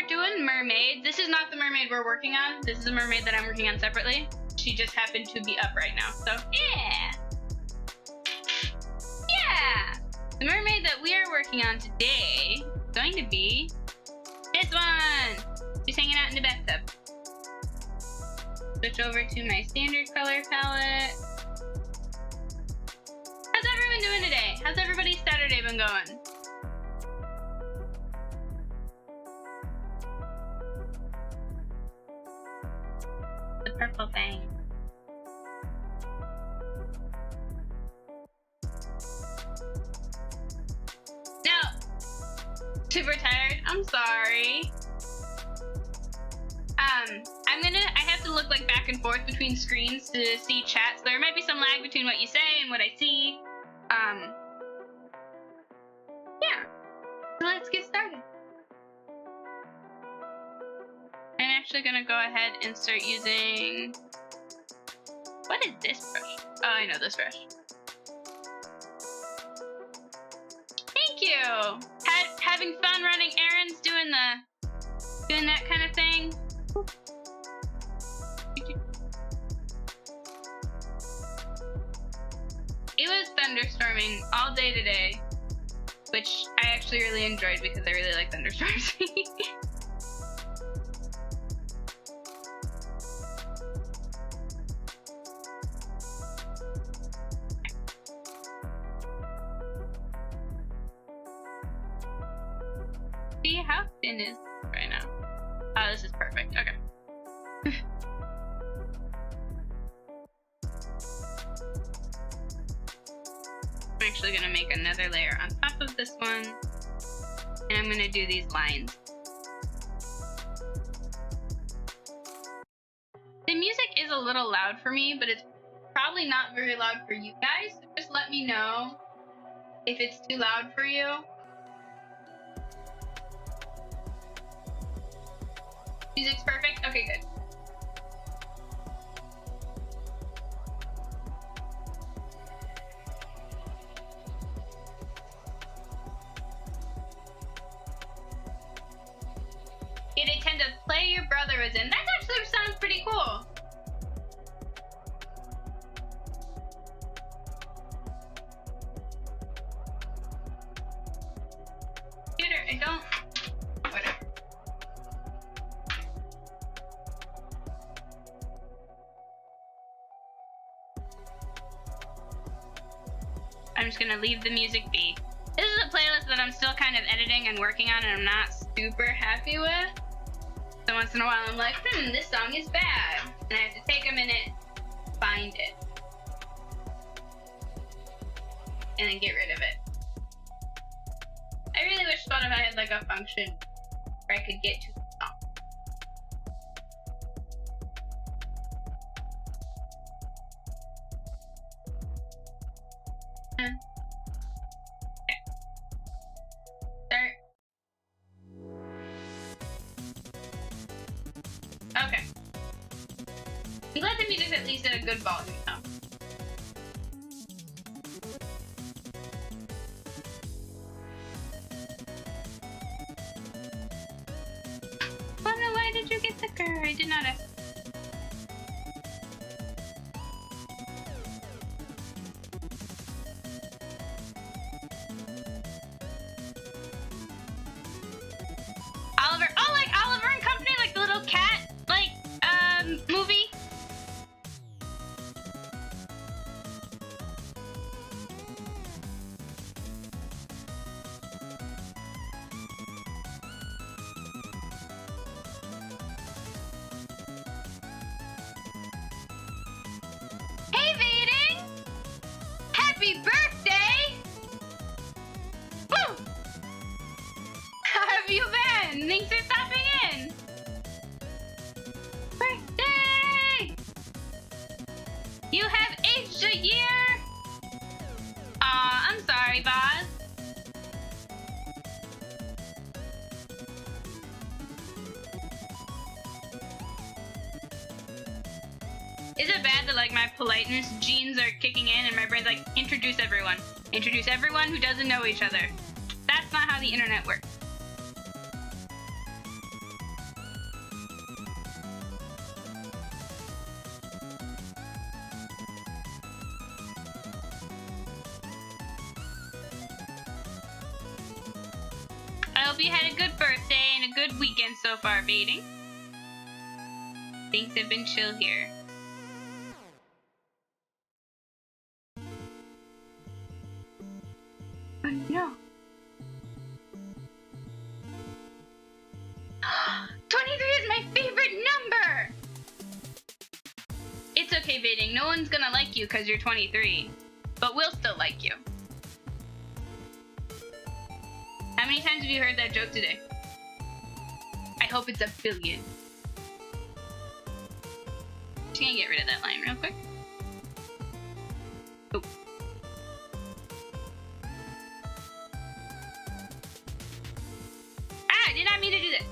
doing mermaid. This is not the mermaid we're working on. This is a mermaid that I'm working on separately. She just happened to be up right now, so yeah. Yeah! The mermaid that we are working on today is going to be this one. She's hanging out in the bathtub. Switch over to my standard color palette. How's everyone doing today? How's everybody's Saturday been going? The purple thing. No! Super tired? I'm sorry. I have to look like back and forth between screens to see chat, so there might be some lag between what you say and what I see. Yeah. So let's get started. I'm actually gonna go ahead and start using... What is this brush? Oh, I know this brush. Thank you! Having fun running errands, doing that kind of thing. It was thunderstorming all day today, which I actually really enjoyed because I really like thunderstorms. See how thin is right now? Oh, this is perfect. Okay. I'm actually gonna make another layer on top of this one, and I'm gonna do these lines. The music is a little loud for me, but it's probably not very loud for you guys, so just let me know if it's too loud for you. Music's perfect? Okay, good. Get a 10 to play your brother was in. That actually sounds pretty cool. Computer, I don't... Whatever. I'm just gonna leave the music be. This is a playlist that I'm still kind of editing and working on, and I'm not super happy with. So once in a while I'm like, this song is bad. And I have to take a minute, find it, and then get rid of it. I really wish Spotify had like a function where I could get to the song. Okay. I'm glad the music's at least at a good volume now. Wonder why did you get the car? I did not ask. Oliver, oh, like Oliver and Company, like the little cat, like, movie? Hey, Vaden! Happy birthday! Woo! How have you been? Thanks for stopping in! Birthday! You have aged a year! Aw, I'm sorry, Boz. Is it bad that like my politeness genes are kicking in and my brain's like, introduce everyone. Introduce everyone who doesn't know each other. That's not how the internet works. hope you had a good birthday and a good weekend so far, Baiting. Things have been chill here. Oh no. 23 is my favorite number! It's okay, Baiting. No one's gonna like you because you're 23. But we'll still like you. How many times have you heard that joke today? I hope it's a billion. Just gonna get rid of that line real quick. Oh. Ah, I did not mean to do that.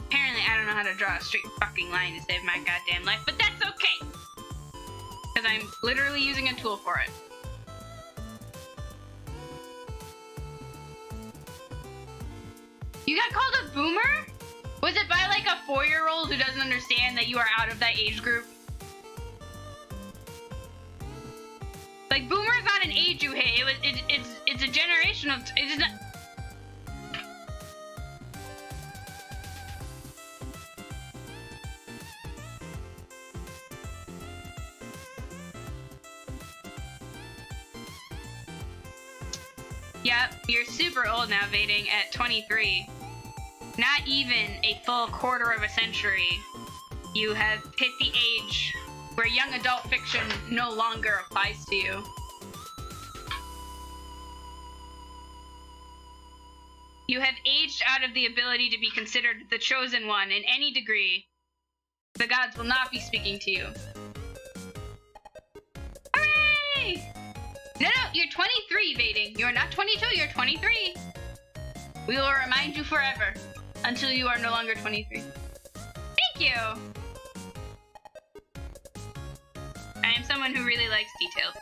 Apparently, I don't know how to draw a straight fucking line to save my goddamn life, but that's okay! Because I'm literally using a tool for it. You got called a boomer? Was it by like a 4-year-old who doesn't understand that you are out of that age group? Like, boomer's not an age you hit. It's a generation of... It's not... Yep, you're super old now, Vading, at 23. Not even a full quarter of a century. You have hit the age where young adult fiction no longer applies to you. You have aged out of the ability to be considered the chosen one in any degree. The gods will not be speaking to you. Hooray! No, you're 23, Vading. You're not 22, you're 23. We will remind you forever until you are no longer 23. Thank you! I am someone who really likes details.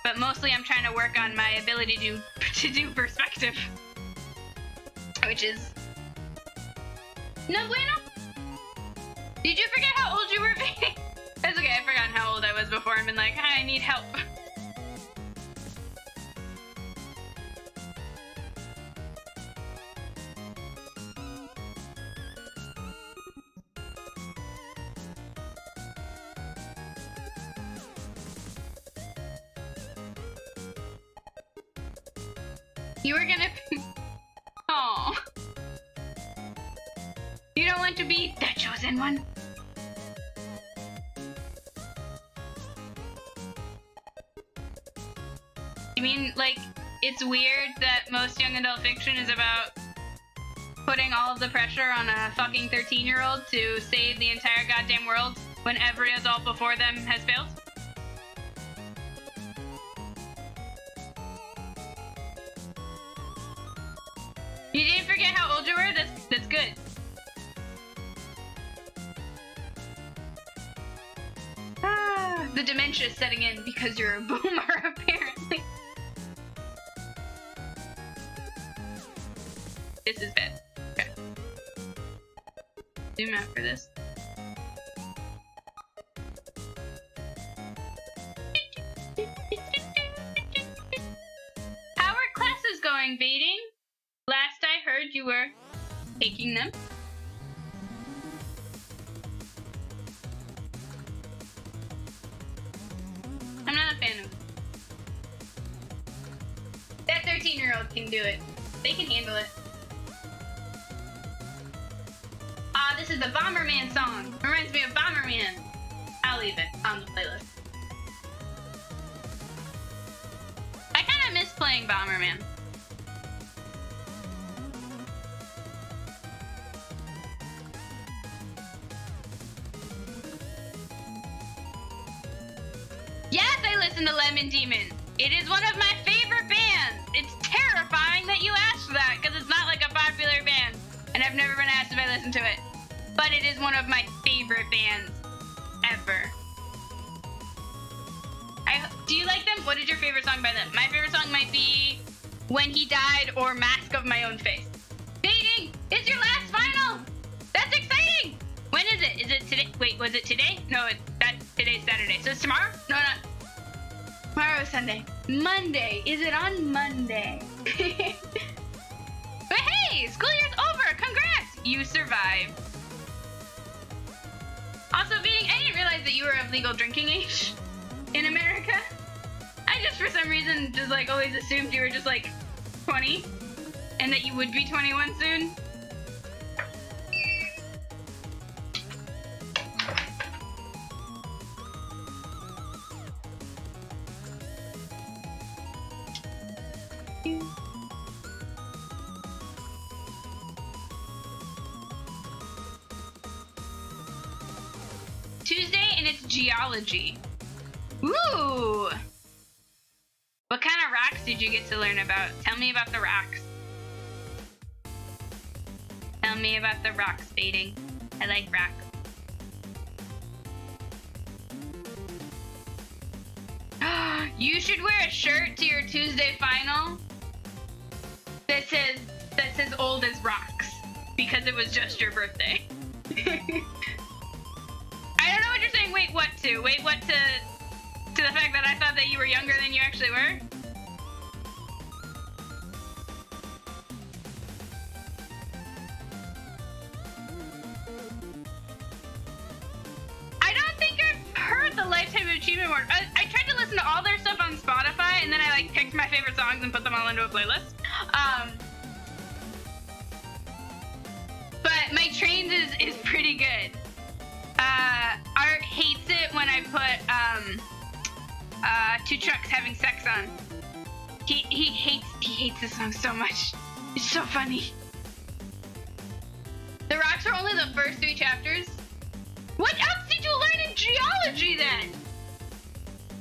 But mostly I'm trying to work on my ability to do perspective. Which is... No bueno? Did you forget how old you were, Vading? That's okay, I've forgotten how old I was before and been like, hi, I need help. You were gonna... Aww. You don't want to be the chosen one? You mean, like, it's weird that most young adult fiction is about putting all of the pressure on a fucking 13-year-old to save the entire goddamn world when every adult before them has failed? You didn't forget how old you were? That's good. Ah, the dementia is setting in because you're a boomer, apparently. This is bad. Okay. Zoom out for this. How are classes going, Vading? Last I heard you were taking them. I'm not a fan of it. That 13-year-old can do it. They can handle it. Ah, this is the Bomberman song. Reminds me of Bomberman. I'll leave it on the playlist. I kind of miss playing Bomberman. Yes, I listen to Lemon Demon. It is one of my favorite bands. It's terrifying that you asked that because it's not like a popular band. And I've never been asked if I listen to it. But it is one of my favorite bands ever. Do you like them? What is your favorite song by them? My favorite song might be When He Died or Mask of My Own Face. Dating! It's your last final! That's exciting! When is it? Is it today? Wait, was it today? No, today's Saturday. So it's tomorrow? No, not. Tomorrow is Sunday. Monday. Is it on Monday? But hey, school year's over. Congrats! You survived. Also, Beating, I didn't realize that you were of legal drinking age in America. I just, for some reason, just like always assumed you were just like 20 and that you would be 21 soon. Tuesday, and it's geology. Ooh! What kind of rocks did you get to learn about? Tell me about the rocks. Tell me about the rocks, Fading. I like rocks. You should wear a shirt to your Tuesday final that says old as rocks, because it was just your birthday. I don't know what you're saying. Wait, what to? Wait, what to the fact that I thought that you were younger than you actually were? I don't think I've heard the Lifetime Achievement Award. I tried to listen to all their stuff on Spotify, and then I like picked my favorite songs and put them all into a playlist. But My Trains is pretty good. Art hates it when I put Two Trucks Having Sex on. He hates this song so much. It's so funny. The rocks were only the first 3 chapters. What else did you learn in geology then?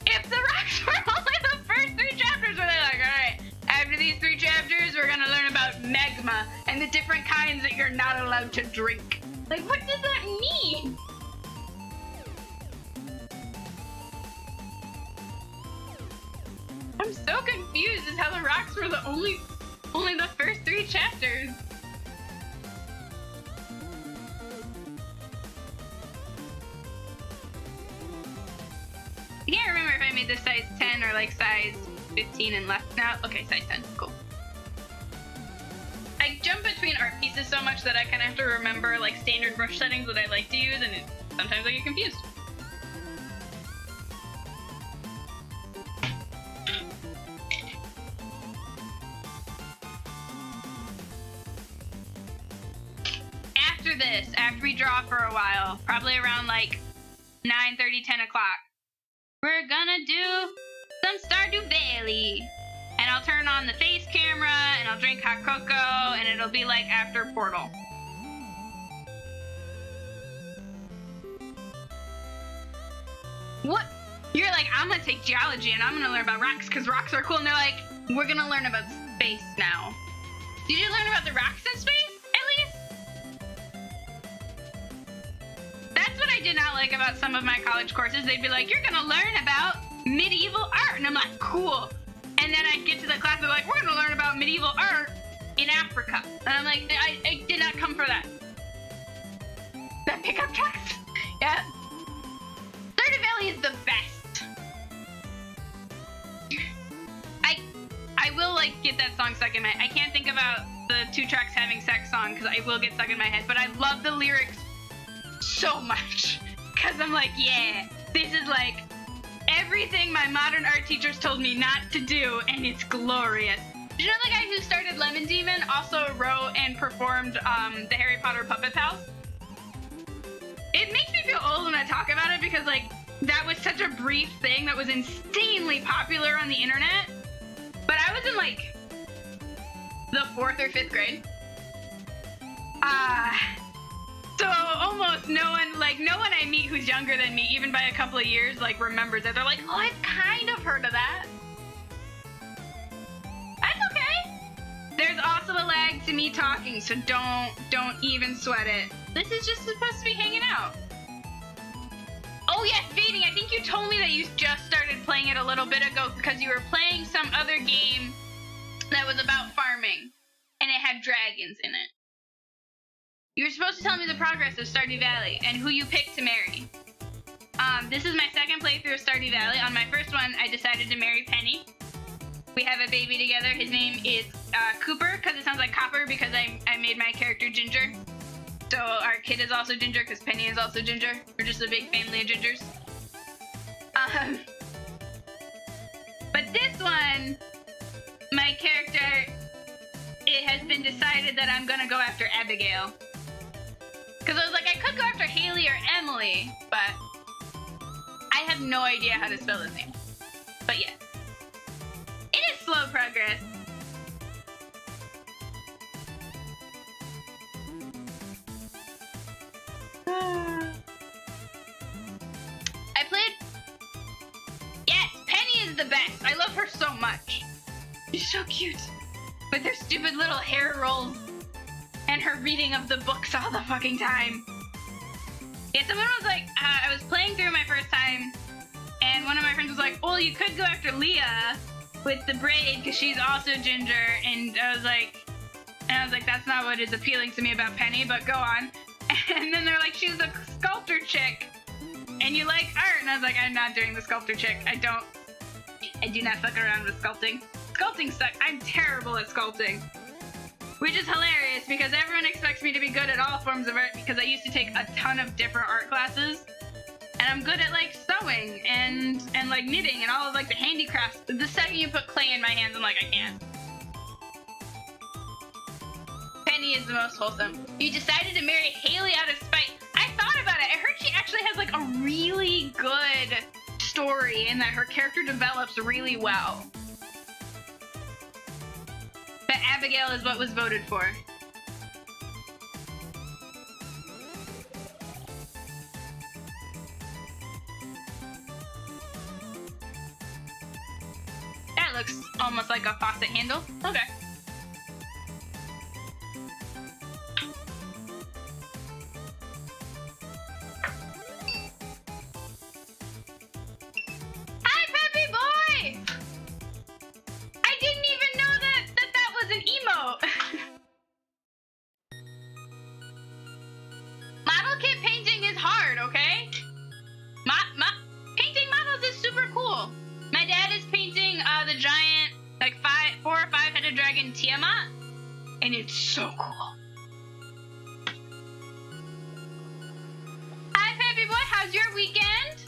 If the rocks were only the first 3 chapters, were they like, alright, after these 3 chapters, we're gonna learn about magma and the different kinds that you're not allowed to drink. Like, what does that mean? I'm so confused as how the rocks were the only the first 3 chapters. I can't remember if I made this size 10 or like size 15 and left now. Okay, size 10, cool. I jump between art pieces so much that I kind of have to remember like standard brush settings that I like to use, and sometimes I get confused. After we draw for a while, probably around like 9:30, 10 o'clock, we're gonna do some Stardew Valley. And I'll turn on the face camera, and I'll drink hot cocoa, and it'll be like after Portal. What? You're like, I'm gonna take geology, and I'm gonna learn about rocks, because rocks are cool, and they're like, we're gonna learn about space now. Did you learn about the rocks in space? That's what I did not like about some of my college courses. They'd be like, you're gonna learn about medieval art. And I'm like, cool. And then I'd get to the class, they're like, we're gonna learn about medieval art in Africa. And I'm like, I did not come for that. That pickup trucks? Yeah. Stardew Valley is the best. I will like get that song stuck in my head. I can't think about the Two Trucks Having Sex song because I will get stuck in my head, but I love the lyrics so much, because I'm like, yeah, this is like everything my modern art teachers told me not to do, and it's glorious. Do you know the guy who started Lemon Demon also wrote and performed the Harry Potter Puppet Pals? It makes me feel old when I talk about it, because like that was such a brief thing that was insanely popular on the internet, but I was in like the 4th or 5th grade. So almost no one I meet who's younger than me, even by a couple of years, like remembers it. They're like, oh, I've kind of heard of that. That's okay. There's also a lag to me talking, so don't even sweat it. This is just supposed to be hanging out. Oh yes, Vading, I think you told me that you just started playing it a little bit ago because you were playing some other game that was about farming, and it had dragons in it. You were supposed to tell me the progress of Stardew Valley and who you picked to marry. This is my second playthrough of Stardew Valley. On my first one, I decided to marry Penny. We have a baby together. His name is Cooper, because it sounds like copper, because I made my character Ginger. So our kid is also Ginger, because Penny is also Ginger. We're just a big family of Gingers. But this one, my character, it has been decided that I'm gonna go after Abigail. Because I was like, I could go after Haley or Emily, but I have no idea how to spell his name. But yes. It is slow progress. I played... Yes, Penny is the best. I love her so much. She's so cute. With her stupid little hair rolls. And her reading of the books all the fucking time. Yeah, someone was like, I was playing through my first time, and one of my friends was like, well, you could go after Leah with the braid, because she's also Ginger, and I was like, that's not what is appealing to me about Penny, but go on. And then they're like, she's a sculptor chick, and you like art, and I was like, I'm not doing the sculptor chick. I do not fuck around with sculpting. Sculpting sucks. I'm terrible at sculpting. Which is hilarious because everyone expects me to be good at all forms of art because I used to take a ton of different art classes. And I'm good at like sewing and like knitting and all of like the handicrafts. The second you put clay in my hands, I'm like, I can't. Penny is the most wholesome. You decided to marry Haley out of spite. I thought about it. I heard she actually has like a really good story and that her character develops really well. But Abigail is what was voted for. That looks almost like a faucet handle. Okay. Hi, Peppy boy! I didn't even know that was an emote. Model kit painting is hard, okay? Painting models is super cool. My dad is painting the giant, like 4 or 5 headed dragon Tiamat, and it's so cool. Hi, Peppy boy, how's your weekend?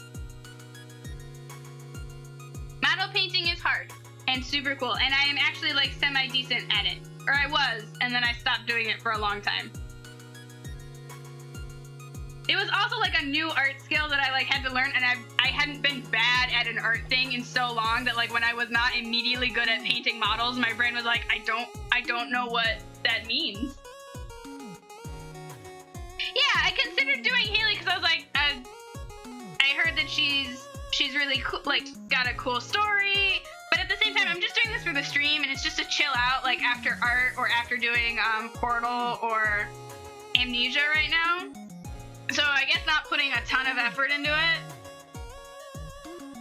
Model painting is hard and super cool, and I am actually like semi-decent at it. Or I was, and then I stopped doing it for a long time. It was also like a new art skill that I like had to learn, and I hadn't been bad at an art thing in so long that like when I was not immediately good at painting models, my brain was like, I don't know what that means. Yeah, I considered doing Haley because I was like, I heard that she's really cool, like got a cool story. But at the same time, I'm just doing this for the stream, and it's just to chill out, like after art or after doing Portal or Amnesia right now. So I guess not putting a ton of effort into it.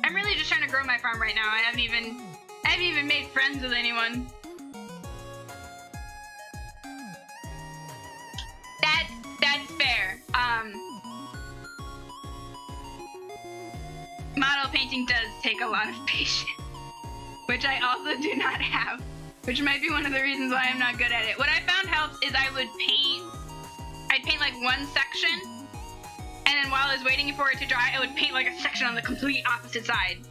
I'm really just trying to grow my farm right now. I haven't even made friends with anyone. That's fair. Model painting does take a lot of patience, which I also do not have, which might be one of the reasons why I'm not good at it. What I found helps is I'd paint like one section, and then while I was waiting for it to dry, I would paint like a section on the complete opposite side,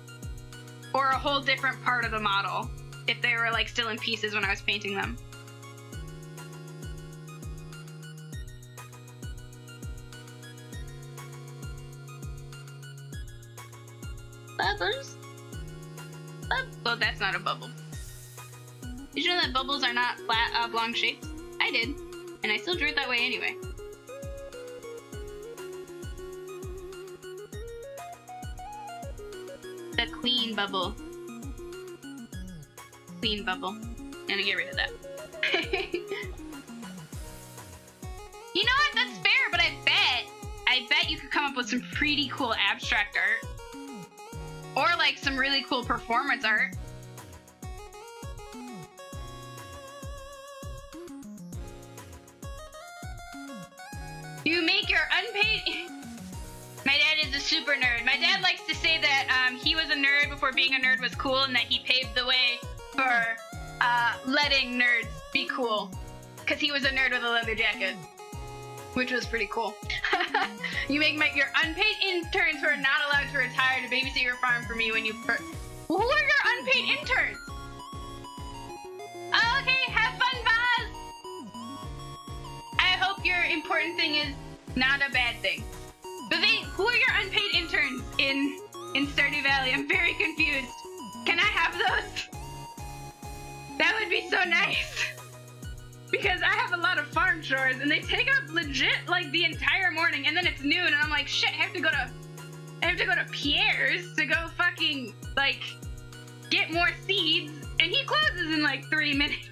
or a whole different part of the model, if they were like still in pieces when I was painting them. Bubbles? Well, that's not a bubble. Did you know that bubbles are not flat, oblong shapes? I did, and I still drew it that way anyway. The queen bubble. Queen bubble. I'm gonna get rid of that. You know what? That's fair, but I bet you could come up with some pretty cool abstract art. Or like some really cool performance art. You make your unpaid... My dad is a super nerd. My dad likes to say that he was a nerd before being a nerd was cool, and that he paved the way for letting nerds be cool. Because he was a nerd with a leather jacket. Which was pretty cool. You make your unpaid interns who are not allowed to retire to babysit your farm for me when you... Who are your unpaid interns? Oh, okay, have fun, Boz! I hope your important thing is not a bad thing. Vivane, who are your unpaid interns in Stardew Valley? I'm very confused. Can I have those? That would be so nice. Because I have a lot of farm chores and they take up legit like the entire morning, and then it's noon and I'm like, shit, I have to go to Pierre's to go fucking like get more seeds, and he closes in like 3 minutes.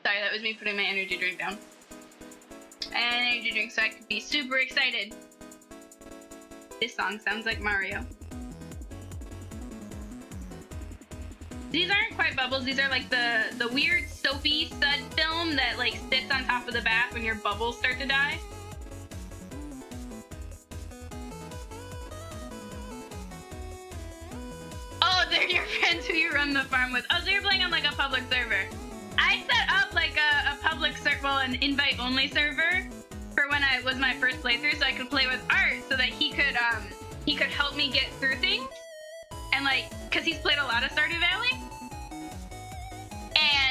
Sorry, that was me putting my energy drink down. An energy drink so I could be super excited. This song sounds like Mario. These aren't quite bubbles, these are like the weird soapy stud film that like sits on top of the bath when your bubbles start to die. Oh, they're your friends who you run the farm with. Oh, so you're playing on like a public server. I set up like a public server, well, an invite-only server for when I was my first playthrough, so I could play with Art, so that he could help me get through things, and like, cause he's played a lot of Stardew Valley,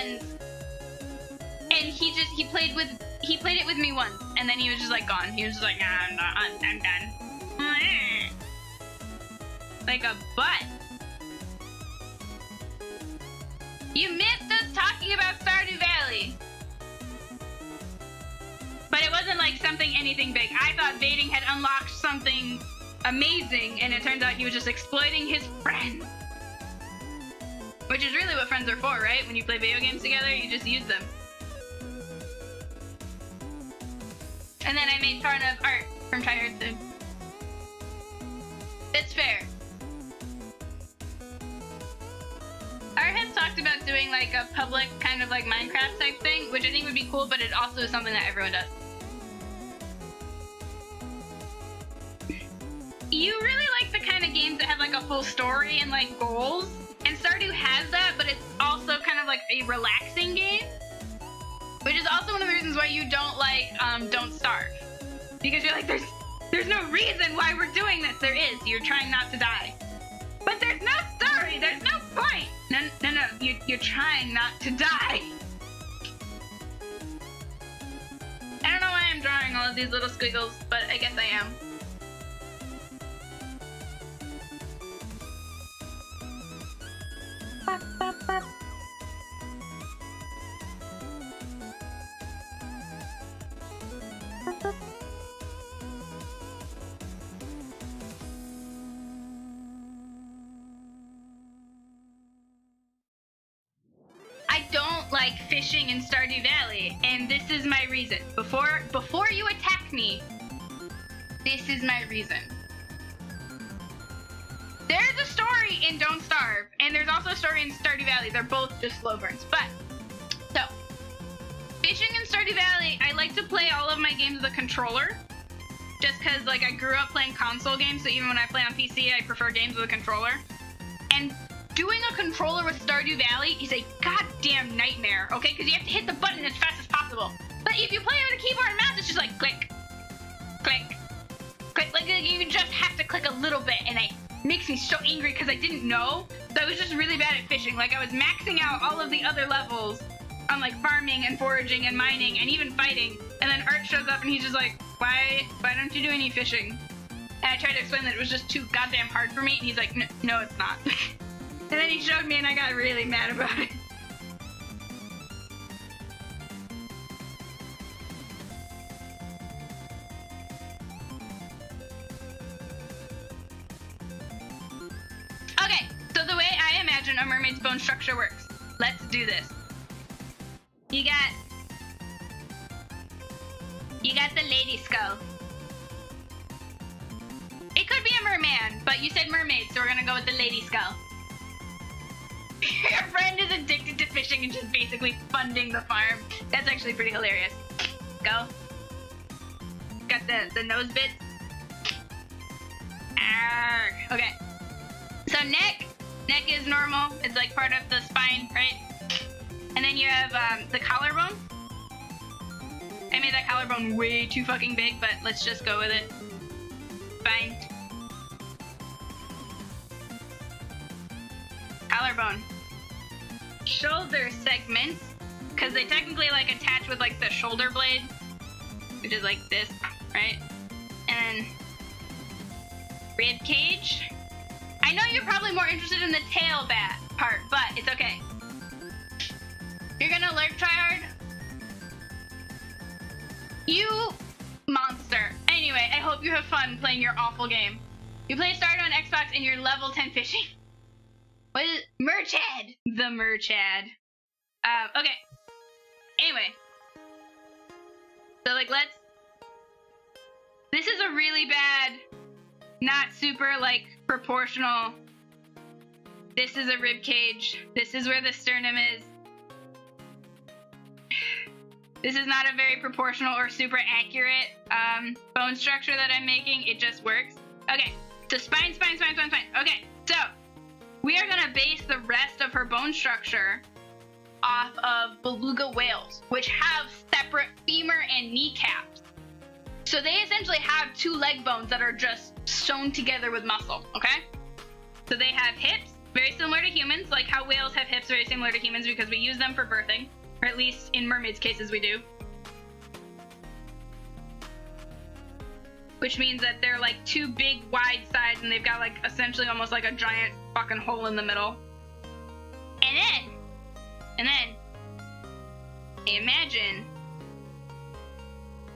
and he played it with me once, and then he was just like gone. He was just like, nah, I'm done. Like a butt. You missed us talking about Stardew Valley. But it wasn't like anything big. I thought Vading had unlocked something amazing, and it turns out he was just exploiting his friends. Which is really what friends are for, right? When you play video games together, you just use them. And then I made fun of Art from Try Hard Sim. It's fair. Art has talked about doing like a public kind of like Minecraft type thing, which I think would be cool, but it also is something that everyone does. You really like the kind of games that have like a full story and like goals, and Stardew has that, but it's also kind of like a relaxing game, which is also one of the reasons why you don't like Don't Starve, because you're like, there's no reason why we're doing this. There is. You're trying not to die, but there's no story. There's no point. No. You're trying not to die. I don't know why I'm drawing all of these little squiggles, but I guess I am. I don't like fishing in Stardew Valley, and this is my reason. Before you attack me, this is my reason. There's a story in Don't Starve, and there's also a story in Stardew Valley. They're both just slow burns. But, so, fishing in Stardew Valley, I like to play all of my games with a controller. Just because, like, I grew up playing console games, so even when I play on PC, I prefer games with a controller. And doing a controller with Stardew Valley is a goddamn nightmare, okay? Because you have to hit the button as fast as possible. But if you play with a keyboard and mouse, it's just like, click, click, click. Like, you just have to click a little bit, and it makes me so angry because I didn't know. So I was just really bad at fishing. Like, I was maxing out all of the other levels on, like, farming and foraging and mining and even fighting. And then Art shows up and he's just like, why don't you do any fishing? And I tried to explain that it was just too goddamn hard for me. And he's like, no, it's not. And then he showed me and I got really mad about it. imagine a mermaid's bone structure works. Let's do this. You got the lady skull. It could be a merman, but you said mermaid, so we're gonna go with the lady skull. Your friend is addicted to fishing and just basically funding the farm. That's actually pretty hilarious. Go. Got the nose bits. Arrgh. Okay. So neck is normal. It's like part of the spine, right? And then you have the collarbone. I made that collarbone way too fucking big, but let's just go with it. Fine. Collarbone. Shoulder segments, because they technically like attach with like the shoulder blade, which is like this, right? And then rib cage. I know you're probably more interested in the tail part, but it's okay. You're gonna lurk try hard? You monster. Anyway, I hope you have fun playing your awful game. You play Stardew on Xbox and you're level 10 fishing. What is it? Merchad! The Merchad. Okay. Anyway. So, like, this is a really bad, not super, like, proportional. This is a rib cage. This is where the sternum is. This is not a very proportional or super accurate bone structure that I'm making. It just works. Okay, so spine. Okay, so we are gonna base the rest of her bone structure off of beluga whales, which have separate femur and kneecaps. So they essentially have two leg bones that are just sewn together with muscle, okay? So they have hips, very similar to humans, like how whales have hips very similar to humans because we use them for birthing. Or at least in mermaids' cases we do. Which means that they're like two big wide sides and they've got like essentially almost like a giant fucking hole in the middle. And then, imagine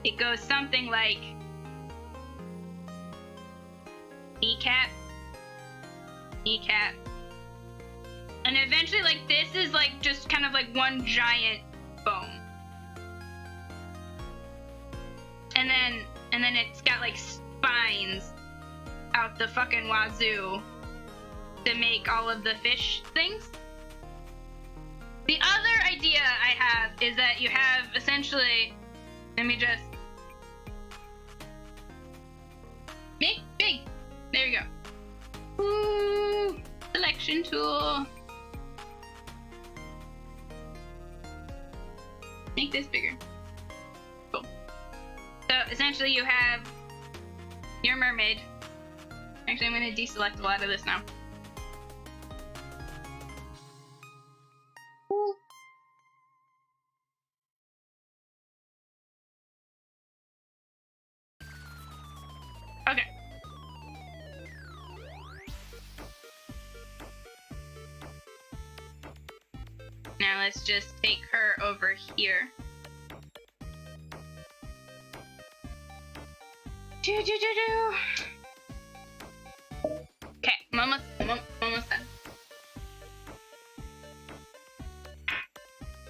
it goes something like kneecap, and eventually like this is like just kind of like one giant bone. And then it's got like spines out the fucking wazoo to make all of the fish things. The other idea I have is that you have essentially, let me just make big. There you go. Ooh, selection tool. Make this bigger. Cool. So essentially you have your mermaid. Actually, I'm going to deselect a lot of this now. Ooh. Okay. Now let's just take her over here. Okay, I'm almost done.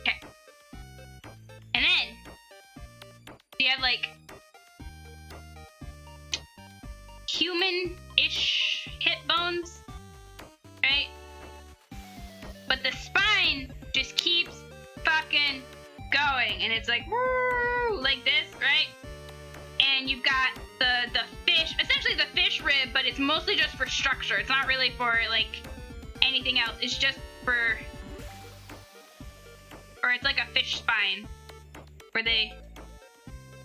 Okay. And then you have like human-ish hip bones, right? But the spine just keeps fucking going, and it's like woo, like this, right? And you've got the fish, essentially the fish rib, but it's mostly just for structure. It's not really for like anything else. It's just for, or it's like a fish spine where they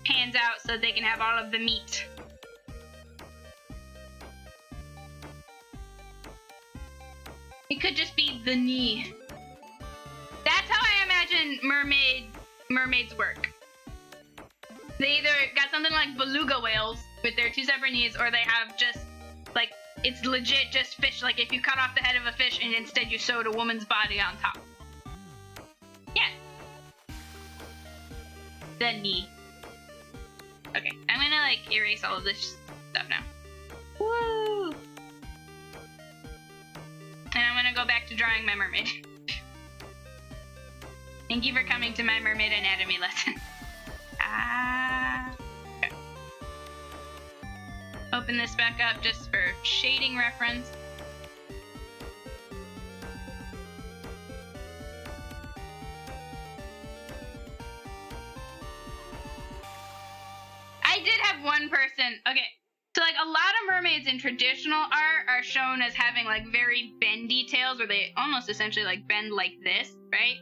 pans out so they can have all of the meat. It could just be the knee. That's how I imagine mermaids work. They either got something like beluga whales with their two separate knees, or they have just like, it's legit just fish. Like if you cut off the head of a fish and instead you sewed a woman's body on top. Yeah. The knee. Okay, I'm gonna like erase all of this stuff now. Woo! And I'm gonna go go back to drawing my mermaid. Thank you for coming to my mermaid anatomy lesson. Okay. Open this back up just for shading reference. I did have one person. Okay. So, like, a lot of mermaids in traditional art are shown as having, like, very bendy tails where they almost essentially, like, bend like this, right?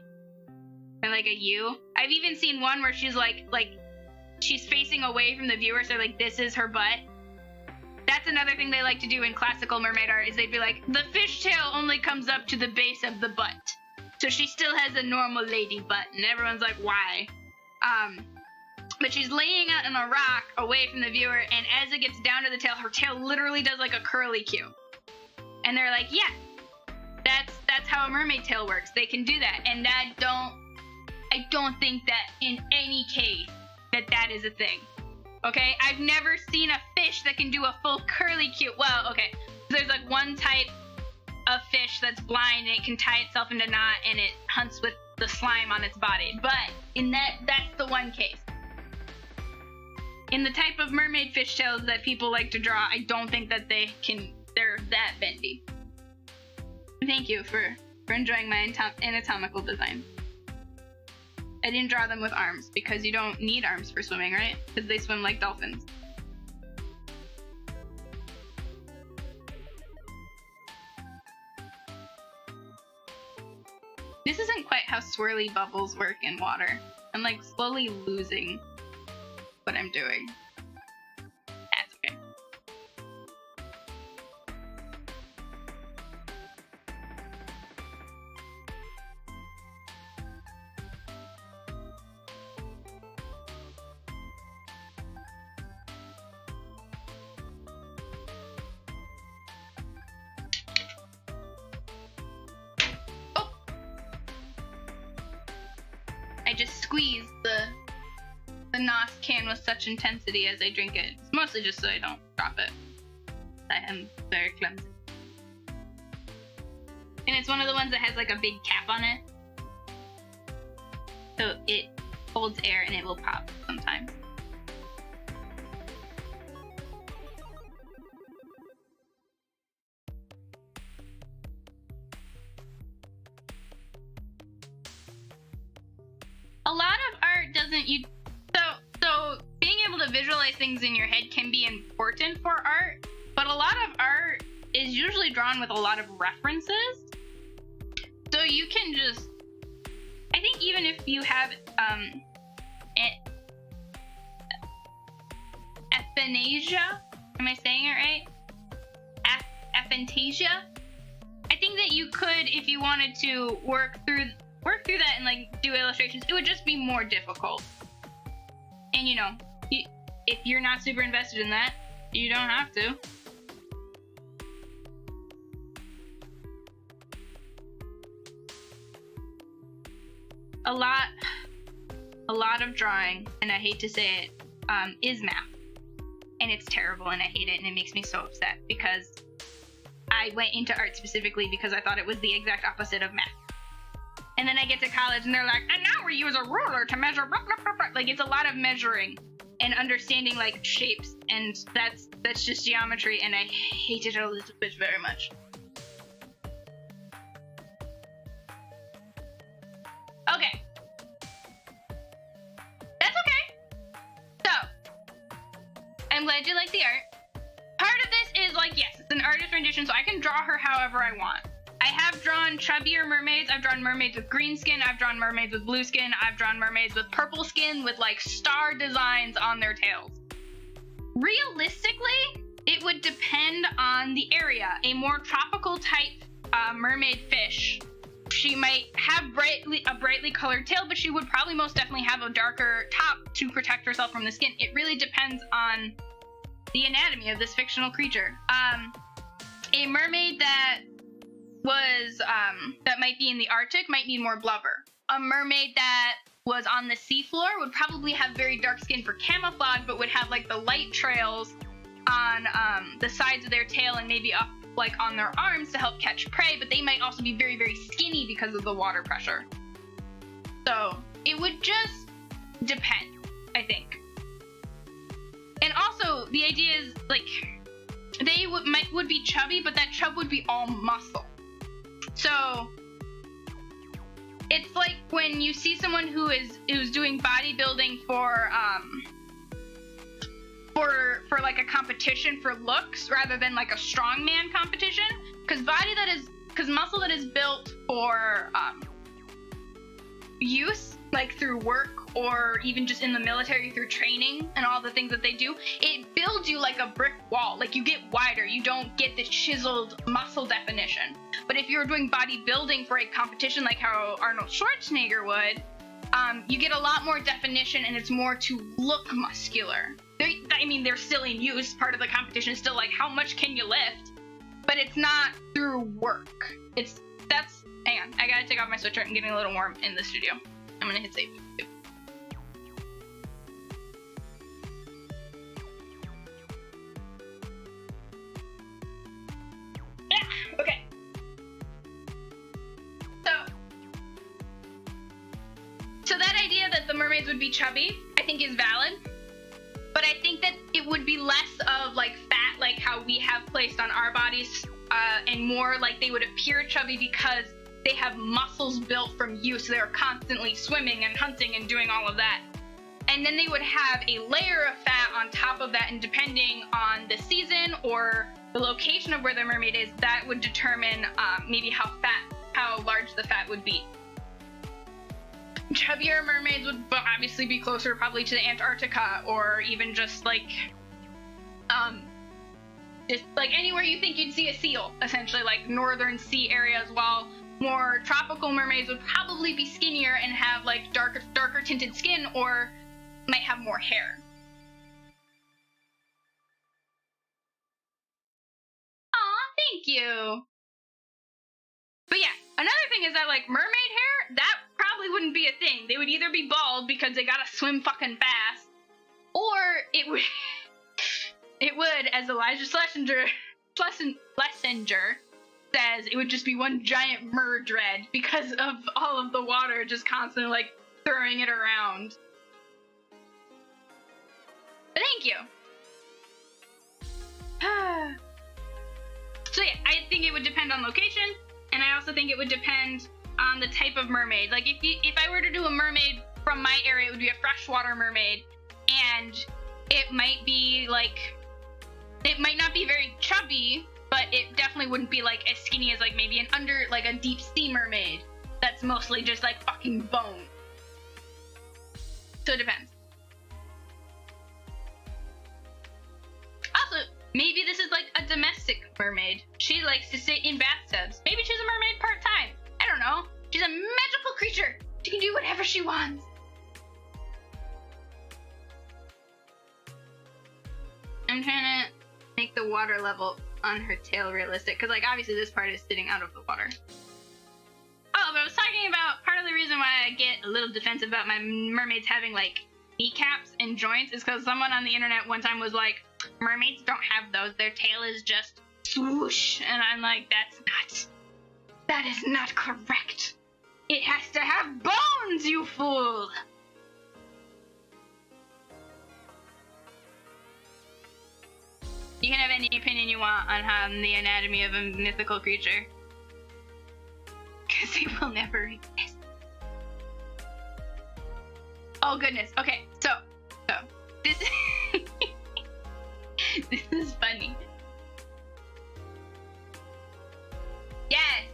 And, like, a U. I've even seen one where she's, like, she's facing away from the viewer, so, like, this is her butt. That's another thing they like to do in classical mermaid art, is they'd be like, the fishtail only comes up to the base of the butt. So she still has a normal lady butt, and everyone's like, why? But she's laying out on a rock away from the viewer, and as it gets down to the tail, her tail literally does like a curly Q. And they're like, yeah, that's how a mermaid tail works. They can do that. And I don't think that in any case that is a thing. Okay? I've never seen a fish that can do a full curly Q. Well, okay. There's like one type of fish that's blind and it can tie itself into a knot and it hunts with the slime on its body. But that's the one case. In the type of mermaid fishtails that people like to draw, I don't think that they're that bendy. Thank you for enjoying my anatomical design. I didn't draw them with arms, because you don't need arms for swimming, right? Because they swim like dolphins. This isn't quite how swirly bubbles work in water. I'm like slowly losing what I'm doing. That's okay. Oh! I just squeezed the NOS can with such intensity as I drink it. It's mostly just so I don't drop it. I am very clumsy. And it's one of the ones that has like a big cap on it. So it holds air and it will pop sometimes. A lot of art doesn't So being able to visualize things in your head can be important for art, but a lot of art is usually drawn with a lot of references. So you can just, I think even if you have aphantasia, am I saying it right? Aphantasia? I think that you could, if you wanted to work through that and like do illustrations, it would just be more difficult. And you know, if you're not super invested in that, you don't have to. A lot of drawing, and I hate to say it, is math. And it's terrible and I hate it and it makes me so upset because I went into art specifically because I thought it was the exact opposite of math. And then I get to college and they're like, and now we use a ruler to measure blah, blah, blah, blah. Like it's a lot of measuring and understanding like shapes, and that's just geometry, and I hate it a little bit very much. Okay. That's okay. So, I'm glad you like the art. Part of this is like, yes, it's an artist rendition, so I can draw her however I want. I have drawn chubbier mermaids. I've drawn mermaids with green skin. I've drawn mermaids with blue skin. I've drawn mermaids with purple skin with like star designs on their tails. Realistically, it would depend on the area. A more tropical type mermaid fish, she might have a brightly colored tail, but she would probably most definitely have a darker top to protect herself from the skin. It really depends on the anatomy of this fictional creature. A mermaid that might be in the Arctic might need more blubber. A mermaid that was on the seafloor would probably have very dark skin for camouflage, but would have like the light trails on the sides of their tail and maybe like on their arms to help catch prey, but they might also be very, very skinny because of the water pressure. So it would just depend, I think. And also the idea is like they would be chubby, but that chub would be all muscle. So it's like when you see someone who's doing bodybuilding for like a competition for looks rather than like a strongman competition, because muscle that is built for use, like through work or even just in the military through training and all the things that they do, it builds you like a brick wall. Like you get wider, you don't get the chiseled muscle definition. But if you're doing bodybuilding for a competition like how Arnold Schwarzenegger would, you get a lot more definition and it's more to look muscular. They're still in use. Part of the competition is still like how much can you lift, but it's not through work. Hang on, I gotta take off my sweatshirt. I'm getting a little warm in the studio. I'm gonna hit save. Okay. So that idea that the mermaids would be chubby, I think is valid. But I think that it would be less of like fat, like how we have placed on our bodies, and more like they would appear chubby because they have muscles built from use. They're constantly swimming and hunting and doing all of that. And then they would have a layer of fat on top of that, and depending on the season or the location of where the mermaid is, that would determine maybe how large the fat would be. Chubbier mermaids would obviously be closer probably to the Antarctica, or even just like anywhere you think you'd see a seal, essentially like northern sea areas, while more tropical mermaids would probably be skinnier and have like darker tinted skin, or might have more hair. Aw, thank you. But yeah, another thing is that like mermaid hair, that probably wouldn't be a thing. They would either be bald because they gotta swim fucking fast, or it would, as Elijah Schlesinger says, it would just be one giant mer dread because of all of the water just constantly like throwing it around. But thank you. So yeah, I think it would depend on location, and I also think it would depend on the type of mermaid. Like if I were to do a mermaid from my area, it would be a freshwater mermaid, and it might be like, it might not be very chubby, but it definitely wouldn't be like as skinny as like maybe a deep sea mermaid that's mostly just like fucking bone. So it depends. Also, maybe this is like a domestic mermaid. She likes to sit in bathtubs. Maybe she's a mermaid part-time. I don't know. She's a magical creature. She can do whatever she wants. I'm trying to make the water level on her tail realistic, because like obviously this part is sitting out of the water. Oh, but I was talking about part of the reason why I get a little defensive about my mermaids having like kneecaps and joints is because someone on the internet one time was like, mermaids don't have those, their tail is just swoosh. And I'm like, that is not correct. It has to have bones, you fool. You can have any opinion you want on the anatomy of a mythical creature, because they will never exist. Oh goodness. Okay, so this this is funny. Yes,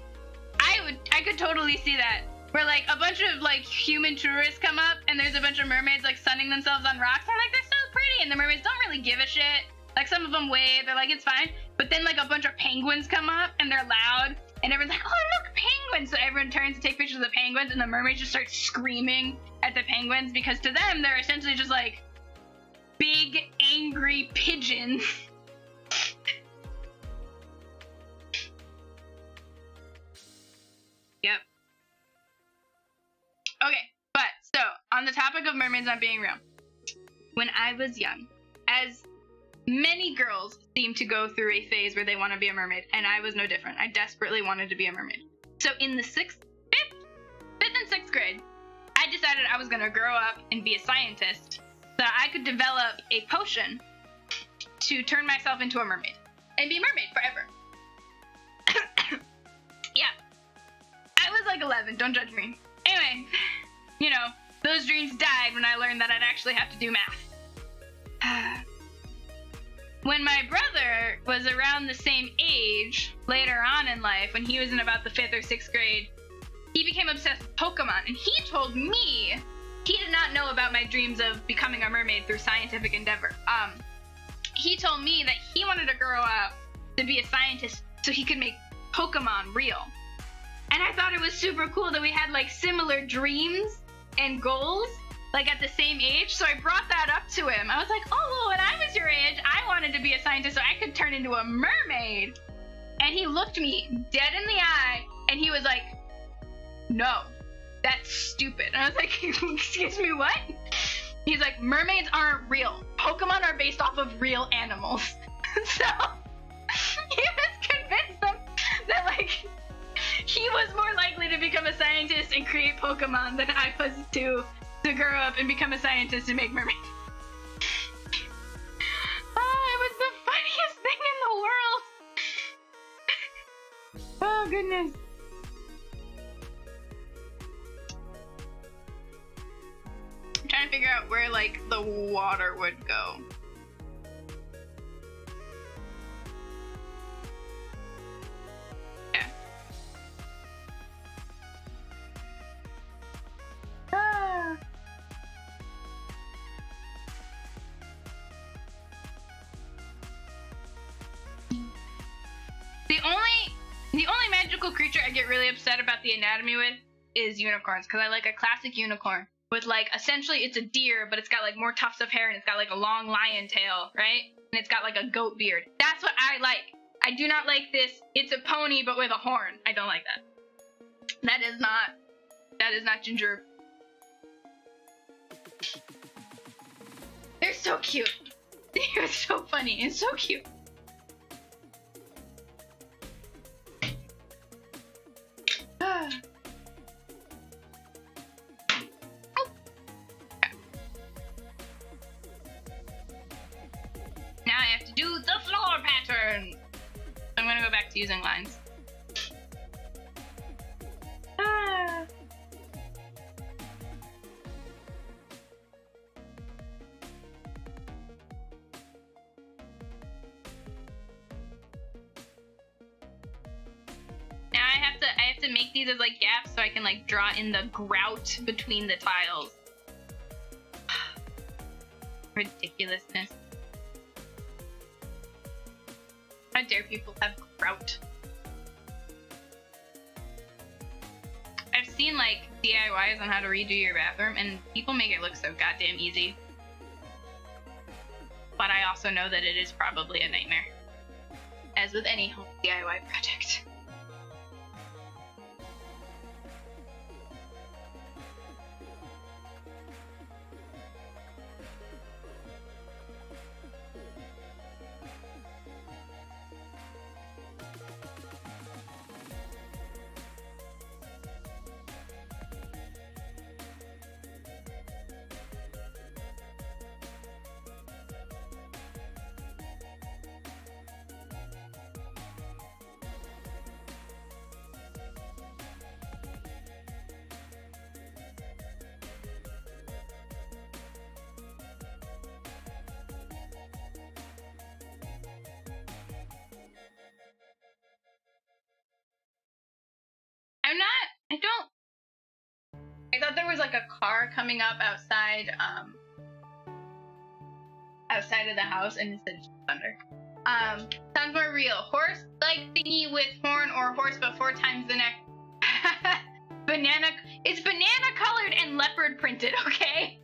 I could totally see that. Where like a bunch of like human tourists come up and there's a bunch of mermaids like sunning themselves on rocks. I'm like, they're so pretty, and the mermaids don't really give a shit. Like some of them wave, they're like, it's fine. But then like a bunch of penguins come up and they're loud, and everyone's like, oh look, penguins! So everyone turns to take pictures of the penguins, and the mermaids just start screaming at the penguins, because to them they're essentially just like big angry pigeons. Yep. Okay, but so on the topic of mermaids not being real, when I was young, as Many girls seem to go through a phase where they want to be a mermaid, and I was no different. I desperately wanted to be a mermaid. So in the fifth and sixth grade, I decided I was going to grow up and be a scientist so that I could develop a potion to turn myself into a mermaid and be a mermaid forever. Yeah. I was like 11, don't judge me. Anyway, you know, those dreams died when I learned that I'd actually have to do math. When my brother was around the same age, later on in life, when he was in about the 5th or 6th grade, he became obsessed with Pokemon, and he told me he did not know about my dreams of becoming a mermaid through scientific endeavor. He told me that he wanted to grow up to be a scientist so he could make Pokemon real. And I thought it was super cool that we had like similar dreams and goals, like at the same age. So I brought that up to him. I was like, oh, well, when I was your age, I wanted to be a scientist so I could turn into a mermaid. And he looked me dead in the eye and he was like, no, that's stupid. And I was like, excuse me, what? He's like, mermaids aren't real. Pokemon are based off of real animals. So he was convinced that like he was more likely to become a scientist and create Pokemon than I was to grow up and become a scientist and make mermaids. Oh, it was the funniest thing in the world. Oh, goodness. I'm trying to figure out where, like, the water would go. Yeah. Ah. The only magical creature I get really upset about the anatomy with is unicorns, because I like a classic unicorn with, like, essentially it's a deer, but it's got, like, more tufts of hair and it's got, like, a long lion tail, right? And it's got, like, a goat beard. That's what I like. I do not like this, it's a pony but with a horn. I don't like that. That is not ginger. They're so cute. They're so funny and so cute. Now I have to do the floor pattern. I'm gonna go back to using lines. Now I have to make these as like gaps so I can like draw in the grout between the tiles. Ridiculousness. How dare people have grout? I've seen like DIYs on how to redo your bathroom and people make it look so goddamn easy. But I also know that it is probably a nightmare. As with any home DIY project. I thought there was like a car coming up outside outside of the house and it said thunder. Sounds more real. Horse like thingy with horn or horse but 4 times the neck. Banana. It's banana colored and leopard printed, okay?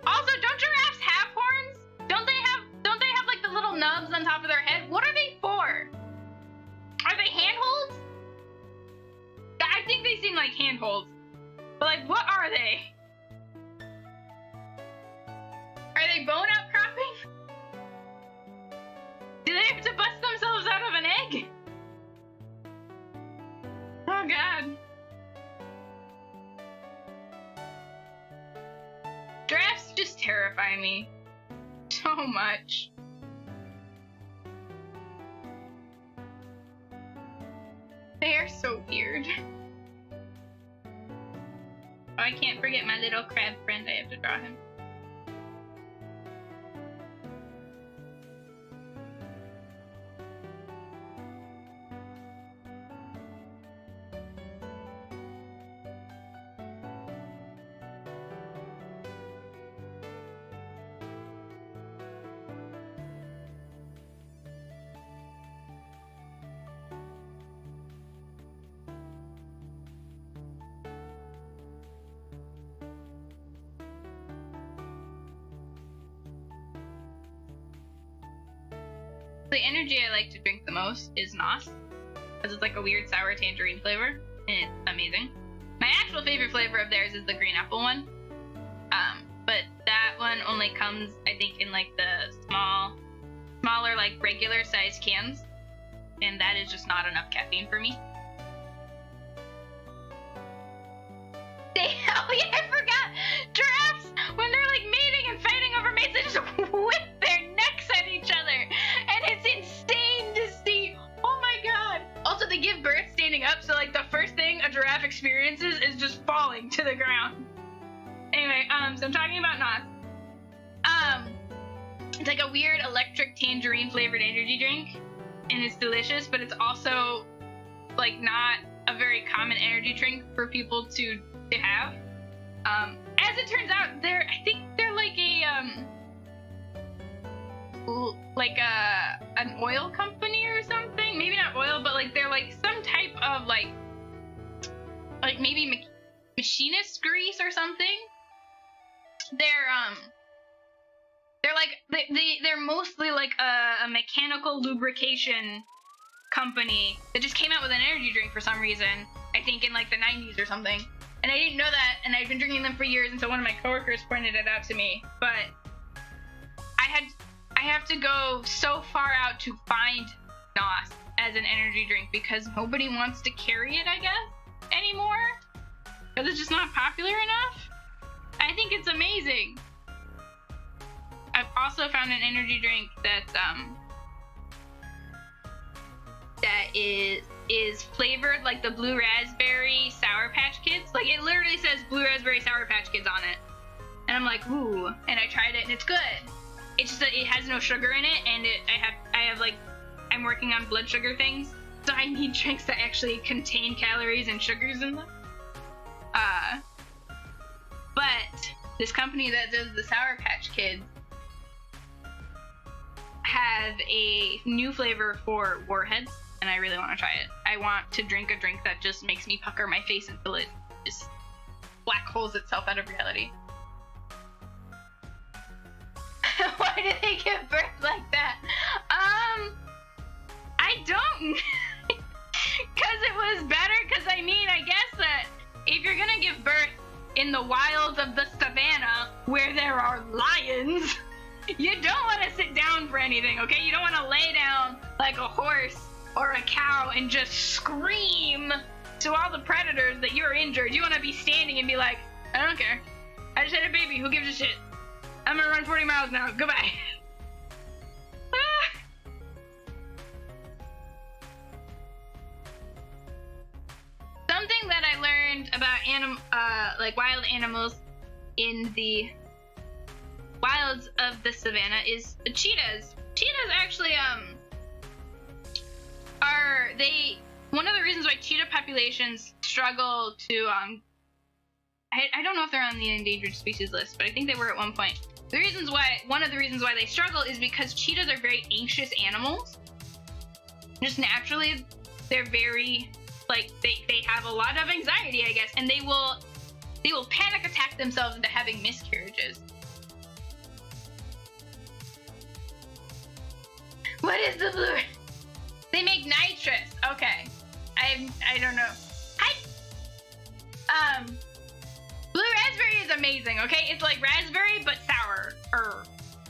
Also, don't giraffes have horns? Don't they have like the little nubs on top of their head? What are they for? Are they handholds? I think they seem like handholds. But like, what are they? Are they bone outcropping? just terrify me so much. They are so weird. Oh, I can't forget my little crab friend. I have to draw him. The energy I like to drink the most is Nos, because it's like a weird sour tangerine flavor, and it's amazing. My actual favorite flavor of theirs is the green apple one, but that one only comes, I think, in like the smaller, like regular sized cans, and that is just not enough caffeine for me. Oh yeah, I forgot! Giraffes, when they're like mating and fighting over mates, they just whip their necks at each other, and it's insane to see. Oh my god! Also, they give birth standing up, so like the first thing a giraffe experiences is just falling to the ground. Anyway, so I'm talking about Nos. It's like a weird electric tangerine flavored energy drink, and it's delicious, but it's also like not a very common energy drink for people to have. As it turns out, I think they're like an oil company or something. Maybe not oil, but like they're like some type of like maybe machinist grease or something. They're mostly like a mechanical lubrication company that just came out with an energy drink for some reason. I think in like the 90s or something. And I didn't know that, and I've been drinking them for years, and so one of my coworkers pointed it out to me. But I have to go so far out to find Nos as an energy drink because nobody wants to carry it, I guess, anymore. Because it's just not popular enough. I think it's amazing. I've also found an energy drink that is flavored like the Blue Raspberry Sour Patch Kids. Like it literally says Blue Raspberry Sour Patch Kids on it. And I'm like, ooh, and I tried it and it's good. It's just that it has no sugar in it, and I'm working on blood sugar things, so I need drinks that actually contain calories and sugars in them. But this company that does the Sour Patch Kids have a new flavor for warheads, and I really want to try it. I want to drink a drink that just makes me pucker my face until it just black holes itself out of reality. Why did they give birth like that? I don't. Because it was better. Because I mean, I guess that if you're gonna give birth in the wilds of the savannah where there are lions, you don't want to sit down for anything, okay? You don't want to lay down like a horse or a cow and just scream to all the predators that you're injured. You want to be standing and be like, I don't care. I just had a baby. Who gives a shit? I'm gonna run 40 miles now. Goodbye. Something that I learned about wild animals in the wilds of the savannah is the cheetahs. Cheetahs actually one of the reasons why cheetah populations struggle to I don't know if they're on the endangered species list, but I think they were at one point. One of the reasons why they struggle is because cheetahs are very anxious animals. Just naturally, they're very they have a lot of anxiety, I guess, and they will panic attack themselves into having miscarriages. What is the blue? They make nitrous. Okay, I don't know. Blue raspberry is amazing. Okay, it's like raspberry but sour.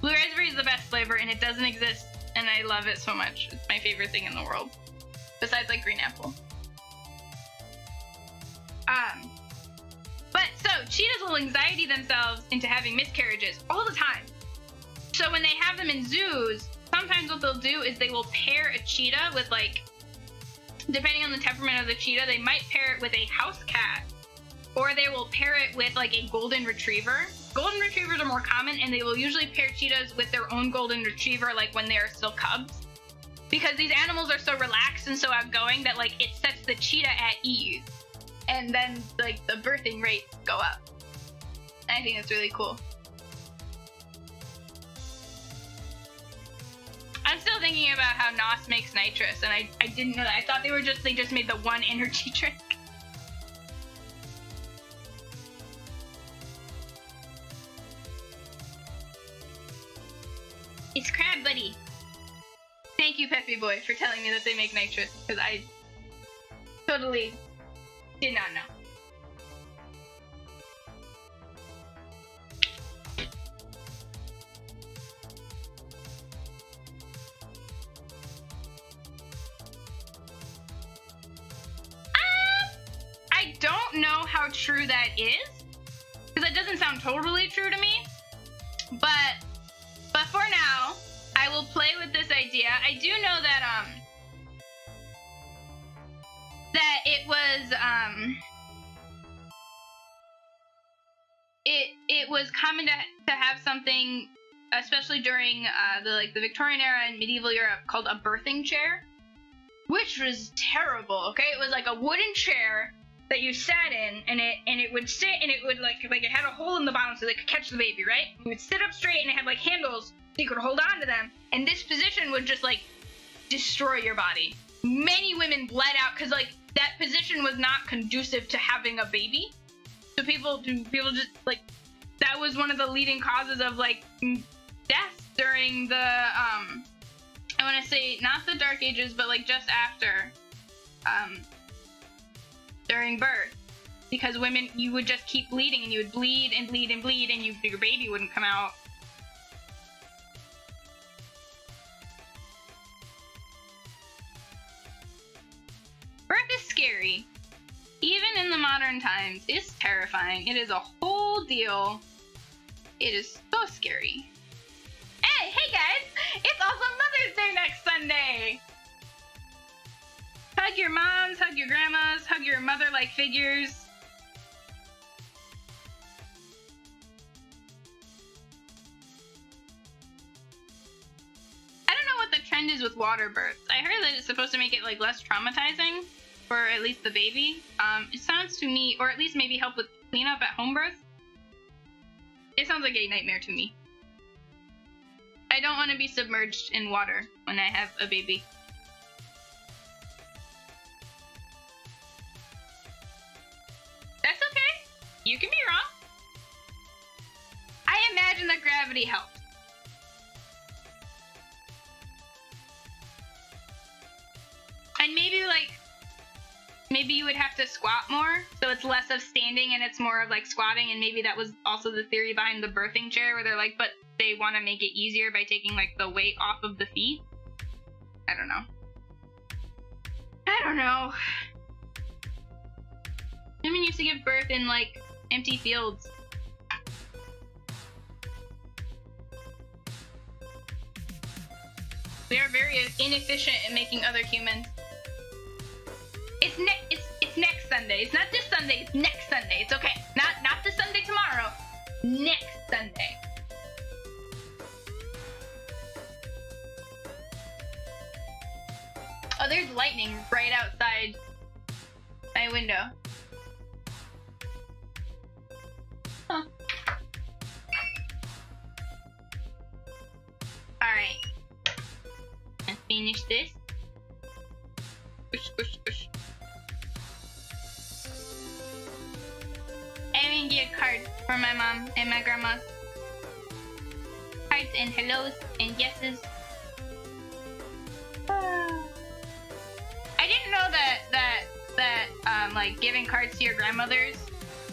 Blue raspberry is the best flavor, and it doesn't exist, and I love it so much. It's my favorite thing in the world, besides like green apple. But so cheetahs will anxiety themselves into having miscarriages all the time. So when they have them in zoos, sometimes what they'll do is they will pair a cheetah with, like, depending on the temperament of the cheetah, they might pair it with a house cat, or they will pair it with, like, a golden retriever. Golden retrievers are more common, and they will usually pair cheetahs with their own golden retriever, like, when they are still cubs. Because these animals are so relaxed and so outgoing that, like, it sets the cheetah at ease. And then, like, the birthing rates go up. I think that's really cool. I'm still thinking about how NOS makes nitrous, and I didn't know that. I thought they just made the one energy drink. It's Crab Buddy. Thank you, Peppy Boy, for telling me that they make nitrous, because I totally did not know. I don't know how true that is, because that doesn't sound totally true to me, but for now, I will play with this idea. I do know that that it was common to have something, especially during the Victorian era and medieval Europe, called a birthing chair, which was terrible. Okay, it was like a wooden chair that you sat in, and it would sit, and it would like it had a hole in the bottom so they could catch the baby, right? You would sit up straight, and it had like handles so you could hold on to them, and this position would just like destroy your body. Many women bled out because like that position was not conducive to having a baby. So people just like, that was one of the leading causes of like death during the I want to say not the Dark Ages, but like just after during birth, because women, you would just keep bleeding, and you would bleed and bleed and bleed, and your baby wouldn't come out. Birth is scary. Even in the modern times, it's terrifying. It is a whole deal. It is so scary. Hey guys! It's also Mother's Day next Sunday! Hug your moms, hug your grandmas, hug your mother-like figures. I don't know what the trend is with water births. I heard that it's supposed to make it like less traumatizing, for at least the baby. It sounds to me, or at least maybe help with cleanup at home birth. It sounds like a nightmare to me. I don't want to be submerged in water when I have a baby. That's okay. You can be wrong. I imagine that gravity helps. And maybe you would have to squat more, so it's less of standing and it's more of like squatting, and maybe that was also the theory behind the birthing chair, where they're like, but they want to make it easier by taking like the weight off of the feet. I don't know. Women used to give birth in like empty fields. We are very inefficient in making other humans. It's next Sunday. It's not this Sunday. It's next Sunday. It's okay. Not this Sunday tomorrow. Next Sunday. Oh, there's lightning right outside my window. Huh. Alright. Let's finish this. Push, push, push. I'm gonna get a card for my mom and my grandma. Cards and hellos and yeses. I didn't know that like giving cards to your grandmothers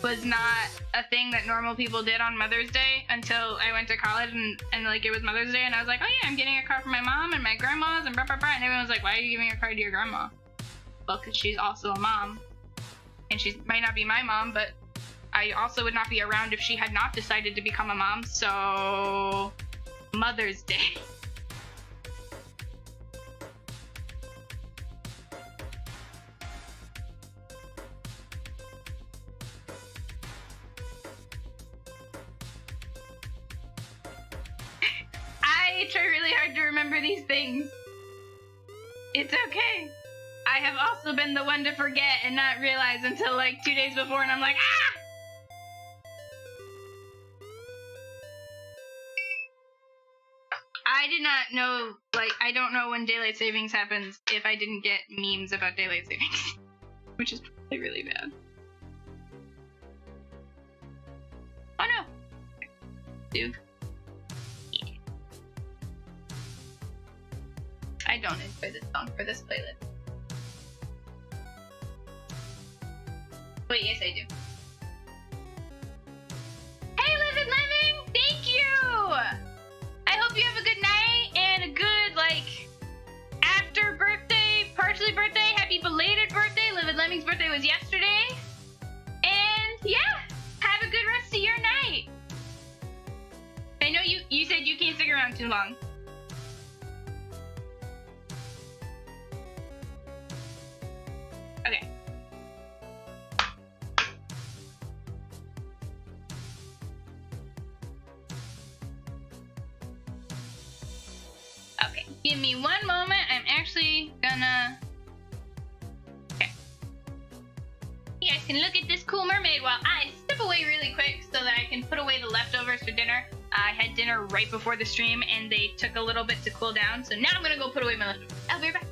was not a thing that normal people did on Mother's Day until I went to college and like it was Mother's Day, and I was like, oh yeah, I'm getting a card for my mom and my grandmas and blah blah blah, and everyone was like, why are you giving a card to your grandma? Well, because she's also a mom, and she might not be my mom, but I also would not be around if she had not decided to become a mom, so Mother's Day. I try really hard to remember these things. It's okay. I have also been the one to forget and not realize until like 2 days before, and I'm like, ah! I did not know, like, I don't know when daylight savings happens if I didn't get memes about daylight savings, which is probably really bad. Oh no! Duke. Yeah. I don't enjoy this song for this playlist. Wait, yes I do. Hey, Livid Lemming! Thank you! I hope you have a good night and a good, like, after birthday, partially birthday, happy belated birthday. Livid Lemming's birthday was yesterday. And yeah, have a good rest of your night. I know you said you can't stick around too long. Okay. Okay, give me one moment. I'm actually gonna... Okay. You guys can look at this cool mermaid while I step away really quick so that I can put away the leftovers for dinner. I had dinner right before the stream and they took a little bit to cool down, so now I'm gonna go put away my leftovers. I'll be right back.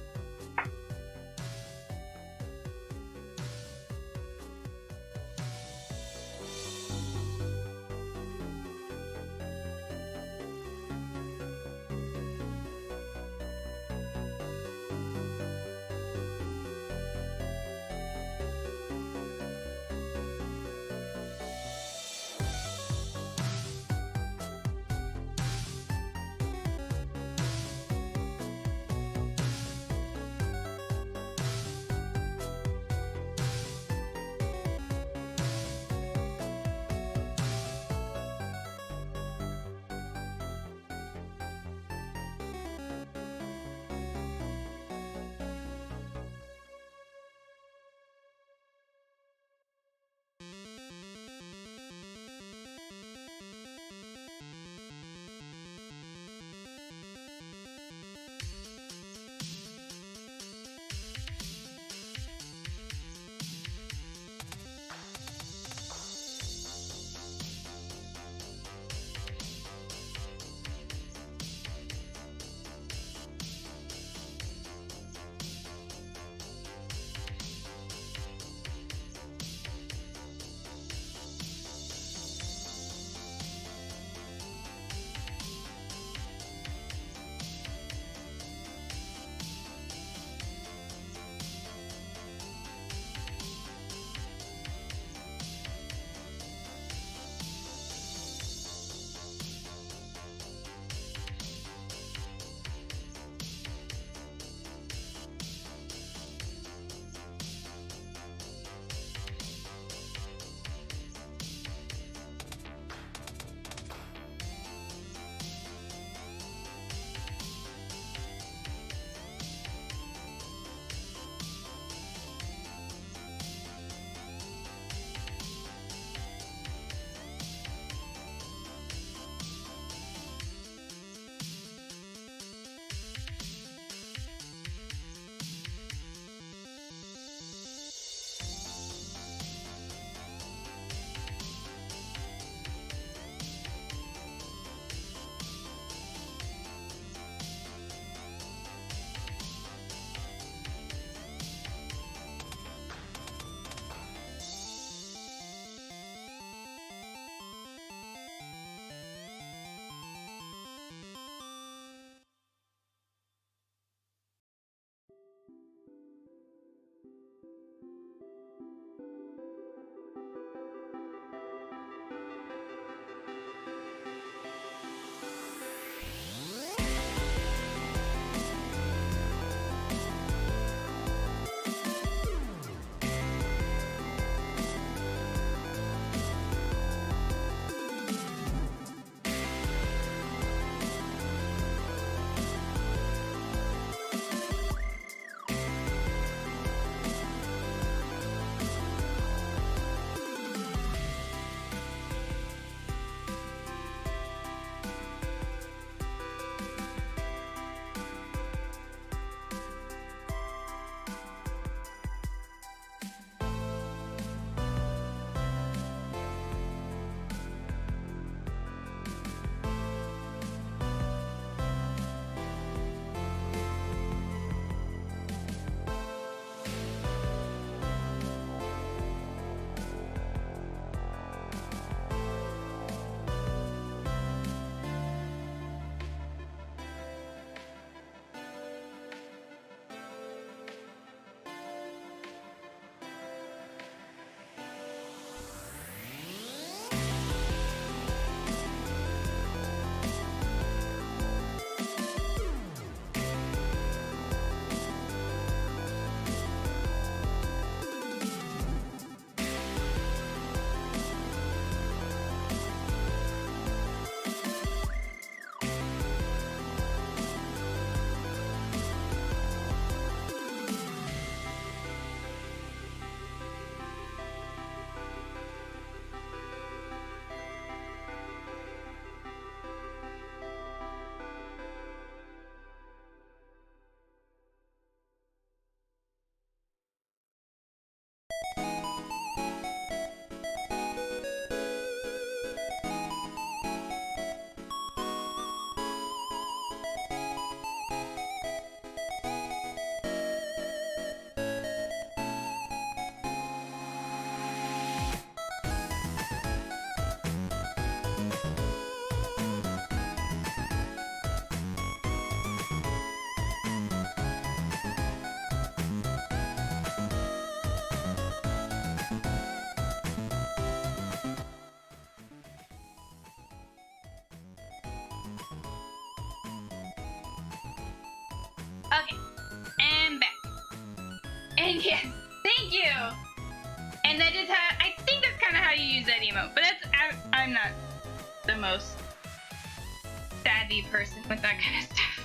Okay, and back. And yes, thank you. And that is how, I think that's kind of how you use that emote. But that's, I'm not the most savvy person with that kind of stuff.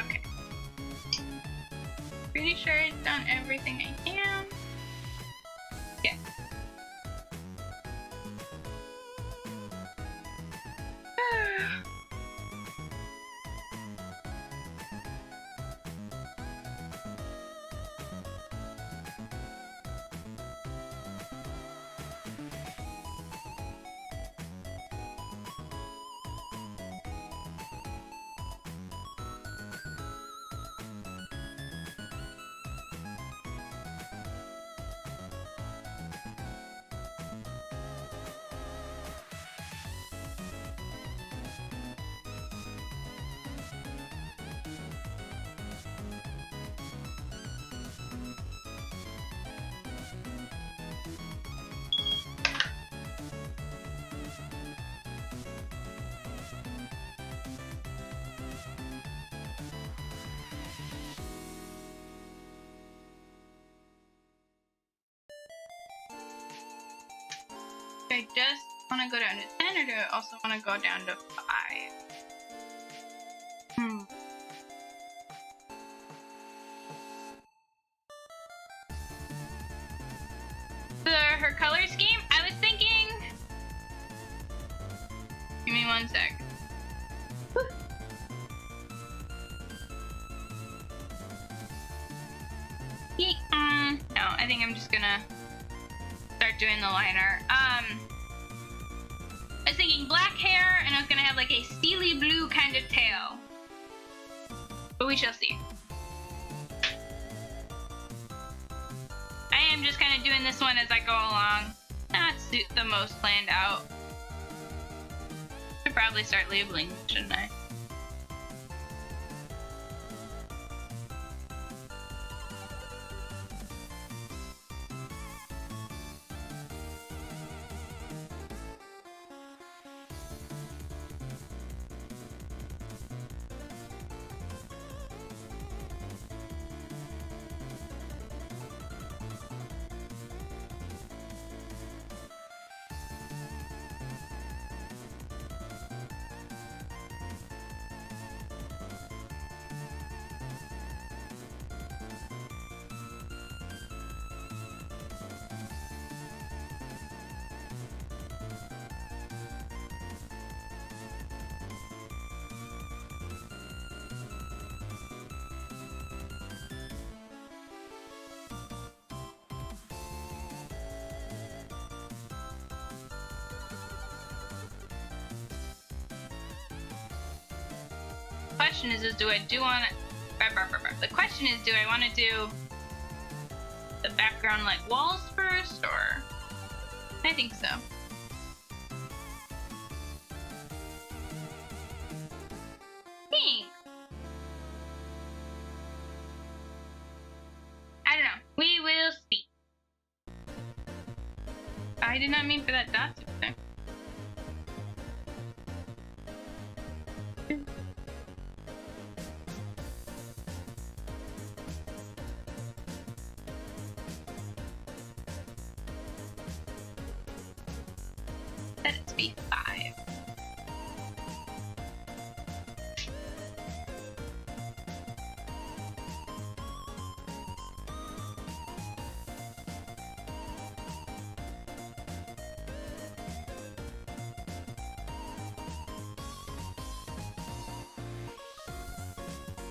Okay. Pretty sure I've done everything I can. Yeah. Do I just want to go down to 10 or do I also want to go down to 5? Her color scheme? I was thinking... Give me 1 sec. No, I think I'm just gonna start doing the liner. I was thinking black hair, and I was gonna have like a steely blue kind of tail. But we shall see. I am just kind of doing this one as I go along. Not the most planned out. Should probably start labeling, shouldn't I? Question is do I do want to... The question is, do I want to do the background like walls first, or... I think so. Thanks. I don't know. We will see. I did not mean for that dot to be there. Let it be 5.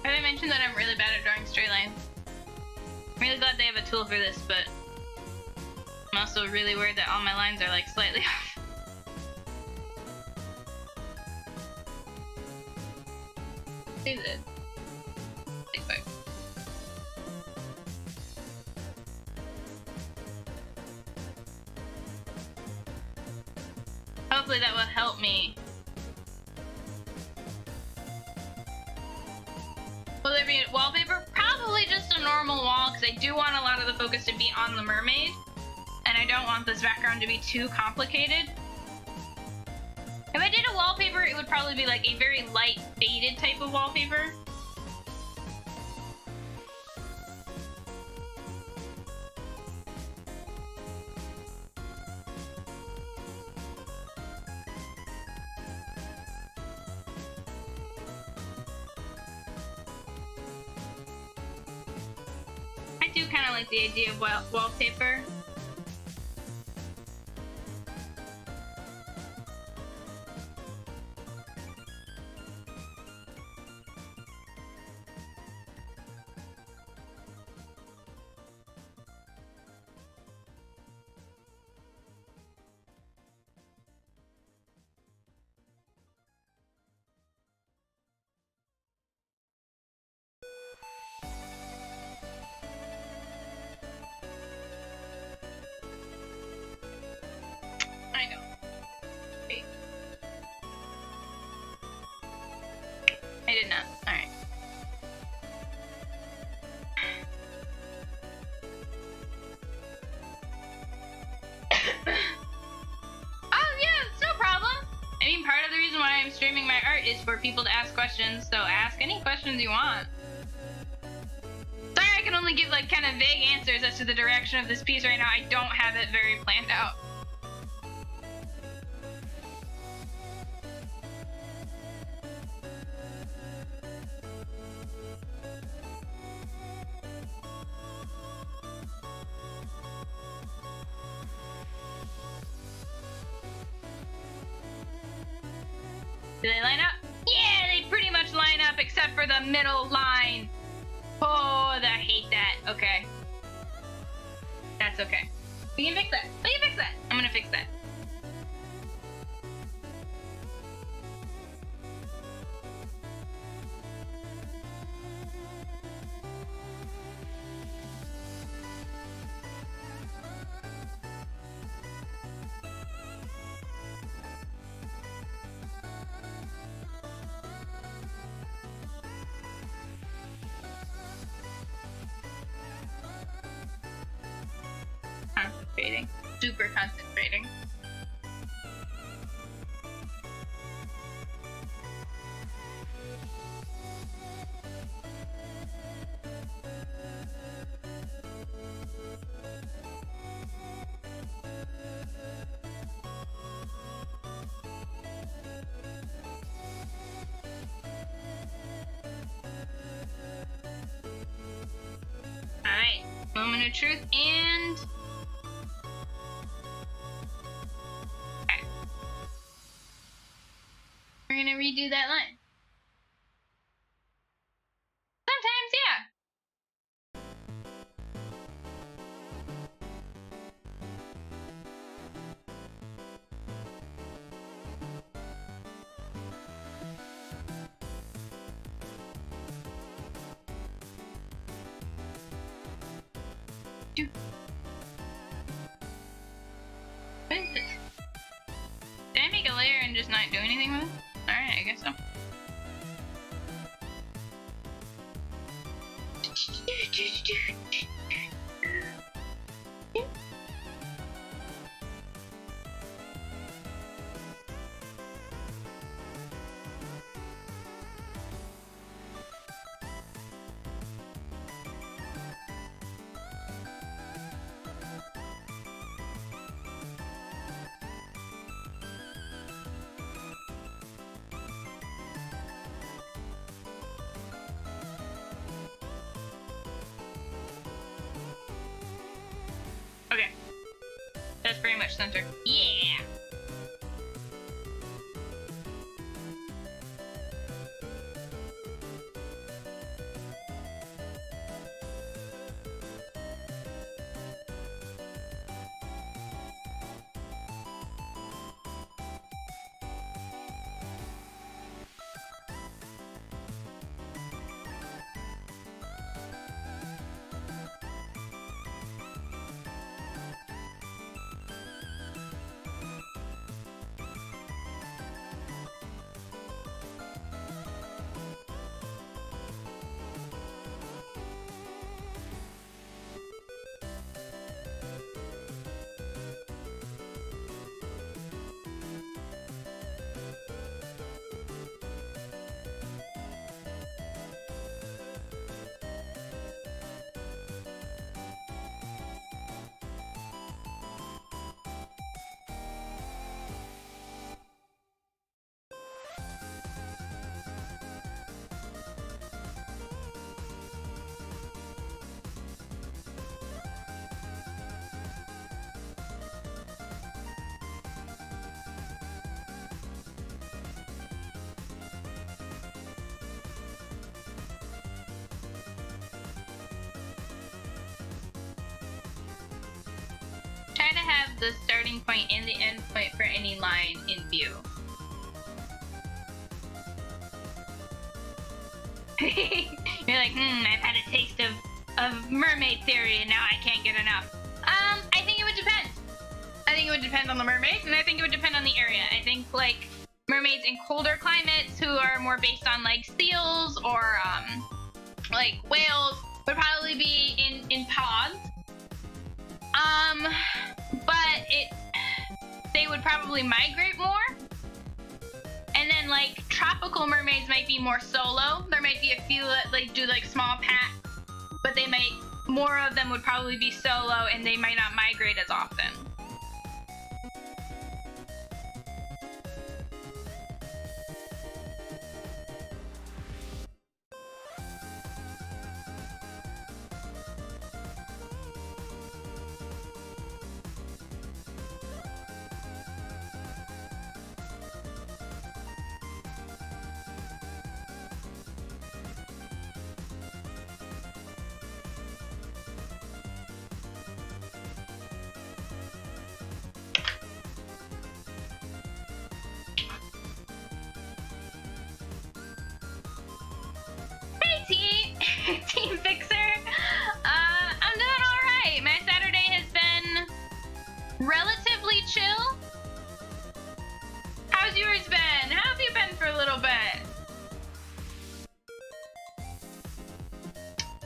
Have I mentioned that I'm really bad at drawing straight lines? I'm really glad they have a tool for this, but I'm also really worried that all my lines are like slightly off. Do this. Quick. Hopefully that will help me. Will there be a wallpaper? Probably just a normal wall, because I do want a lot of the focus to be on the mermaid. and I don't want this background to be too complicated. If I did a wallpaper, it would probably be like a very light faded type of wallpaper. I do kind of like the idea of wallpaper. I did not. Alright. Oh yeah, it's no problem. I mean, part of the reason why I'm streaming my art is for people to ask questions, so ask any questions you want. Sorry I can only give like kind of vague answers as to the direction of this piece right now. I don't have it very planned out. Do they line up? Yeah, they pretty much line up except for the middle line. Oh, I hate that. Okay. That's okay. We can fix that. We can fix that. I'm gonna fix that. Concentrating. Super concentrating. Alright, moment of truth and... Okay. We're gonna redo that line. Sometimes, yeah. What is this? Did I make a layer and just not do anything with it? Alright, I guess so. Okay. That's pretty much center. Yeah! try to have the starting point and the end point for any line in view. You're like, I've had a taste of mermaid theory and now I can't get enough. I think it would depend. I think it would depend on the mermaids, and I think it would depend on the area. I think, like, mermaids in colder climates who are more based on, like, seals or, like, whales would probably be in pods. But they would probably migrate more. And then, like, tropical mermaids might be more solo. There might be a few that, like, do, like, small packs, but more of them would probably be solo, and they might not migrate as often. Team Fixer. I'm doing alright. My Saturday has been relatively chill. How's yours been? How have you been for a little bit?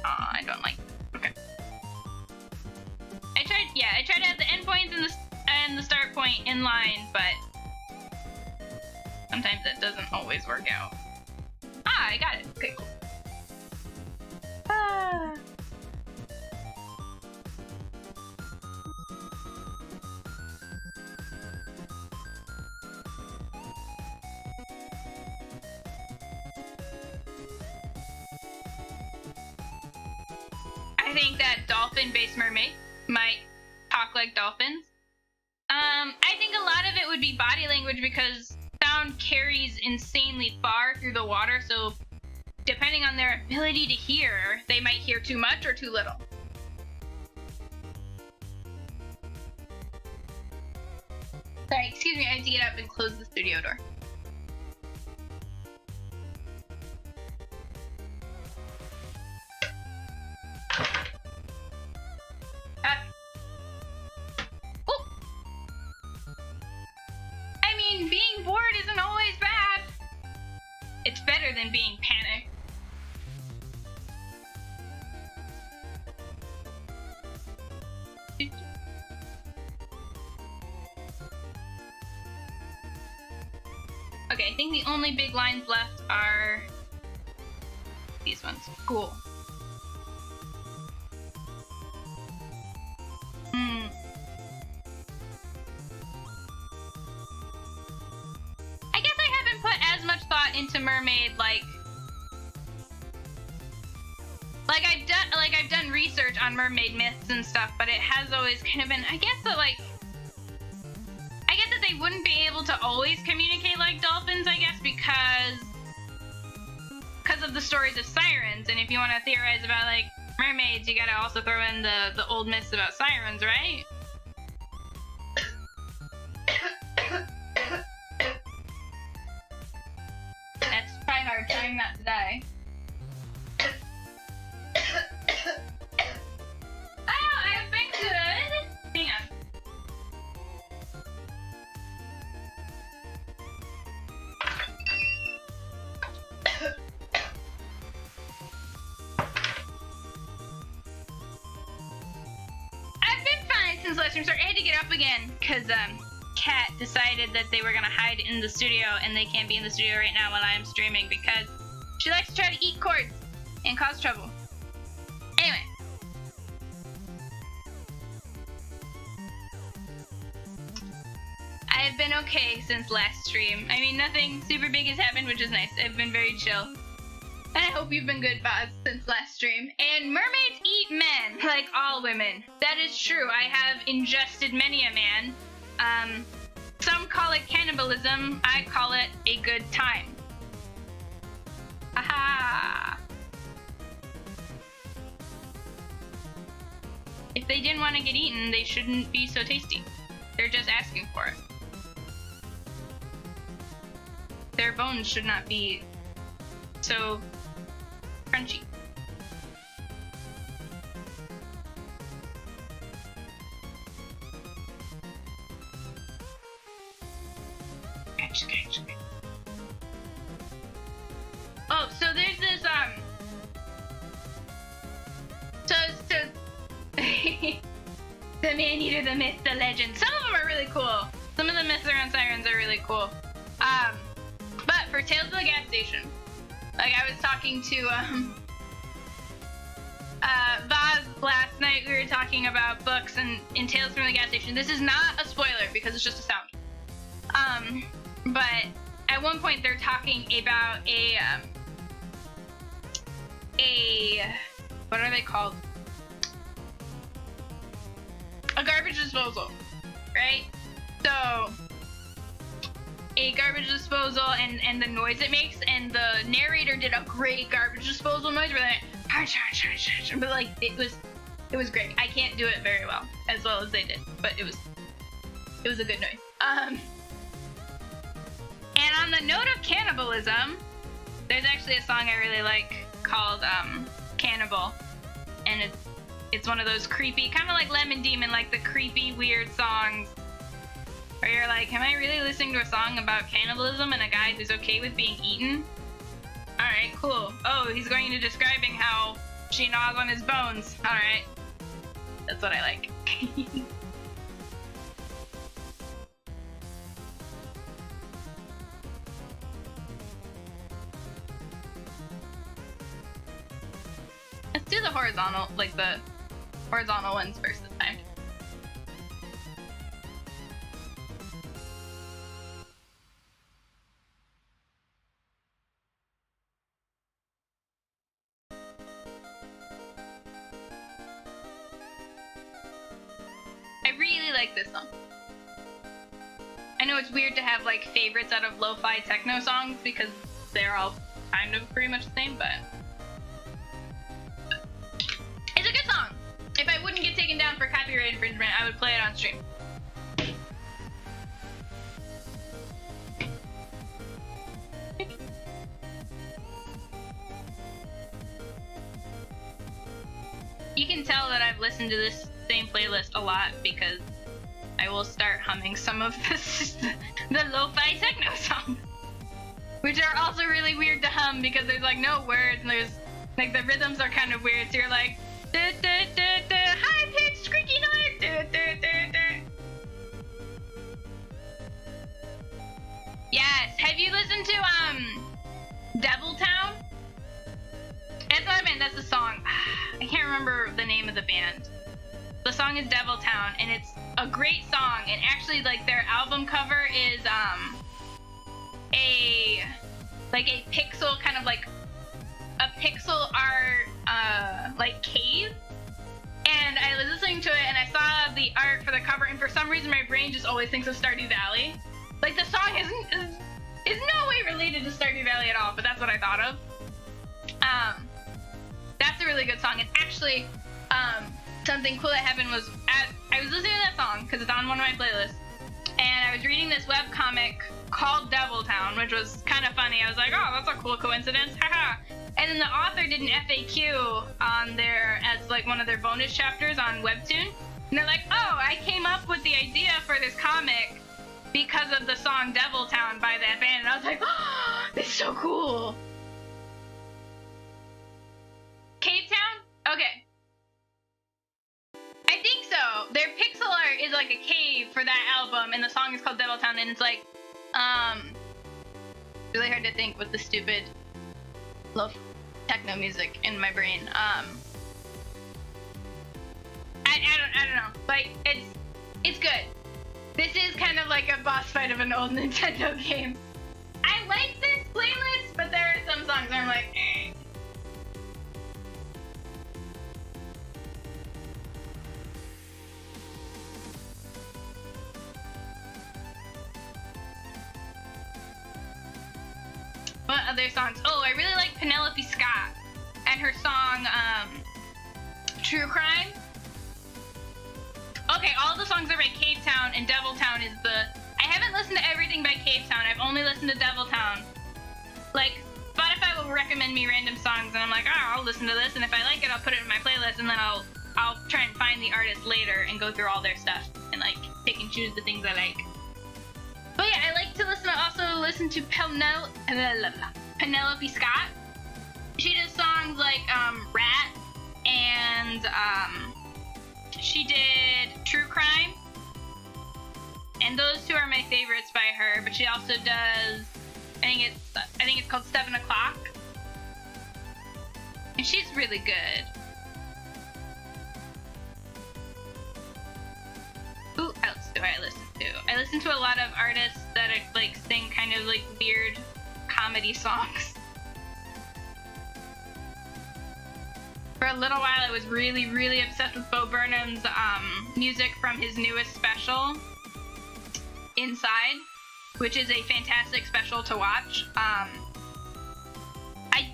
I don't like that. Okay. I tried to have the endpoints and the start point in line, but sometimes that doesn't always work out. I got it. Okay, cool. I think that dolphin-based mermaid might talk like dolphins. I think a lot of it would be body language because sound carries insanely far through the water, so depending on their ability to hear, they might hear too much or too little. Sorry, excuse me, I have to get up and close the studio door. I mean, being bored isn't always bad. It's better than being panicked. Okay, I think the only big lines left are these ones. Cool. I guess I haven't put as much thought into mermaid, I've done research on mermaid myths and stuff, but it has always kind of been, I guess that they wouldn't be able to always communicate like dolphins, I guess, because of the stories of sirens. And if you want to theorize about, like, mermaids, you gotta also throw in the old myths about sirens, right? That's probably hard trying not to die. I've been good. Hang on. I've been fine since last stream. Sorry, I had to get up again because Kat decided that they were gonna hide in the studio, and they can't be in the studio right now while I'm streaming because she likes to try to eat cords and cause trouble. Anyway. I've been okay since last stream. I mean, nothing super big has happened, which is nice. I've been very chill. And I hope you've been good, Boz, since last stream. And mermaids eat men, like all women. That is true. I have ingested many a man. Some call it cannibalism. I call it a good time. Aha! If they didn't want to get eaten, they shouldn't be so tasty. They're just asking for it. Their bones should not be so crunchy. Oh, so there's this the man-eater, the myth, the legend. Some of them are really cool. Some of the myths around sirens are really cool. But for Tales of the Gas Station, like I was talking to Vaz last night, we were talking about books and Tales from the Gas Station. This is not a spoiler because it's just a sound. But at one point they're talking about a what are they called? A garbage disposal, right? So a garbage disposal and the noise it makes, and the narrator did a great garbage disposal noise where they but like it was great. I can't do it very well as they did, but it was a good noise. And on the note of cannibalism, there's actually a song I really like called Cannibal, and it's one of those creepy, kind of like Lemon Demon, like the creepy, weird songs where you're like, am I really listening to a song about cannibalism and a guy who's okay with being eaten? Alright, cool. Oh, he's going into describing how she gnaws on his bones. Alright. That's what I like. Let's do the horizontal ones first this time. I really like this song. I know it's weird to have like favorites out of lo-fi techno songs because they're all kind of pretty much the same, but it's a good song. If I wouldn't get taken down for copyright infringement, I would play it on stream. You can tell that I've listened to this same playlist a lot because I will start humming some of the lo-fi techno songs, which are also really weird to hum because there's like no words and there's like the rhythms are kind of weird. So you're like high-pitched squeaky noise. Yes. Have you listened to Devil Town? That's what I meant. That's the song. I can't remember the name of the band. The song is Devil Town, and it's a great song. And actually, like their album cover is a pixel kind of like a pixel art like cave. And I was listening to it, and I saw the art for the cover, and for some reason, my brain just always thinks of Stardew Valley. Like the song is no way related to Stardew Valley at all, but that's what I thought of. That's a really good song. And actually, something cool that happened was I was listening to that song because it's on one of my playlists, and I was reading this webcomic called Devil Town, which was kind of funny. I was like, oh, that's a cool coincidence, haha. And then the author did an FAQ on there as like one of their bonus chapters on Webtoon, and they're like, oh, I came up with the idea for this comic because of the song Devil Town by that band. And I was like, oh, this is so cool. Cave Town? Okay. I think so. Their pixel art is like a cave for that album, and the song is called Devil Town, and it's like, really hard to think with the stupid love techno music in my brain. I don't know. Like, it's good. This is kind of like a boss fight of an old Nintendo game. I like this playlist, but there are some songs where I'm like, eh. What other songs? Oh, I really like Penelope Scott and her song, True Crime. Okay, all the songs are by Cave Town, and Devil Town is the... I haven't listened to everything by Cave Town. I've only listened to Devil Town. Like, Spotify will recommend me random songs, and I'm like, oh, I'll listen to this, and if I like it, I'll put it in my playlist, and then I'll try and find the artist later and go through all their stuff and, like, pick and choose the things I like. But yeah, I like to listen to Penelope Scott. She does songs like Rat, and she did True Crime, and those two are my favorites by her. But she also does, I think it's called 7 O'Clock, and she's really good. Who else do I listen to? I listen to a lot of artists that are, like, sing kind of like weird comedy songs. For a little while, I was really, really obsessed with Bo Burnham's music from his newest special, Inside, which is a fantastic special to watch. I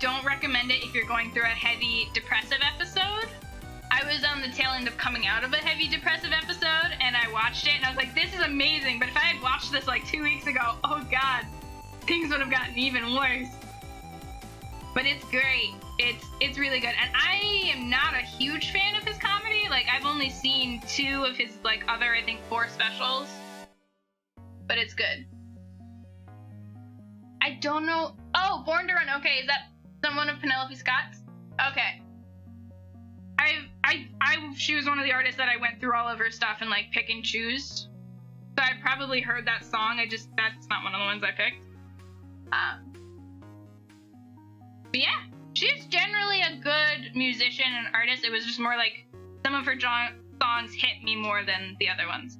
don't recommend it if you're going through a heavy depressive episode. I was on the tail end of coming out of a heavy depressive episode, and I watched it, and I was like, this is amazing, but if I had watched this like 2 weeks ago, oh god, things would have gotten even worse. But it's great. It's really good. And I am not a huge fan of his comedy. Like, I've only seen 2 of his, like, other, I think, 4 specials. But it's good. I don't know. Oh, Born to Run. Okay, is that someone of Penelope Scott's? Okay. She was one of the artists that I went through all of her stuff and, like, pick and choose. So I probably heard that song. That's not one of the ones I picked. But yeah, she's generally a good musician and artist. It was just more like some of her songs hit me more than the other ones.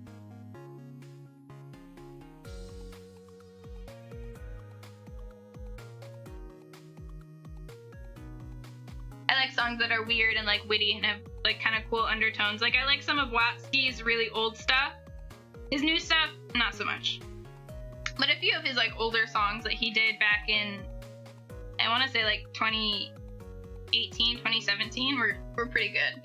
I like songs that are weird and, like, witty and have, like, kind of cool undertones. Like, I like some of Watsky's really old stuff. His new stuff, not so much. But a few of his, like, older songs that he did back in, I want to say, like, 2018, 2017 were pretty good.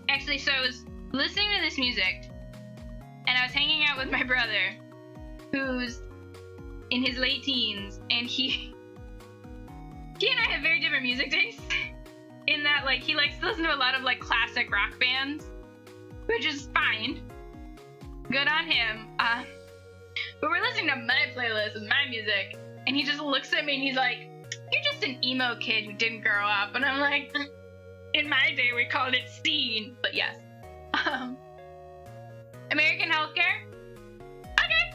Actually, so I was listening to this music, and I was hanging out with my brother, who's in his late teens, and he and I have very different music tastes, in that, like, he likes to listen to a lot of, like, classic rock bands, which is fine. Good on him. But we're listening to my playlist with my music, and he just looks at me and he's like, "You're just an emo kid who didn't grow up." And I'm like, in my day we called it scene, but yes. American Healthcare? Okay.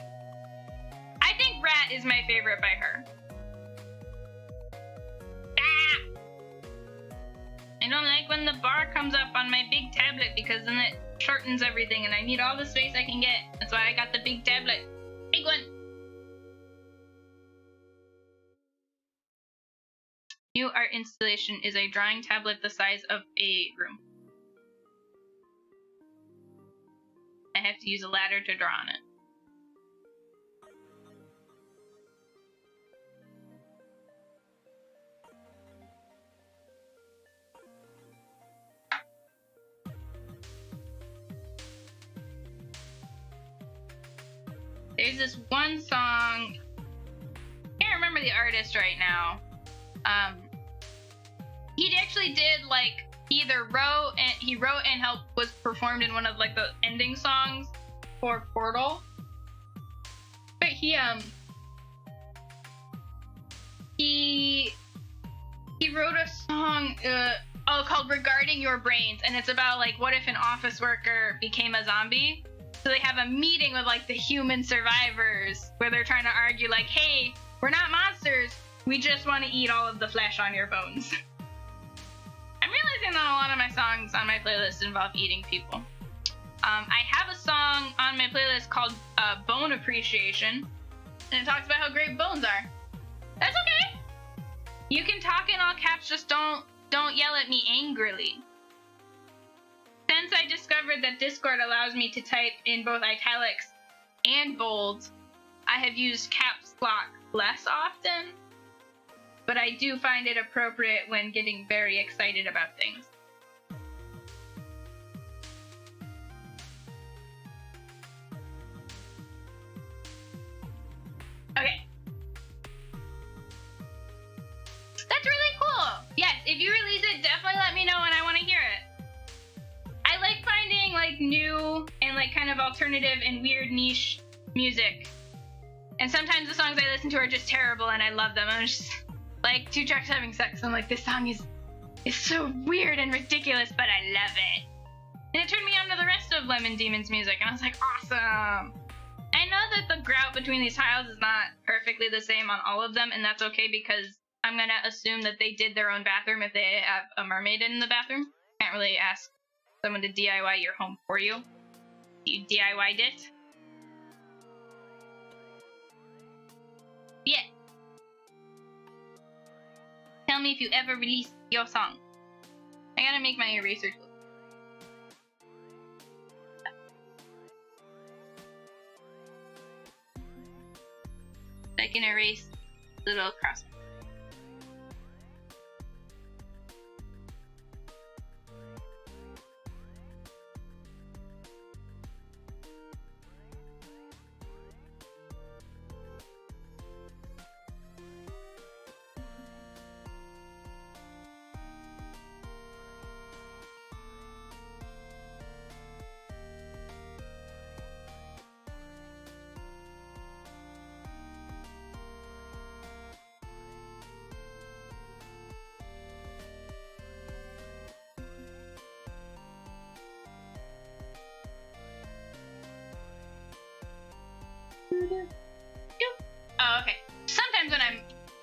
I think Rat is my favorite by her. I don't like when the bar comes up on my big tablet, because then it shortens everything and I need all the space I can get. That's why I got the big tablet. Big one. New art installation is a drawing tablet the size of a room. I have to use a ladder to draw on it. There's this one song, can't remember the artist right now. He actually did, like, either he wrote and was performed in one of, like, the ending songs for Portal. But he wrote a song called Regarding Your Brains, and it's about, like, what if an office worker became a zombie? So they have a meeting with, like, the human survivors where they're trying to argue, like, hey, we're not monsters, we just want to eat all of the flesh on your bones. I'm realizing that a lot of my songs on my playlist involve eating people. I have a song on my playlist called Bone Appreciation, and it talks about how great bones are. That's okay. You can talk in all caps, just don't yell at me angrily. I discovered that Discord allows me to type in both italics and bold, I have used caps lock less often, but I do find it appropriate when getting very excited about things. Okay. That's really cool. Yes, if you release it, definitely let me know and I want to hear it. I like finding like new and like kind of alternative and weird niche music. And sometimes the songs I listen to are just terrible and I love them. I'm just like 2 Trucks Having Sex. I'm like, this song is so weird and ridiculous, but I love it. And it turned me on to the rest of Lemon Demon's music and I was like, awesome. I know that the grout between these tiles is not perfectly the same on all of them, and that's okay because I'm gonna assume that they did their own bathroom if they have a mermaid in the bathroom. Can't really ask someone to DIY your home for you. You DIY'd it. Yeah. Tell me if you ever release your song. I gotta make my eraser tool. I can erase little cross. Oh, okay. Sometimes when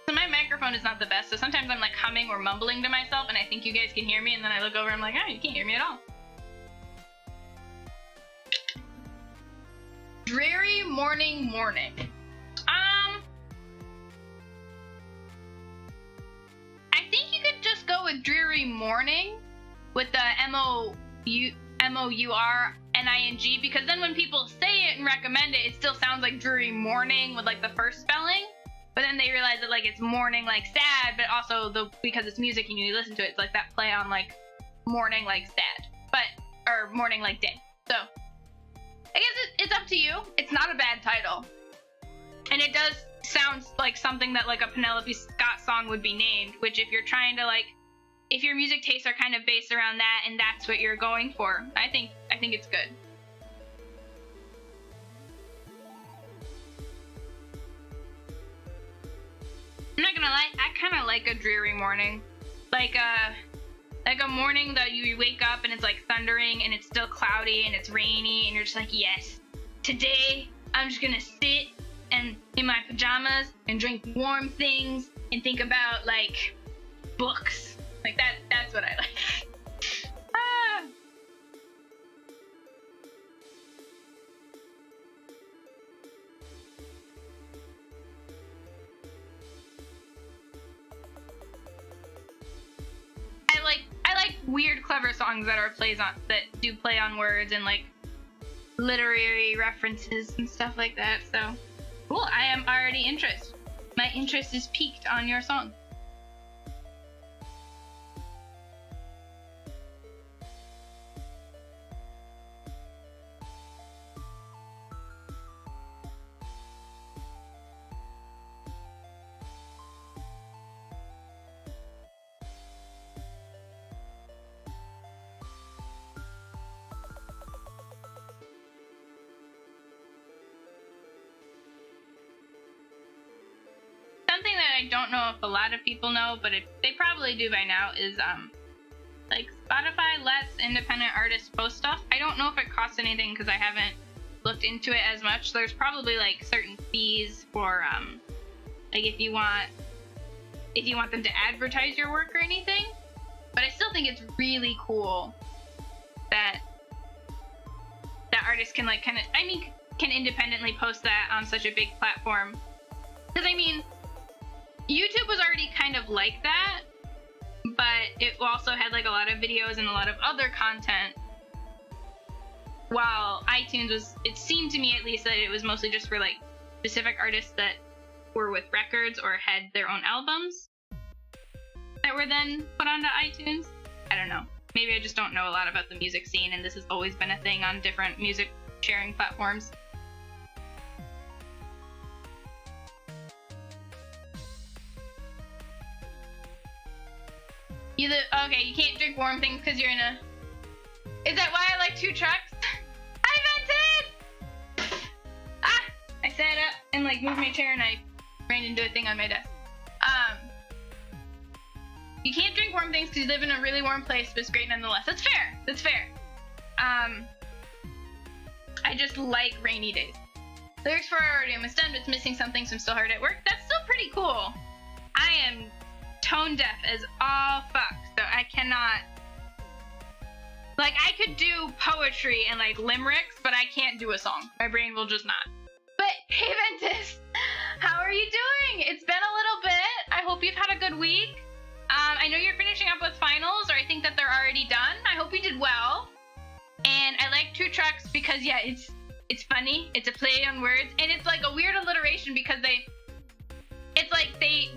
so my microphone is not the best, so sometimes I'm like humming or mumbling to myself and I think you guys can hear me and then I look over and I'm like, oh, you can't hear me at all. Dreary morning. I think you could just go with Dreary Morning with the MOURNING, because then when people say it and recommend it, it still sounds like Dreary Morning with like the first spelling, but then they realize that like it's morning like sad, but also because it's music and you listen to it, it's like that play on like morning like sad, or morning like day. So I guess it's up to you. It's not a bad title, and it does sound like something that like a Penelope Scott song would be named, which if you're trying to like, if your music tastes are kind of based around that and that's what you're going for, I think it's good. I'm not gonna lie, I kind of like a dreary morning. Like a morning that you wake up and it's like thundering and it's still cloudy and it's rainy and you're just like, yes, today I'm just gonna sit and in my pajamas and drink warm things and think about like books. Like that's what I like. I like weird, clever songs that do play on words and like literary references and stuff like that. So cool. I am already interested. My interest is piqued on your song. Something that I don't know if a lot of people know, but they probably do by now, is like Spotify lets independent artists post stuff. I don't know if it costs anything because I haven't looked into it as much. There's probably like certain fees for like if you want them to advertise your work or anything. But I still think it's really cool that artists can like can independently post that on such a big platform. Because I mean, YouTube was already kind of like that, but it also had like a lot of videos and a lot of other content while iTunes was, it seemed to me at least that it was mostly just for like specific artists that were with records or had their own albums that were then put onto iTunes. I don't know. Maybe I just don't know a lot about the music scene, and this has always been a thing on different music sharing platforms. Okay, you can't drink warm things because you're in a... Is that why I like 2 trucks? I vented! Ah! I sat up and like moved my chair and I ran into a thing on my desk. You can't drink warm things because you live in a really warm place, but it's great nonetheless. That's fair. That's fair. I just like rainy days. Lyrics for our already almost done, but it's missing something, so I'm still hard at work. That's still pretty cool. I am tone deaf as all fuck, so I cannot... Like, I could do poetry and, like, limericks, but I can't do a song. My brain will just not. But, hey, Ventus! How are you doing? It's been a little bit. I hope you've had a good week. I know you're finishing up with finals, or I think that they're already done. I hope you did well. And I like 2 trucks because, yeah, it's funny. It's a play on words. And it's, like, a weird alliteration because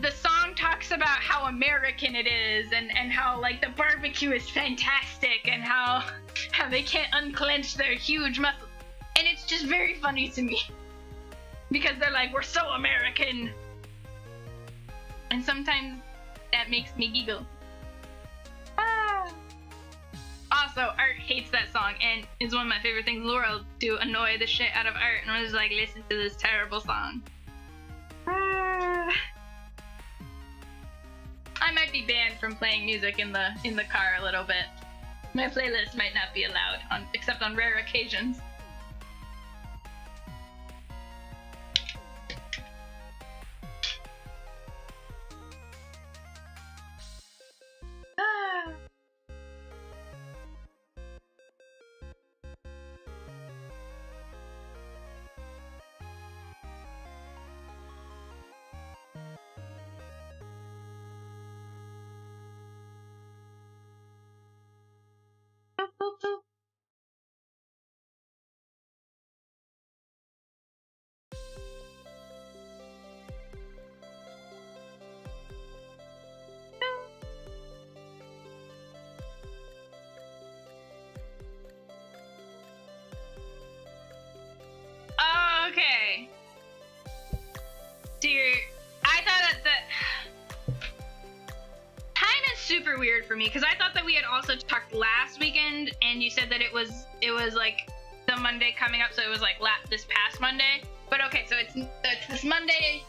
the song talks about how American it is and how like the barbecue is fantastic and how they can't unclench their huge muscles. And it's just very funny to me because they're like, we're so American. And sometimes that makes me giggle. Ah. Also, Art hates that song and is one of my favorite things in the world, to annoy the shit out of Art and I was like, listen to this terrible song. I might be banned from playing music in the car a little bit. My playlist might not be allowed, except on rare occasions. Okay. Dear, I thought that time is super weird for me because I thought that we had also talked last weekend and you said that it was like the Monday coming up, so it was like this past Monday. But okay, so it's this Monday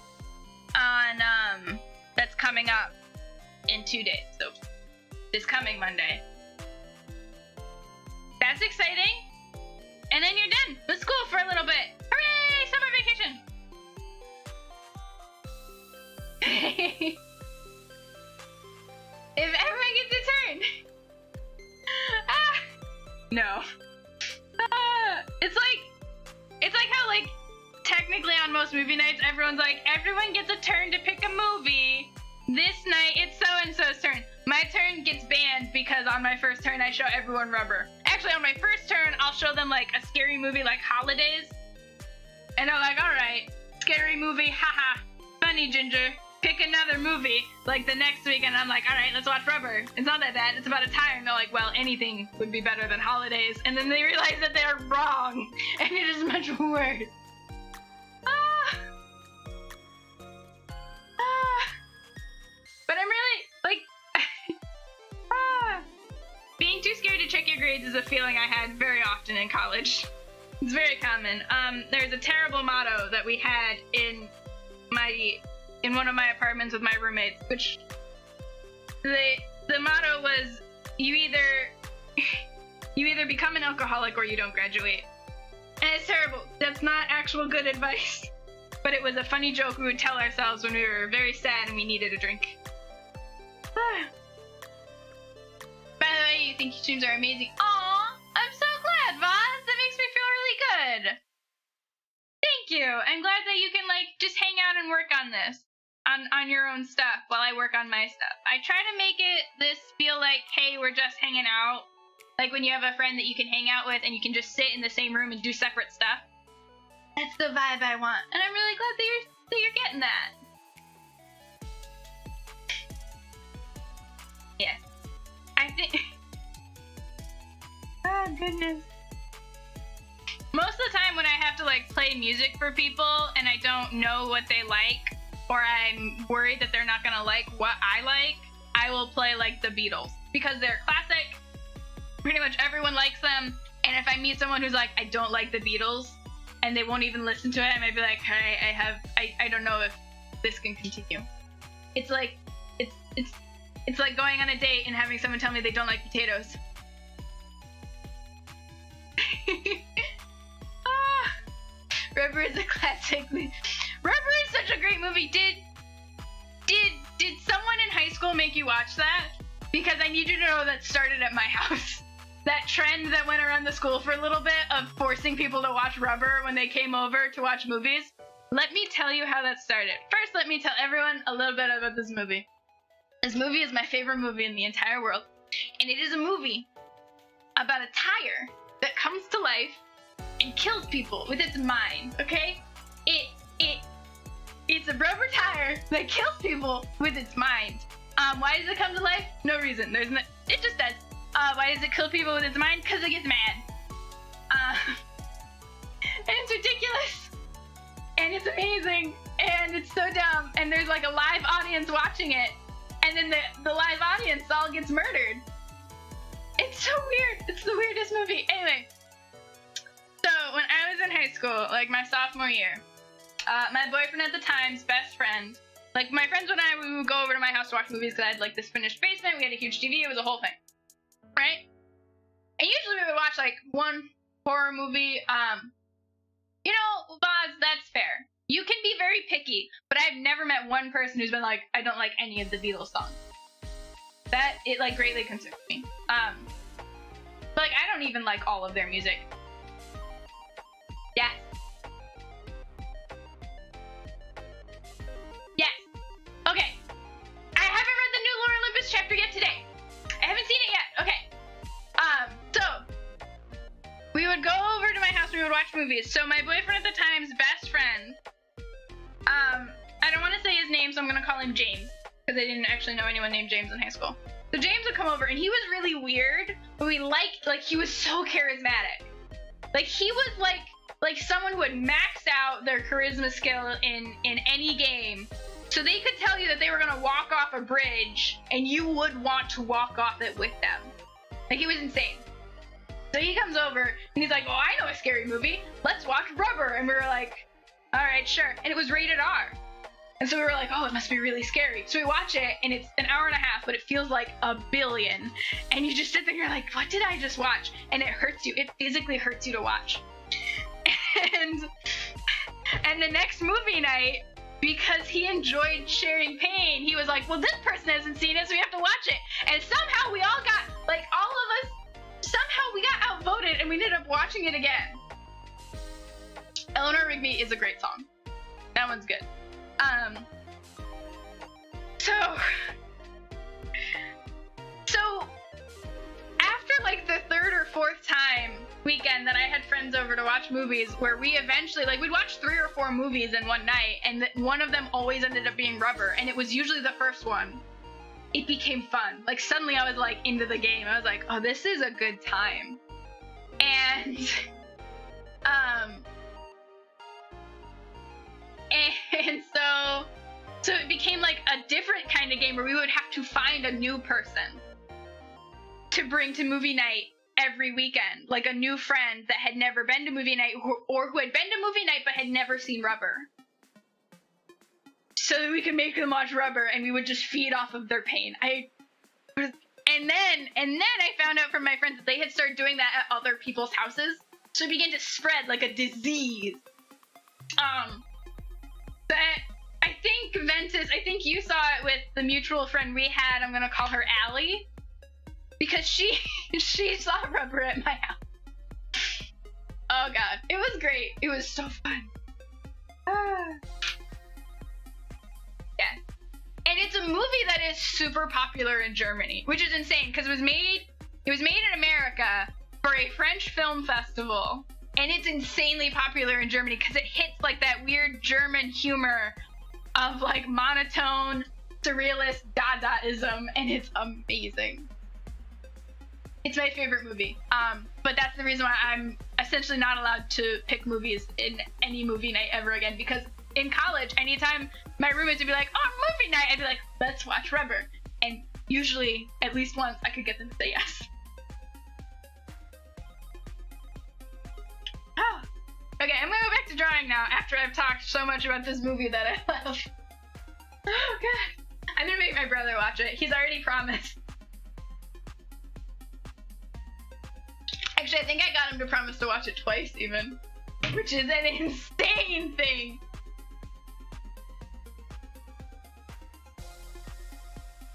on that's coming up in 2 days. So this coming Monday. That's exciting. And then you're done with school for a little bit. Hooray! Summer vacation! If everyone gets a turn! No. It's like how, like, technically on most movie nights, everyone gets a turn to pick a movie. This night, it's so-and-so's turn. My turn gets banned because on my first turn, I show everyone Rubber. Actually, on my first turn, I'll show them, like, a scary movie like Holidays. And they're like, alright, scary movie, haha, funny, Ginger. Pick another movie, like, the next week, and I'm like, alright, let's watch Rubber. It's not that bad, it's about a tire. And they're like, well, anything would be better than Holidays. And then they realize that they're wrong, and it is much worse. But I'm really, like, being too scared to check your grades is a feeling I had very often in college. It's very common. There's a terrible motto that we had in one of my apartments with my roommates, which the motto was, you either become an alcoholic or you don't graduate. And it's terrible. That's not actual good advice. But it was a funny joke we would tell ourselves when we were very sad and we needed a drink. By the way, you think your streams are amazing. Aw, I'm so glad, Voz. That makes me feel really good. Thank you. I'm glad that you can, like, just hang out and work on this. On your own stuff while I work on my stuff. I try to make this feel like, hey, we're just hanging out. Like when you have a friend that you can hang out with and you can just sit in the same room and do separate stuff. That's the vibe I want, and I'm really glad that you're getting that. Yes, I think. Oh goodness. Most of the time when I have to like play music for people and I don't know what they like, or I'm worried that they're not gonna like what I like, I will play like the Beatles because they're classic. Pretty much everyone likes them, and if I meet someone who's like, I don't like the Beatles, and they won't even listen to it, I might be like, hey, I don't know if this can continue. It's like it's like going on a date and having someone tell me they don't like potatoes. Rubber is a classic. Rubber is such a great movie. Did someone in high school make you watch that? Because I need you to know that started at my house. That trend that went around the school for a little bit of forcing people to watch Rubber when they came over to watch movies. Let me tell you how that started. First, let me tell everyone a little bit about this movie. This movie is my favorite movie in the entire world. And it is a movie about a tire that comes to life and kills people with its mind, okay? It's a rubber tire that kills people with its mind. Why does it come to life? No reason. It just does. Why does it kill people with its mind? Because it gets mad. And it's ridiculous. And it's amazing. And it's so dumb. And there's like a live audience watching it. And then the live audience all gets murdered. It's so weird. It's the weirdest movie. Anyway. So when I was in high school, like my sophomore year, my boyfriend at the time's best friend, like my friends and I, we would go over to my house to watch movies because I had like this finished basement. We had a huge TV. It was a whole thing. Right? And usually we would watch like one horror movie. You know, Boz, that's fair. You can be very picky, but I've never met one person who's been like, I don't like any of the Beatles songs. That, it like greatly concerns me. But like I don't even like all of their music. Yes. Yes. Okay. I haven't read the new Lore Olympus chapter yet today. I haven't seen it yet. Okay. So we would go over to my house and we would watch movies. So my boyfriend at the time's best friend, I don't want to say his name, so I'm gonna call him James because I didn't actually know anyone named James in high school. So James would come over and he was really weird, but we liked, like he was so charismatic. Like he was like someone who had maxed out their charisma skill in any game. So they could tell you that they were gonna walk off a bridge and you would want to walk off it with them. Like he was insane. So he comes over and he's like, oh, I know a scary movie. Let's watch Rubber. And we were like, all right, sure. And it was rated R. And so we were like, oh, it must be really scary. So we watch it and it's an hour and a half, but it feels like a billion. And you just sit there and you're like, what did I just watch? And it hurts you. It physically hurts you to watch. And the next movie night, because he enjoyed sharing pain, he was like, well, this person hasn't seen it, so we have to watch it. And somehow we all got, like, all of us, somehow we got outvoted and we ended up watching it again. Eleanor Rigby is a great song. That one's good. So after like the third or fourth time weekend that I had friends over to watch movies, where we eventually, like, we'd watch 3 or 4 movies in one night, and one of them always ended up being Rubber, and it was usually the first one. It became fun. Like, suddenly I was like into the game. I was like, oh, this is a good time. And so it became like a different kind of game where we would have to find a new person to bring to movie night every weekend, like a new friend that had never been to movie night or who had been to movie night but had never seen Rubber, so that we could make them watch Rubber and we would just feed off of their pain. And then I found out from my friends that they had started doing that at other people's houses, so it began to spread like a disease. But I think Ventus, I think you saw it with the mutual friend we had. I'm gonna call her Allie, because she saw Rubber at my house. Oh god, it was great. It was so fun. Yeah. And it's a movie that is super popular in Germany, which is insane because it was made It was made in America for a French film festival, and it's insanely popular in Germany because it hits like that weird German humor of like monotone, surrealist Dadaism, and it's amazing. It's my favorite movie. But that's the reason why I'm essentially not allowed to pick movies in any movie night ever again, because in college, anytime my roommates would be like, oh, movie night, I'd be like, let's watch Rubber. And usually, at least once, I could get them to say yes. Oh. Okay, I'm gonna go back to drawing now after I've talked so much about this movie that I love. Oh, God. I'm gonna make my brother watch it. He's already promised. Actually, I think I got him to promise to watch it twice even, which is an insane thing.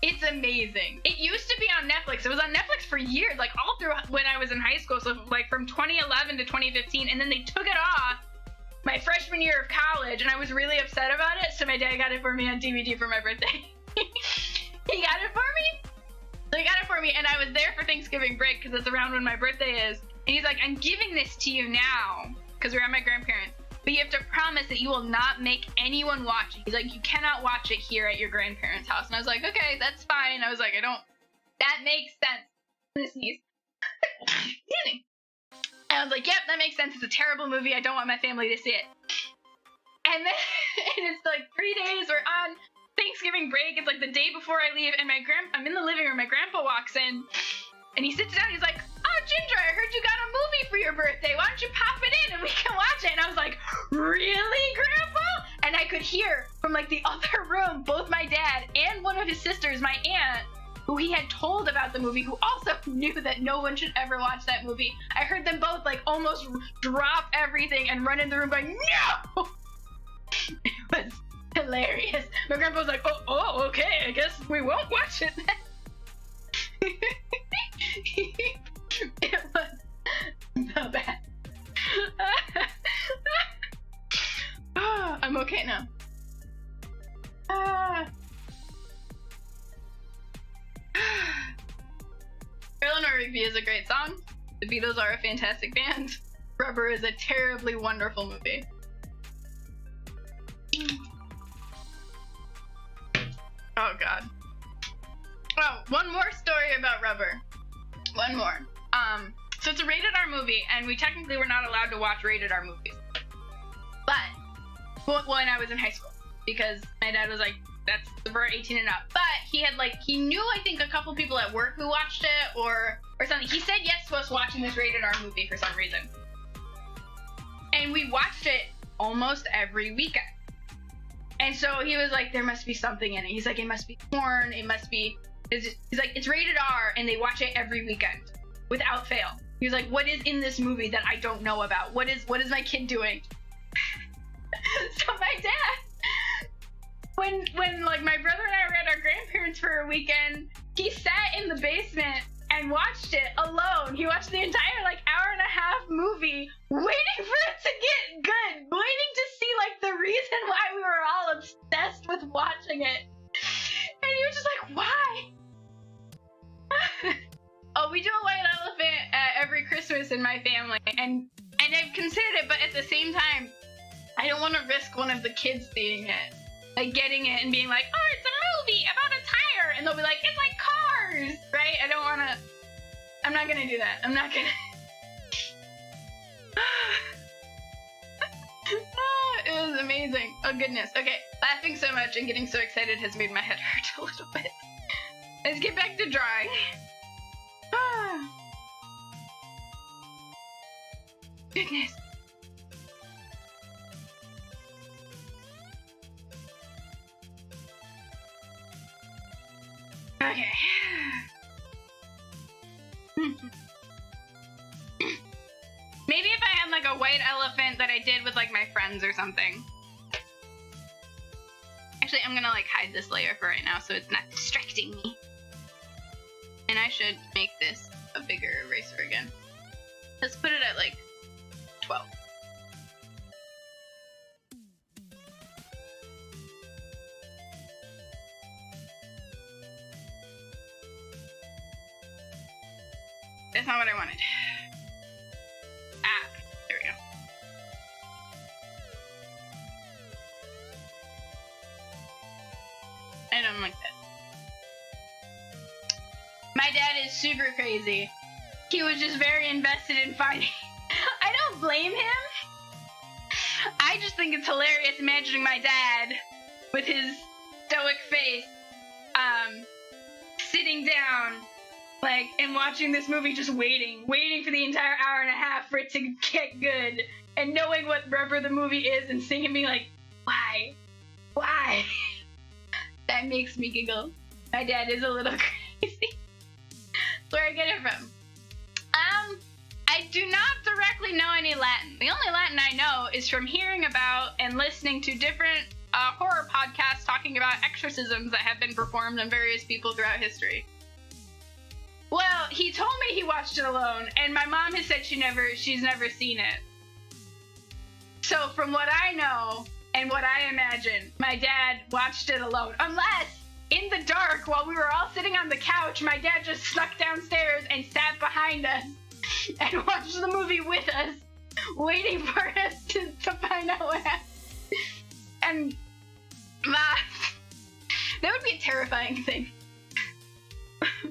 It's amazing. It used to be on Netflix. It was on Netflix for years, like all through when I was in high school. So like from 2011 to 2015, and then they took it off my freshman year of college, and I was really upset about it. So my dad got it for me on DVD for my birthday. He got it for me. So he got it for me, and I was there for Thanksgiving break because it's around when my birthday is. And he's like, I'm giving this to you now because we're at my grandparents. But you have to promise that you will not make anyone watch it. He's like, you cannot watch it here at your grandparents' house. And I was like, okay, that's fine. I was like, that makes sense. I'm gonna sneeze. And I was like, yep, that makes sense. It's a terrible movie. I don't want my family to see it. And then and it's like 3 days. We're on Thanksgiving break. It's like the day before I leave, and I'm in the living room. My grandpa walks in, and he sits down. He's like, oh, Ginger, I heard you got a movie for your birthday. Why don't you pop it in and we can watch it? And I was like, really, Grandpa? And I could hear from like the other room, both my dad and one of his sisters, my aunt, who he had told about the movie, who also knew that no one should ever watch that movie. I heard them both like almost drop everything and run in the room going, no! It was hilarious. My grandpa was like, oh, okay, I guess we won't watch it then. It was so bad. I'm okay now. Eleanor Rigby is a great song. The Beatles are a fantastic band. Rubber is a terribly wonderful movie. Oh, God. Oh, one more story about Rubber. One more. So it's a rated R movie, and we technically were not allowed to watch rated R movies. But, when I was in high school, because my dad was like, that's for 18 and up. But he knew, I think, a couple people at work who watched it, or something. He said yes to us watching this rated R movie for some reason. And we watched it almost every weekend. And so he was like, there must be something in it. He's like, it must be porn, he's like, it's rated R, and they watch it every weekend, without fail. He was like, what is in this movie that I don't know about? What is my kid doing? So my dad, when like my brother and I were at our grandparents for a weekend, he sat in the basement and watched it alone. He watched the entire like hour and a half movie, waiting for it to get good, waiting to see like the reason why we were all obsessed with watching it. And he was just like, why? Oh, we do a white elephant every Christmas in my family, and I've considered it, but at the same time, I don't want to risk one of the kids seeing it, like getting it and being like, oh, it's a movie about a tire, and they'll be like, it's like Cars, right? I don't want to. I'm not gonna do that. I'm not gonna. It was amazing. Oh goodness. Okay, laughing so much and getting so excited has made my head hurt a little bit. Let's get back to drawing. Goodness. Okay. Maybe if I had like a white elephant that I did with like my friends or something. Actually, I'm gonna like hide this layer for right now so it's not distracting me. And I should make this a bigger eraser again. Let's put it at like 12. That's not what I wanted. Ah, there we go. I don't like that. My dad is super crazy. He was just very invested in finding. I don't blame him. I just think it's hilarious imagining my dad with his stoic face, sitting down, like, and watching this movie, just waiting for the entire hour and a half for it to get good, and knowing whatever the movie is and seeing him be like, why? That makes me giggle. My dad is a little crazy. That's where I get it from. I do not directly know any Latin. The only Latin I know is from hearing about and listening to different horror podcasts talking about exorcisms that have been performed on various people throughout history. Well, he told me he watched it alone, and my mom has said she's never seen it. So from what I know and what I imagine, my dad watched it alone. Unless, in the dark, while we were all sitting on the couch, my dad just snuck downstairs and sat behind us and watched the movie with us, waiting for us to find out what happened. And that would be a terrifying thing.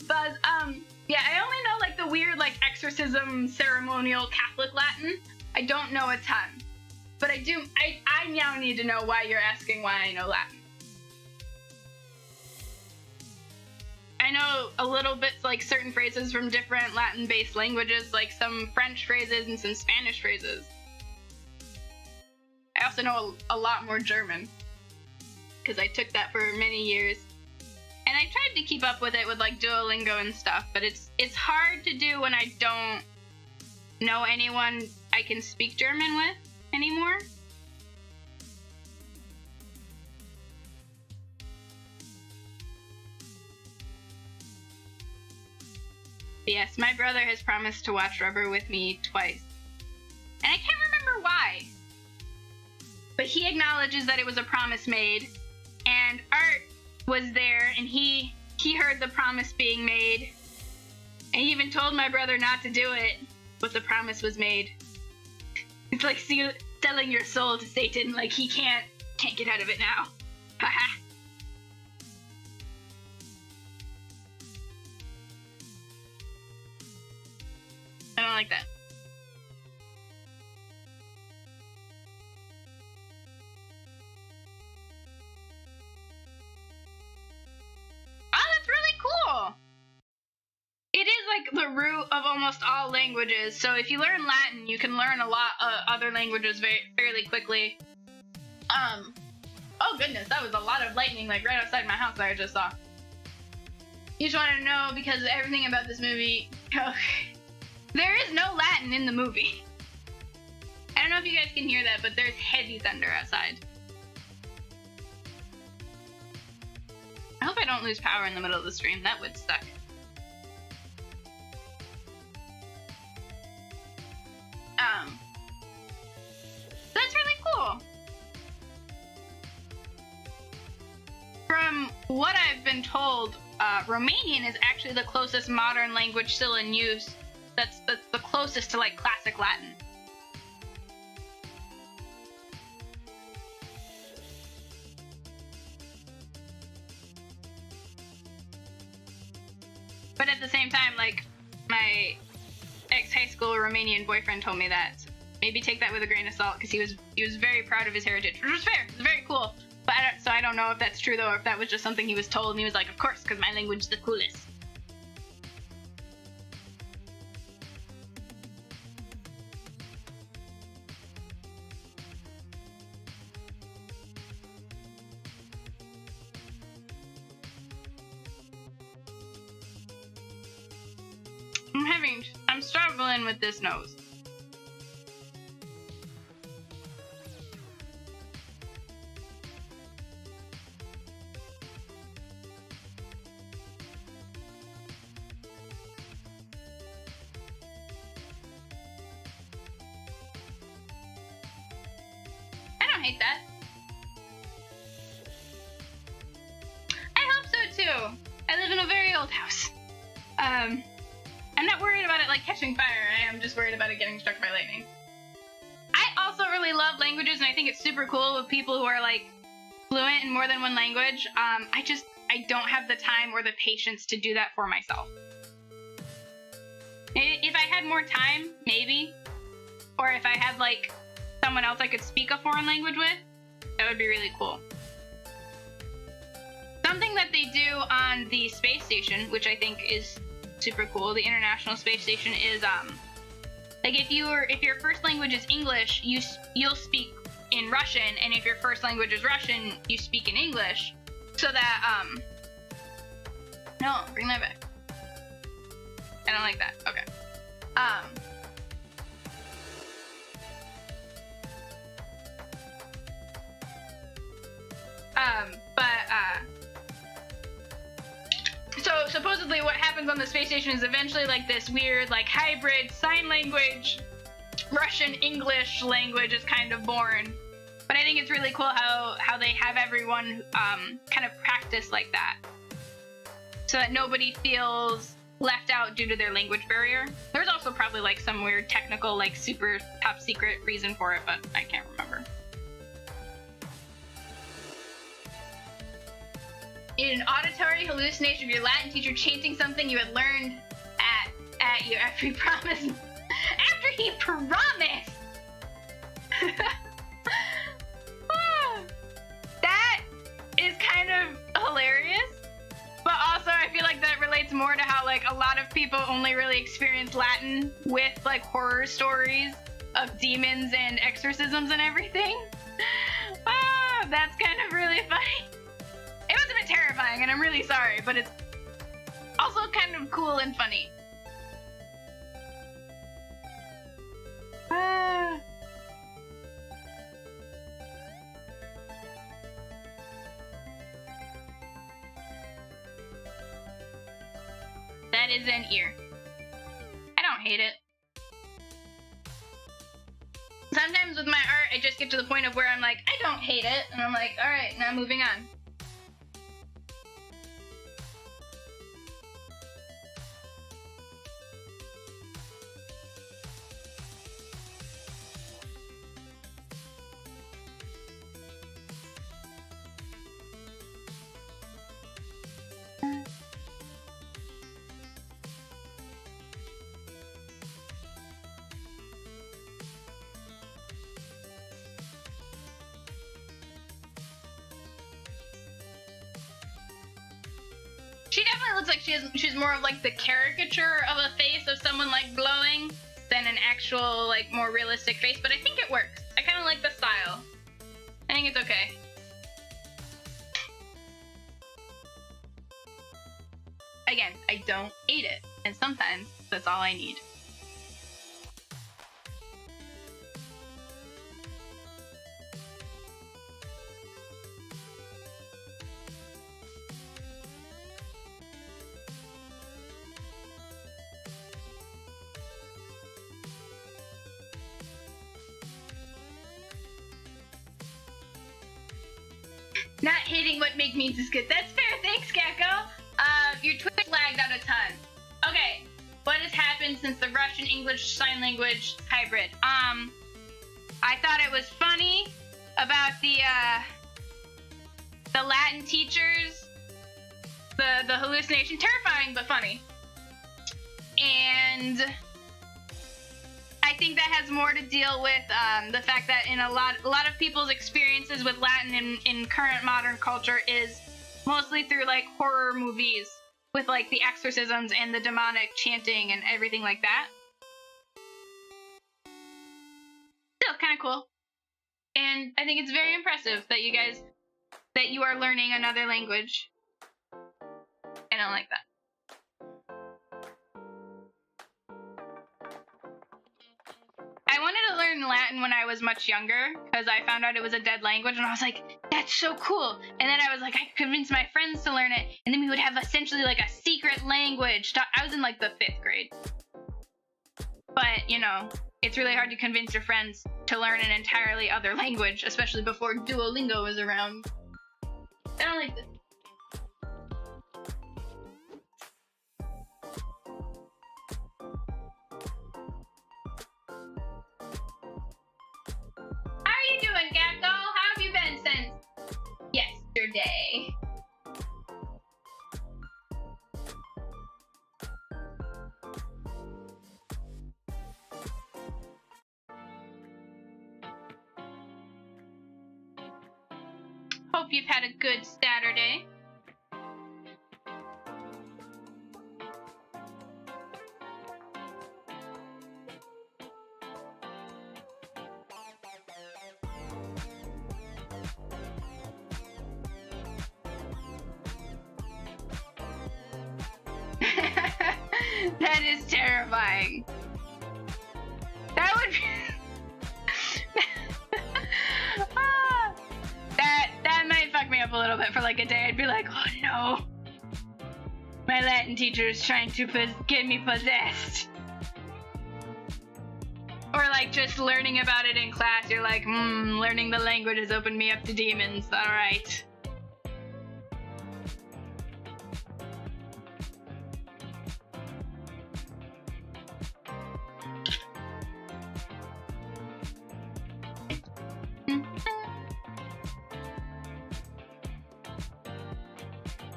But yeah, I only know like the weird like exorcism ceremonial Catholic Latin. I don't know a ton. But I now need to know why you're asking why I know Latin. I know a little bit like certain phrases from different Latin-based languages, like some French phrases and some Spanish phrases. I also know a lot more German, because I took that for many years. And I tried to keep up with it with like Duolingo and stuff, but it's hard to do when I don't know anyone I can speak German with anymore. Yes, my brother has promised to watch Rubber with me twice. And I can't remember why. But he acknowledges that it was a promise made, and Art was there, and he heard the promise being made, and he even told my brother not to do it, but the promise was made. It's like selling your soul to Satan, like he can't get out of it now. Haha. I don't like that. Oh, that's really cool! It is like the root of almost all languages, so if you learn Latin, you can learn a lot of other languages fairly quickly. Oh goodness, that was a lot of lightning like right outside my house that I just saw. You just want to know because everything about this movie... There is no Latin in the movie. I don't know if you guys can hear that, but there's heavy thunder outside. I hope I don't lose power in the middle of the stream. That would suck. That's really cool. From what I've been told, Romanian is actually the closest modern language still in use. That's the closest to like classic Latin. But at the same time, like my ex-high school Romanian boyfriend told me that. So maybe take that with a grain of salt, because he was very proud of his heritage, which was fair. It was very cool. But I don't know if that's true though, or if that was just something he was told and he was like, of course, because my language is the coolest. I'm struggling with this nose. I don't hate that. I hope so too. I live in a very old house. I'm not worried about it like catching fire. I am just worried about it getting struck by lightning. I also really love languages, and I think it's super cool with people who are like fluent in more than one language. I don't have the time or the patience to do that for myself. If I had more time, maybe. Or if I had like someone else I could speak a foreign language with, that would be really cool. Something that they do on the space station, which I think is super cool, the International Space Station, is like if your first language is English, you'll speak in Russian, and if your first language is Russian, you speak in English, so that no, bring that back. I don't like that. Okay. So supposedly what happens on the space station is eventually like this weird like hybrid sign language Russian English language is kind of born. But I think it's really cool how they have everyone kind of practice like that, so that nobody feels left out due to their language barrier. There's also probably like some weird technical like super top secret reason for it, but I can't remember. In an auditory hallucination of your Latin teacher chanting something you had learned at you after he promised. After he promised! That is kind of hilarious, but also I feel like that relates more to how like a lot of people only really experience Latin with like horror stories of demons and exorcisms and everything. That's kind of really funny. It was a bit terrifying, and I'm really sorry, but it's also kind of cool and funny. That is an ear. I don't hate it. Sometimes with my art, I just get to the point of where I'm like, I don't hate it, and I'm like, alright, now moving on. She definitely looks like she's more of like the caricature of a face of someone like glowing than an actual like more realistic face, but I think it works. I kind of like the style. I think it's okay. Again, I don't hate it, and sometimes that's all I need. Not hating what Make means is good. That's fair. Thanks, Gecko. Your Twitch lagged out a ton. Okay, what has happened since the Russian-English sign language hybrid? I thought it was funny about the Latin teachers, the hallucination. Terrifying, but funny. And I think that has more to deal with the fact that in a lot of people's experiences with Latin in current modern culture is mostly through like horror movies with like the exorcisms and the demonic chanting and everything like that. Still kind of cool. And I think it's very impressive that you are learning another language. I don't like that. I wanted to learn Latin when I was much younger because I found out it was a dead language, and I was like, that's so cool. And then I was like, I could convince my friends to learn it, and then we would have essentially like a secret language. I was in like the 5th grade. But, you know, it's really hard to convince your friends to learn an entirely other language, especially before Duolingo was around. I don't like this. hope you've had a good Saturday. That is terrifying. That would be that might fuck me up a little bit for like a day. I'd be like, oh no, my Latin teacher is trying to get me possessed. Or like just learning about it in class, you're like, learning the language has opened me up to demons. All right.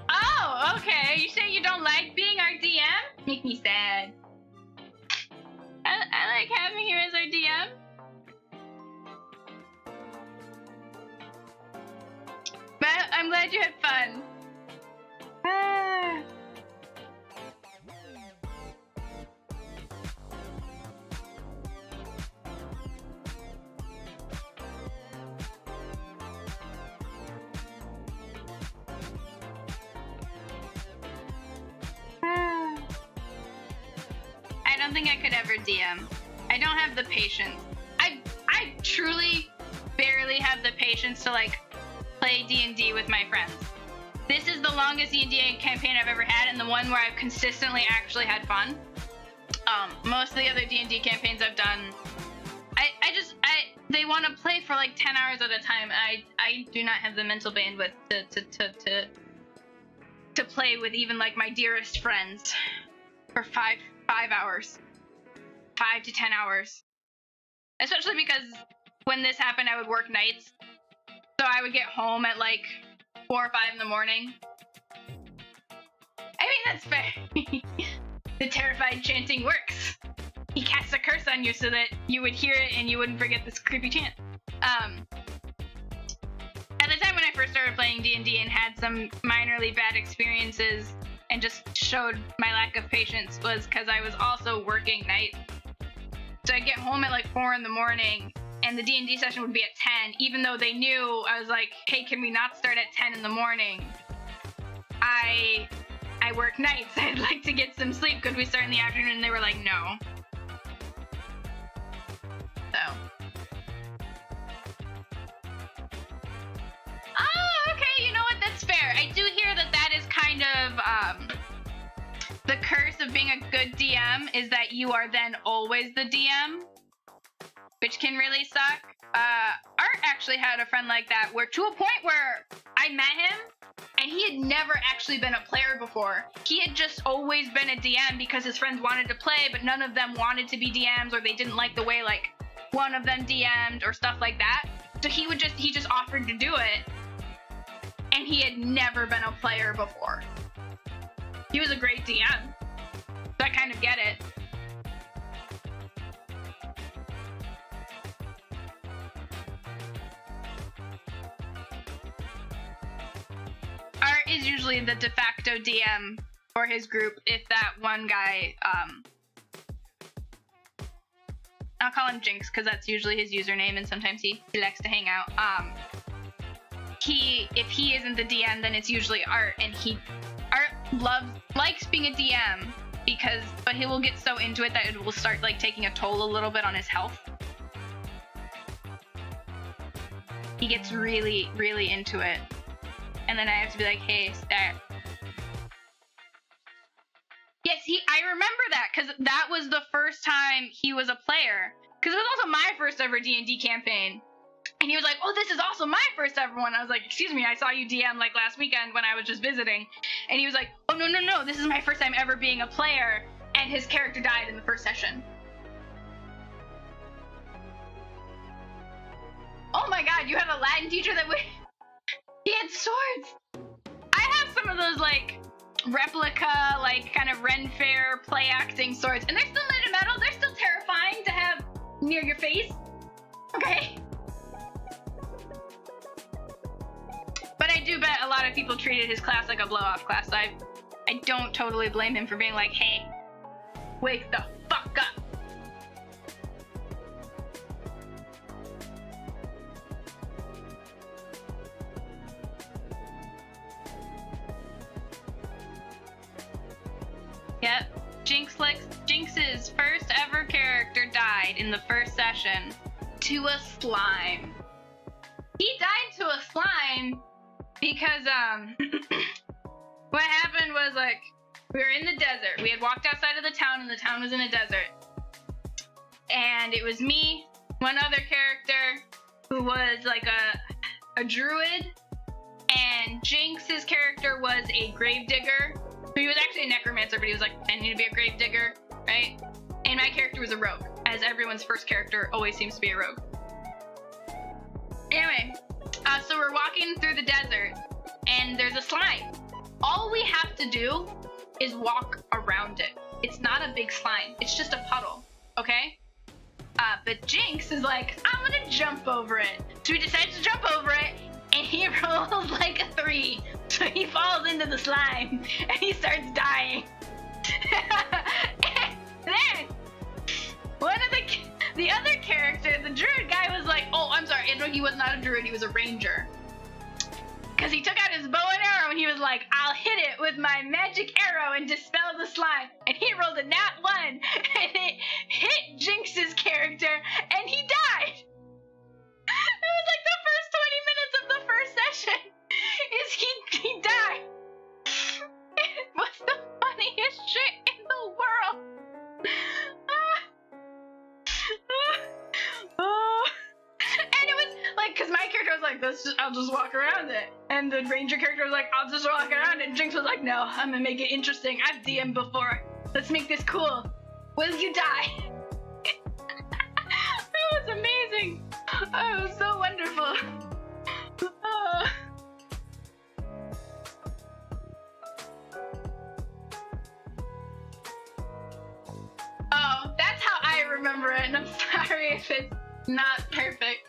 Oh, okay. You say you don't like being our DM? Make me sad. I like having you as our DM. But I'm glad you had fun. I don't think I could ever DM. I don't have the patience. I truly barely have the patience to like play D&D with my friends. This is the longest D&D campaign I've ever had, and the one where I've consistently actually had fun. Most of the other D&D campaigns I've done, they want to play for like 10 hours at a time. I do not have the mental bandwidth to play with even like my dearest friends for 5 hours. 5 to 10 hours. Especially because when this happened, I would work nights. So I would get home at like 4 or 5 in the morning. I mean, that's fair. The terrified chanting works. He casts a curse on you so that you would hear it and you wouldn't forget this creepy chant. At the time when I first started playing D&D and had some minorly bad experiences and just showed my lack of patience was because I was also working nights. So I'd get home at like 4 in the morning and the D&D session would be at 10, even though they knew. I was like, hey, can we not start at 10 in the morning? I work nights. I'd like to get some sleep. Could we start in the afternoon? And they were like, no. So. Oh, okay. You know what? That's fair. I do hear that is kind of the curse of being a good DM is that you are then always the DM, which can really suck. Art actually had a friend like that, where to a point where I met him and he had never actually been a player before. He had just always been a DM because his friends wanted to play, but none of them wanted to be DMs, or they didn't like the way like one of them DM'd or stuff like that. So he just offered to do it, and he had never been a player before. He was a great DM, so I kind of get it. Art is usually the de facto DM for his group if that one guy, I'll call him Jinx because that's usually his username, and sometimes he likes to hang out. If he isn't the DM, then it's usually Art, and Art likes being a DM but he will get so into it that it will start like taking a toll a little bit on his health. He gets really, really into it. And then I have to be like, hey, start. Yes, I remember that because that was the first time he was a player. Because it was also my first ever D&D campaign. And he was like, oh, this is also my first ever one. I was like, excuse me, I saw you DM like last weekend when I was just visiting. And he was like, oh, no, this is my first time ever being a player. And his character died in the first session. Oh my god, you had a Latin teacher that he had swords. I have some of those like replica, like kind of Ren Fair play acting swords, and they're still made of metal. They're still terrifying to have near your face. Okay. do bet a lot of people treated his class like a blow-off class. I don't totally blame him for being like, hey, wake the fuck up. Yep. Jinx's first ever character died in the first session to a slime. He died to a slime because what happened was, like, we were in the desert. We had walked outside of the town and the town was in a desert. And it was me, one other character who was like a druid, and Jinx's character was a gravedigger. He was actually a necromancer, but he was like pretending to be a gravedigger, right? And my character was a rogue, as everyone's first character always seems to be a rogue. Anyway, so we're walking through the desert, and there's a slime. All we have to do is walk around it. It's not a big slime. It's just a puddle, okay? But Jinx is like, I'm gonna jump over it. So he decides to jump over it, and he rolls like a 3. So he falls into the slime, and he starts dying. And then, one of the other character, the druid guy, was like, oh, I'm sorry. No, he was not a druid, he was a ranger. Because he took out his bow and arrow, and he was like, I'll hit it with my magic arrow and dispel the slime. And he rolled a nat 1, and it hit Jinx's character, and he died. It was like the first 20 minutes of the first session is he died. It was the funniest shit in the world. And it was like, because my character was like, I'll just walk around it. And the ranger character was like, I'll just walk around it. And Jinx was like, no, I'm gonna make it interesting. I've DM'd before. Let's make this cool. Will you die? It was amazing. Oh, it was so wonderful. Oh, that's how I remember it, and I'm sorry if it's not perfect.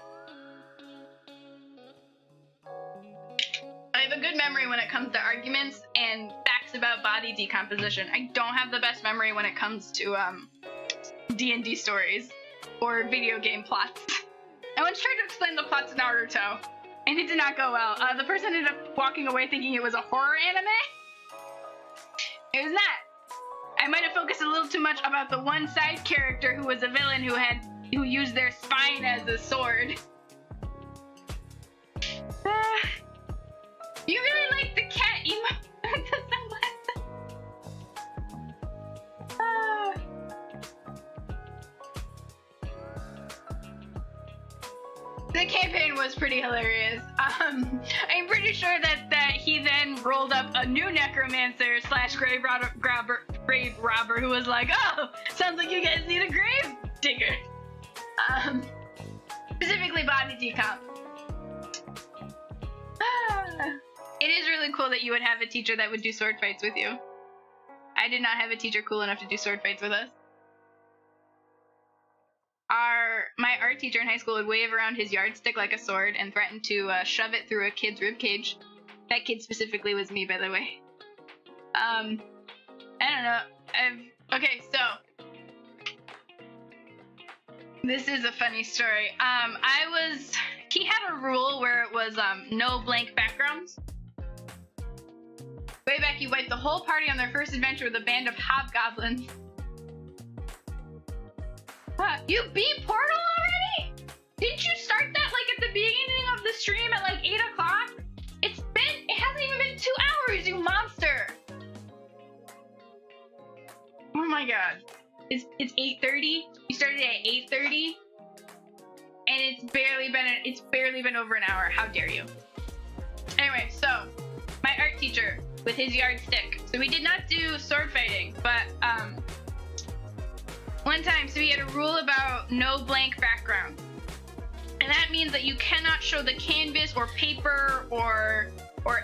I have a good memory when it comes to arguments and facts about body decomposition. I don't have the best memory when it comes to D&D stories or video game plots. I once tried to explain the plot to Naruto, and it did not go well. The person ended up walking away thinking it was a horror anime. It was not. I might have focused a little too much about the one side character who was a villain who used their spine as a sword. You really like the cat emo with the sunglasses. The campaign was pretty hilarious. I'm pretty sure that he then rolled up a new necromancer / grave robber who was like, oh, sounds like you guys need a grave digger. Specifically body decomp. It is really cool that you would have a teacher that would do sword fights with you. I did not have a teacher cool enough to do sword fights with us. My art teacher in high school would wave around his yardstick like a sword and threaten to shove it through a kid's ribcage. That kid specifically was me, by the way. I don't know. Okay, so this is a funny story. He had a rule where it was no blank backgrounds. Way back, he wiped the whole party on their first adventure with a band of hobgoblins. You beat Portal already? Didn't you start that like at the beginning of the stream at like 8 o'clock? It hasn't even been 2 hours, you monster! Oh my god. It's 8:30? You started at 8:30? And it's barely been over an hour. How dare you? Anyway, so my art teacher with his yardstick. So we did not do sword fighting, but one time, so he had a rule about no blank background. And that means that you cannot show the canvas or paper or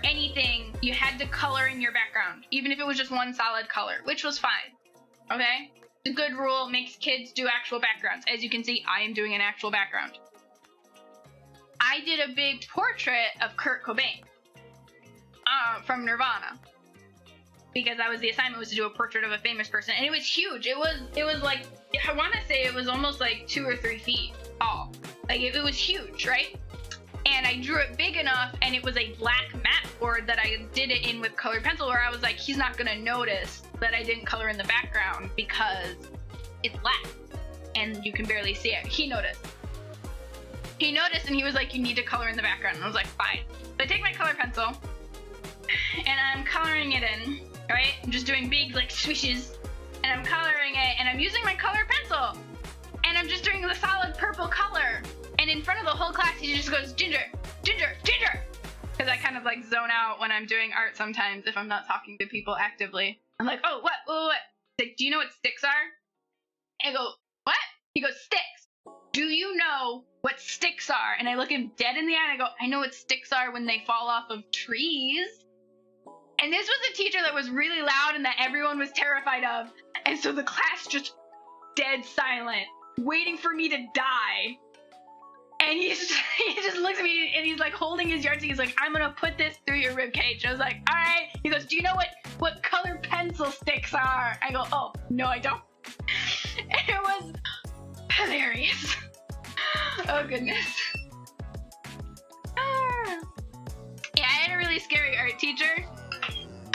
anything. You had to color in your background, even if it was just one solid color, which was fine. Okay? It's a good rule, makes kids do actual backgrounds. As you can see, I am doing an actual background. I did a big portrait of Kurt Cobain. from Nirvana. Because that was the assignment, was to do a portrait of a famous person, and it was huge. It was like, I want to say it was almost like 2 or 3 feet tall. Like it was huge, right? And I drew it big enough, and it was a black mat board that I did it in with colored pencil, where I was like, he's not gonna notice that I didn't color in the background because it's black and you can barely see it. He noticed. He noticed, and he was like, you need to color in the background. And I was like, fine. So I take my color pencil and I'm coloring it in, right? I'm just doing big like swishes, and I'm coloring it, and I'm using my color pencil, and I'm just doing the solid purple color. And in front of the whole class, he just goes, Ginger, Ginger, Ginger. Because I kind of like zone out when I'm doing art sometimes if I'm not talking to people actively. I'm like, oh, what? He's like, do you know what sticks are? I go, what? He goes, sticks. Do you know what sticks are? And I look him dead in the eye and I go, I know what sticks are when they fall off of trees. And this was a teacher that was really loud and that everyone was terrified of. And so the class just dead silent, waiting for me to die. And he just looks at me and he's like holding his yardstick. He's like, I'm gonna put this through your ribcage. I was like, all right. He goes, do you know what color pencil sticks are? I go, oh, no, I don't. And it was hilarious. Oh, goodness. Yeah, I had a really scary art teacher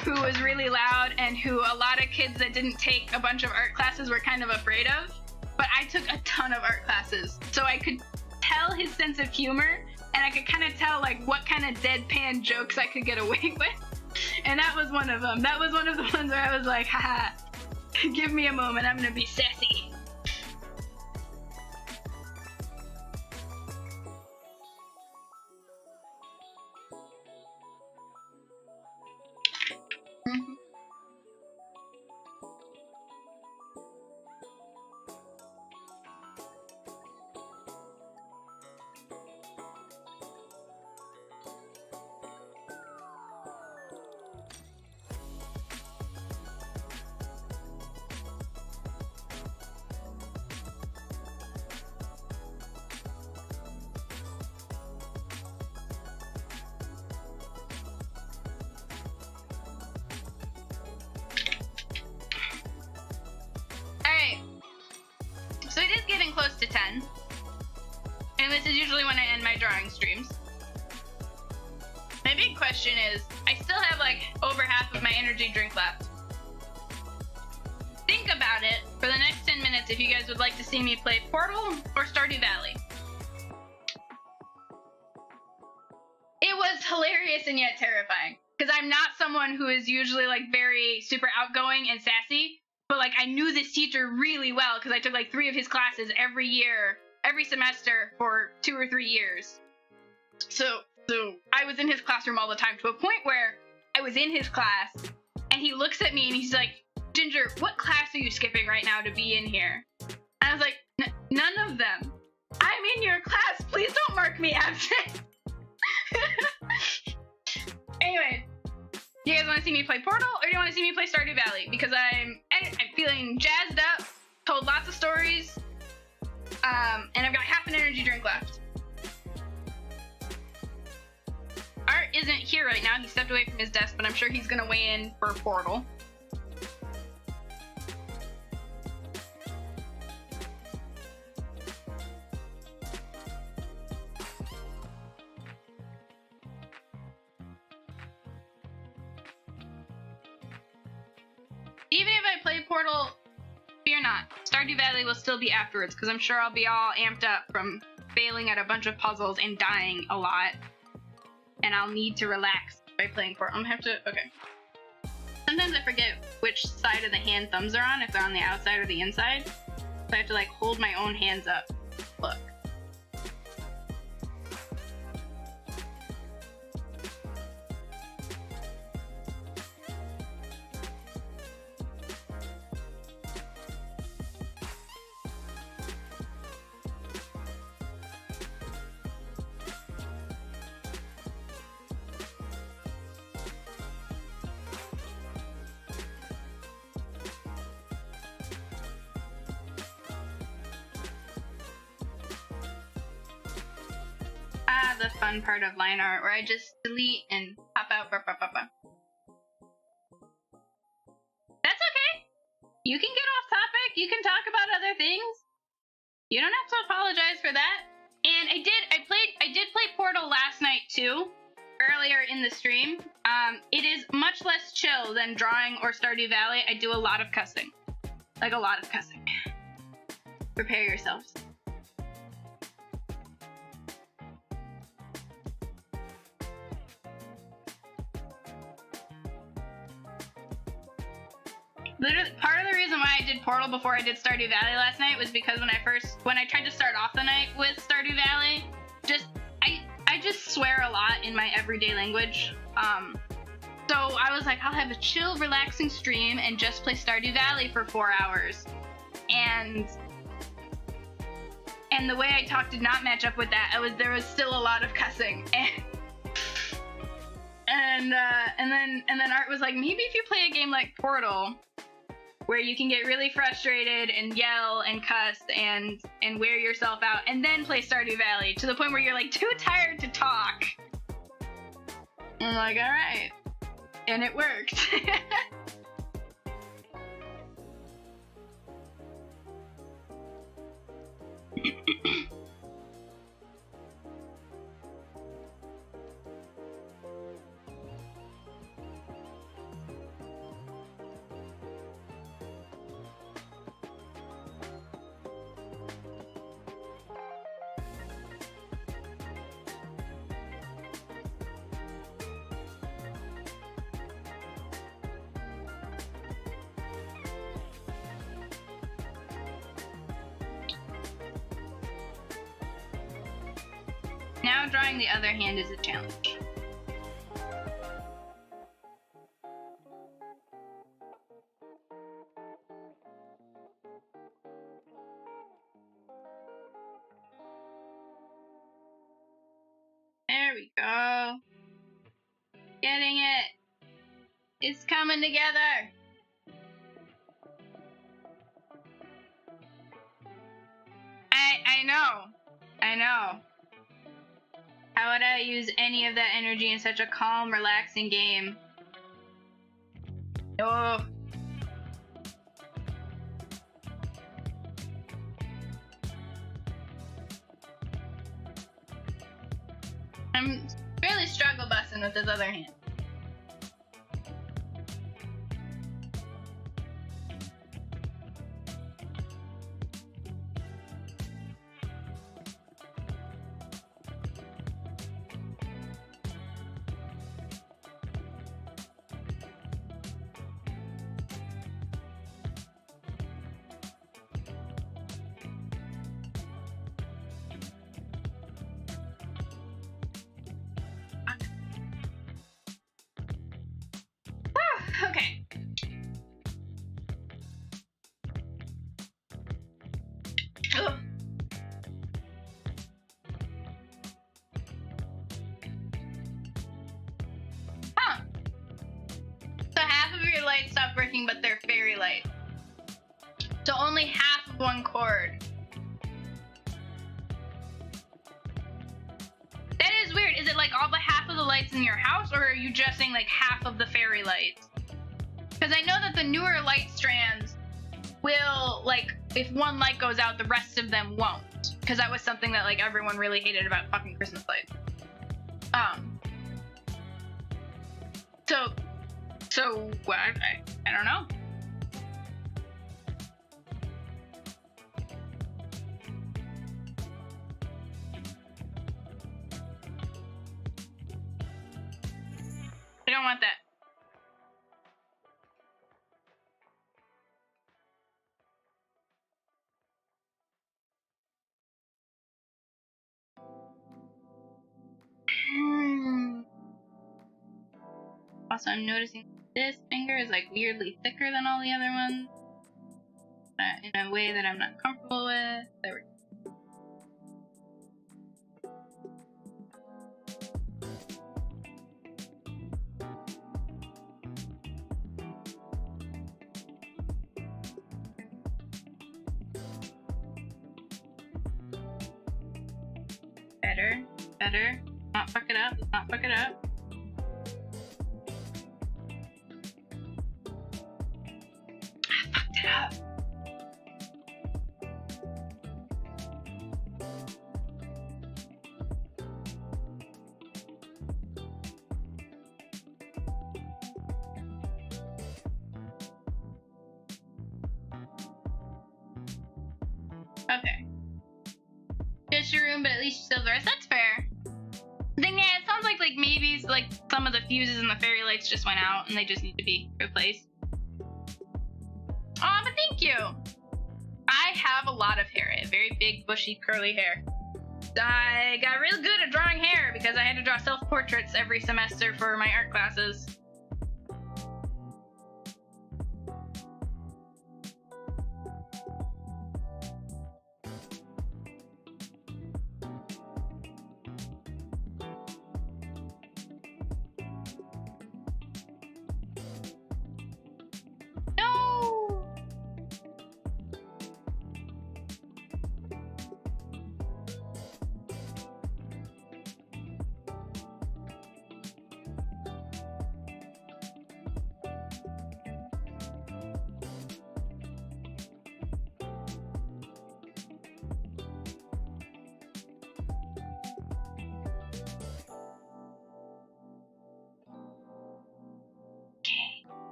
who was really loud and who a lot of kids that didn't take a bunch of art classes were kind of afraid of. But I took a ton of art classes, so I could tell his sense of humor, and I could kind of tell like what kind of deadpan jokes I could get away with. And that was one of them. That was one of the ones where I was like, haha, give me a moment, I'm gonna be sassy. So it is getting close to 10, and this is usually when I end my drawing streams. My big question is, I still have like over half of my energy drink left. Think about it for the next 10 minutes if you guys would like to see me play Portal or Stardew Valley. It was hilarious and yet terrifying, because I'm not someone who is usually like very super outgoing and sassy. But like I knew this teacher really well because I took like 3 of his classes every year, every semester for 2 or 3 years. So I was in his classroom all the time, to a point where I was in his class and he looks at me and he's like, Ginger, what class are you skipping right now to be in here? And I was like, none of them. I'm in your class. Please don't mark me absent. Anyway. You guys want to see me play Portal, or do you want to see me play Stardew Valley? Because I'm feeling jazzed up, told lots of stories, and I've got half an energy drink left. Art isn't here right now. He stepped away from his desk, but I'm sure he's going to weigh in for Portal. Even if I play Portal, fear not. Stardew Valley will still be afterwards, because I'm sure I'll be all amped up from failing at a bunch of puzzles and dying a lot. And I'll need to relax by playing Portal. I'm gonna have to, okay. Sometimes I forget which side of the hand thumbs are on, if they're on the outside or the inside. So I have to like hold my own hands up. Look. The fun part of line art where I just delete and pop out. You can get off topic. You can talk about other things. You don't have to apologize for that. And I did play Portal last night too, earlier in the stream. It is much less chill than drawing or Stardew Valley. I do a lot of cussing. Like a lot of cussing. Prepare yourselves. Literally, part of the reason why I did Portal before I did Stardew Valley last night was because when I tried to start off the night with Stardew Valley, I just swear a lot in my everyday language. So I was like, I'll have a chill, relaxing stream and just play Stardew Valley for 4 hours. And the way I talked did not match up with that. There was still a lot of cussing. And then Art was like, maybe if you play a game like Portal, where you can get really frustrated and yell and cuss and wear yourself out, and then play Stardew Valley to the point where you're like too tired to talk. I'm like, all right. And it worked. Now drawing the other hand is a challenge. There we go. Getting it. It's coming together. I know. How would I use any of that energy in such a calm, relaxing game? Oh. I'm really struggle busting with this other hand. Okay. Ugh. Huh. So half of your lights stop working, but they're fairy light. So only half of one chord. That is weird. Is it like all but half of the lights in your house, or are you just saying like half of the fairy lights? Because I know that the newer light strands will, like, if one light goes out, the rest of them won't. Because that was something that, like, everyone really hated about fucking Christmas lights. So what? I don't know. I don't want that. Also, I'm noticing this finger is like weirdly thicker than all the other ones. In a way that I'm not comfortable with. There we go. Better. Not fuck it up. Let's not fuck it up. I fucked it up. Okay. Just your room, but at least you still have the rest. That's fair. Then yeah, it sounds like maybe like some of the fuses and the fairy lights just went out and they just need to be replaced. Oh, but thank you. I have a lot of hair. I have very big, bushy, curly hair. I got real good at drawing hair because I had to draw self-portraits every semester for my art classes.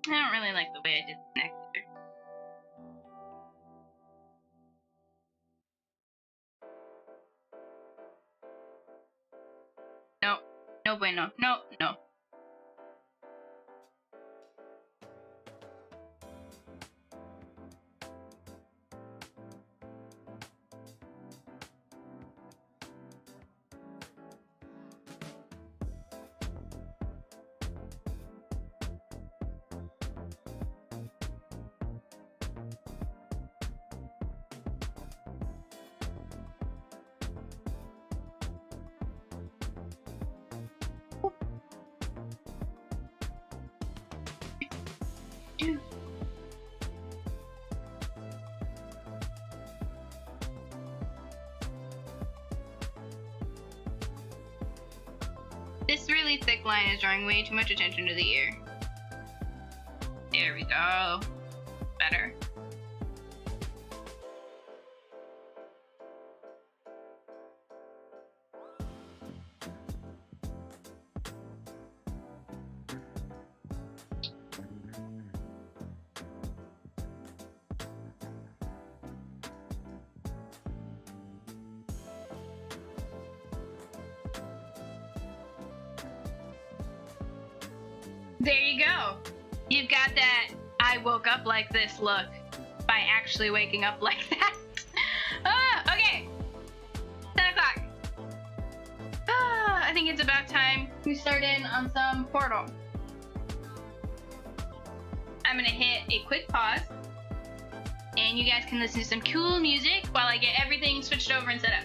I don't really like the way I did the neck either. No. No bueno. No, no. This really thick line is drawing way too much attention to the ear. There we go. Better. There you go. You've got that I woke up like this look by actually waking up like that. Okay. 10 o'clock. I think it's about time we start in on some Portal. I'm gonna hit a quick pause and you guys can listen to some cool music while I get everything switched over and set up.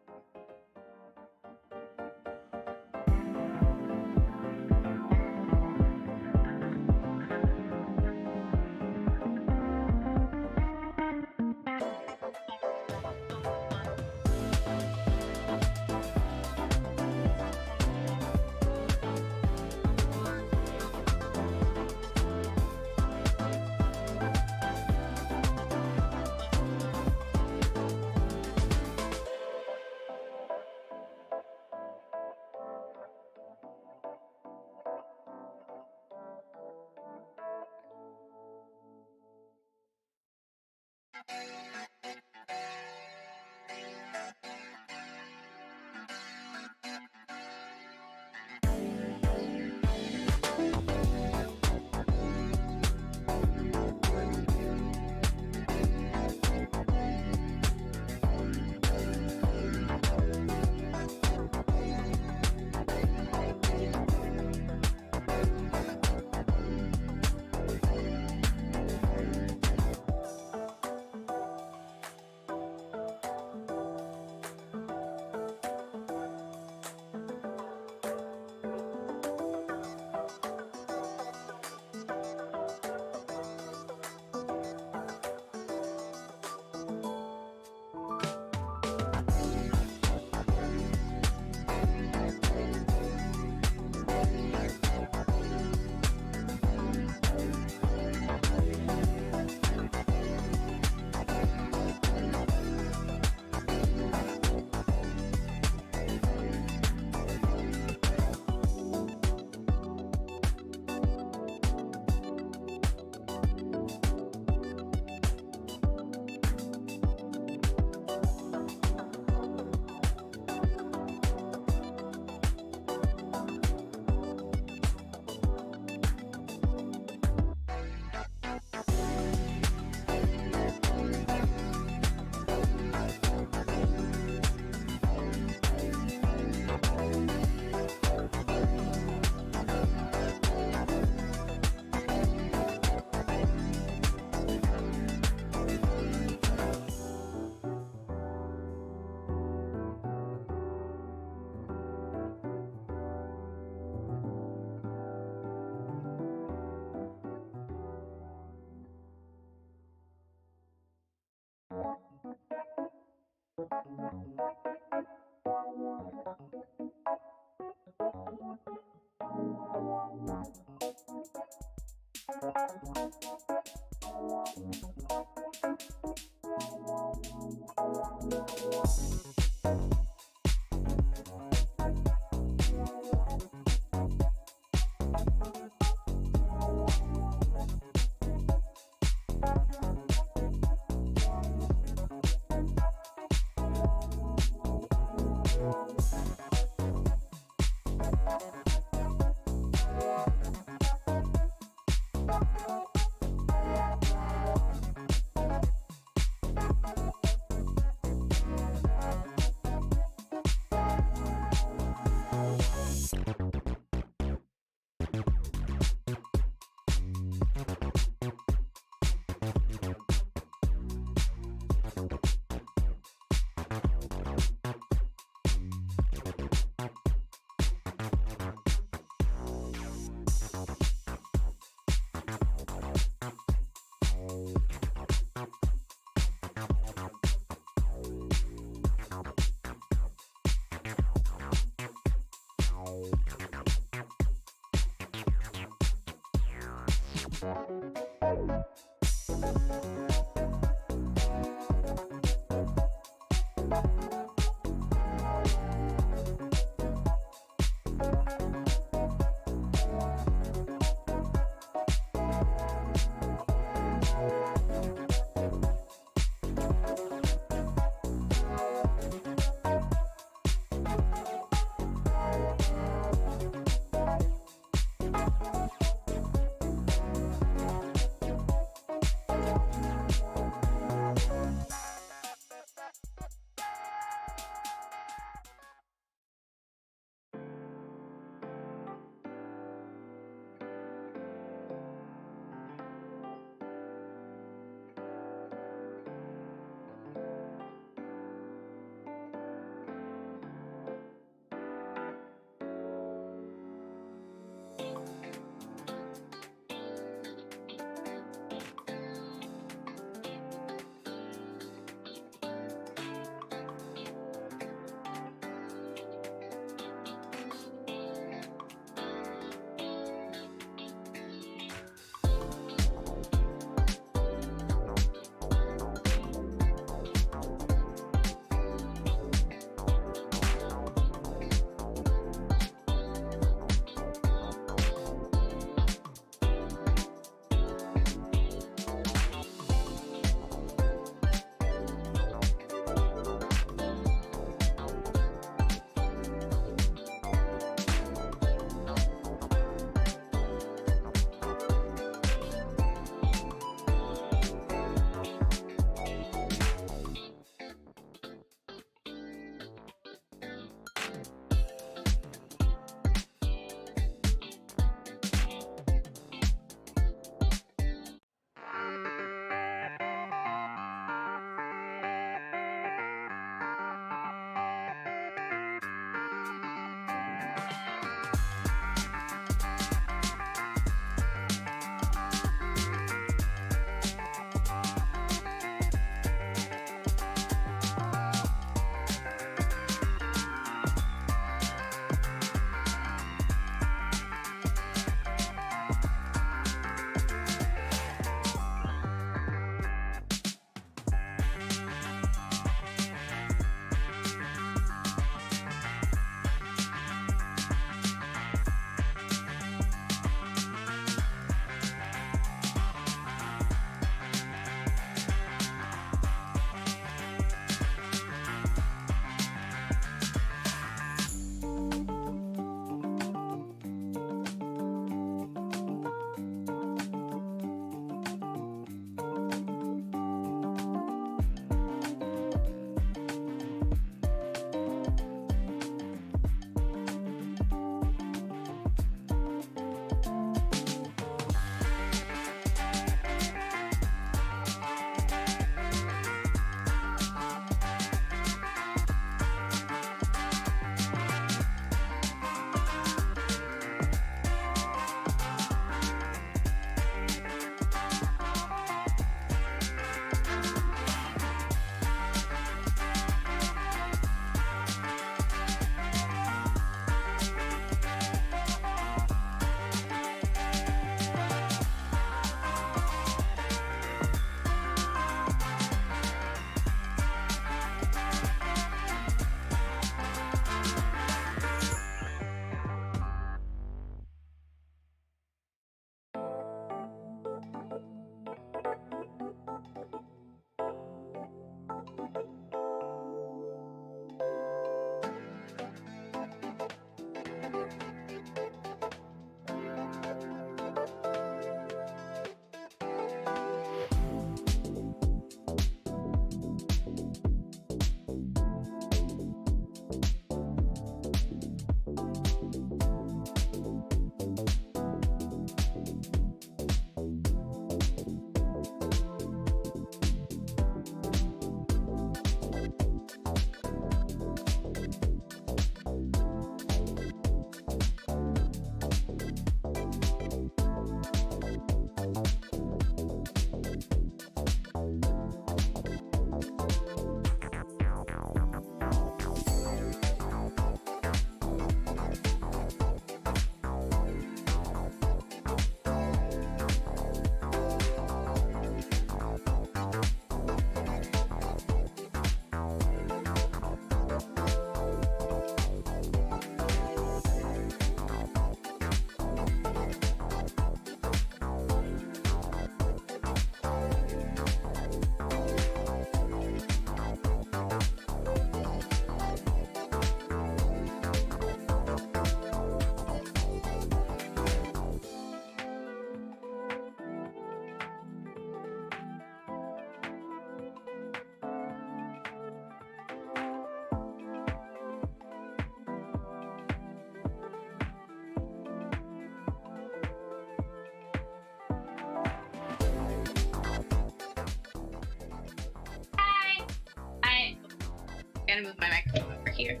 gotta move my microphone over here.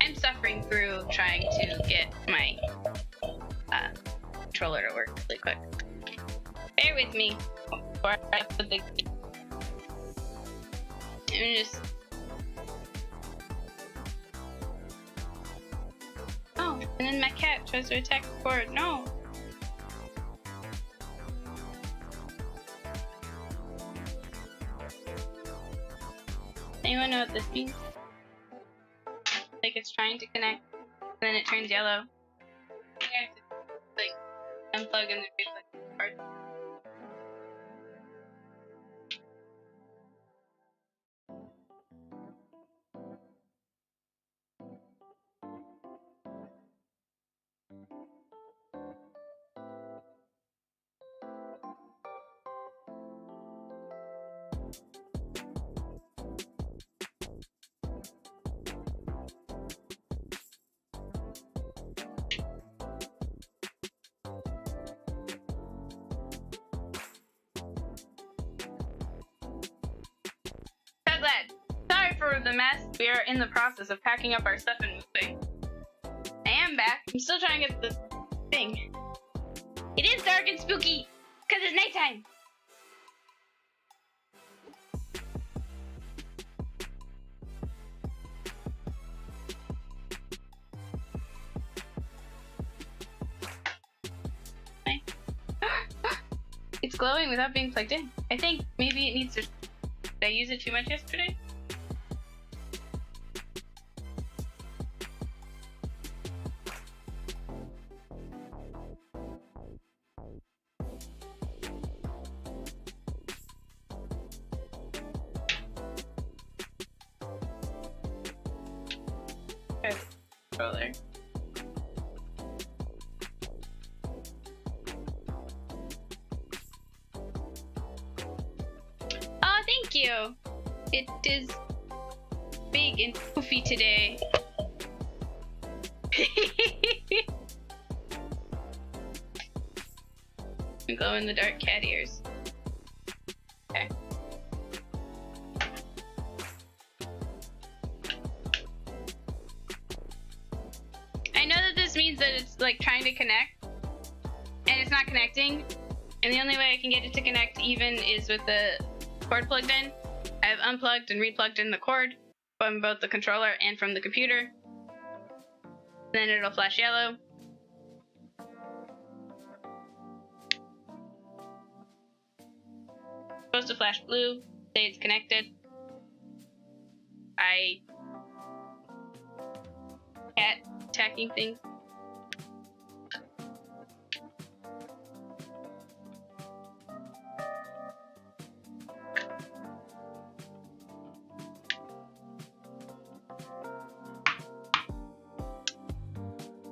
I'm suffering through trying to get my controller to work really quick. Bear with me before I put the... I'm just... Oh, and then my cat tries to attack the board. No! Anyone know what this means? Like it's trying to connect, and then it turns yellow. I have to, like, unplug and then replug the board. Glad. Sorry for the mess. We are in the process of packing up our stuff and moving. I am back. I'm still trying to get the thing. It is dark and spooky because it's nighttime. It's glowing without being plugged in. I think maybe it needs to... Did I use it too much yesterday? Okay. Controller. Oh, thank you. It is big and poofy today. Glow in the dark cat ears. Okay. I know that this means that it's like trying to connect and it's not connecting, and the only way I can get it to connect even is with the cord plugged in. I've unplugged and replugged in the cord from both the controller and from the computer. Then it'll flash yellow. Supposed to flash blue, say it's connected. Cat attacking things.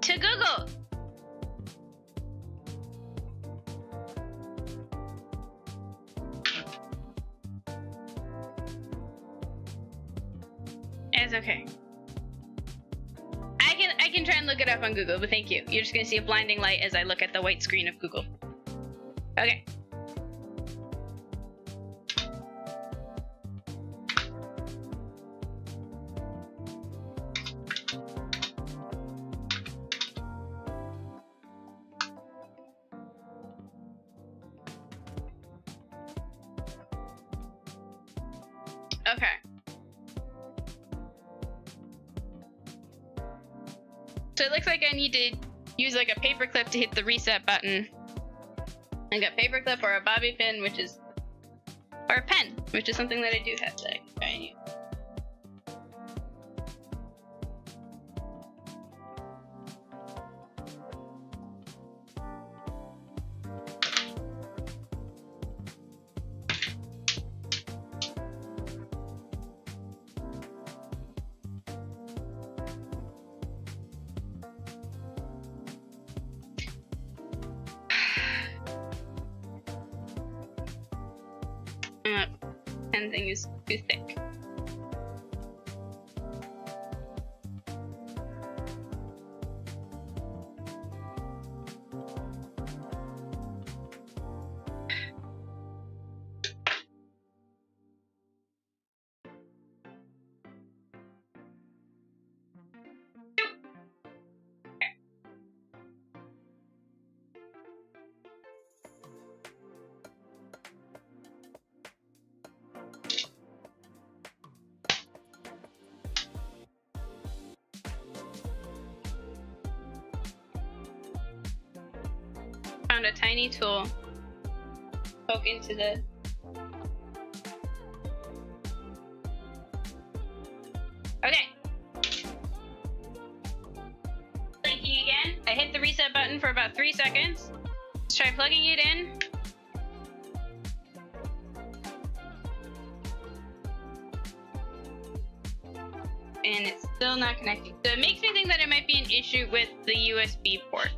To Google. It's okay. I can try and look it up on Google, but thank you. You're just gonna see a blinding light as I look at the white screen of Google. Okay. Okay. So it looks like I need to use like a paper clip to hit the reset button. Like a paper clip or a bobby pin, or a pen, which is something that I do have that I can try and use. Pen thing is too thick. found a tiny tool. Poke into the... Okay. Blinking again. I hit the reset button for about 3 seconds. Let's try plugging it in. And it's still not connecting. So it makes me think that it might be an issue with the USB port.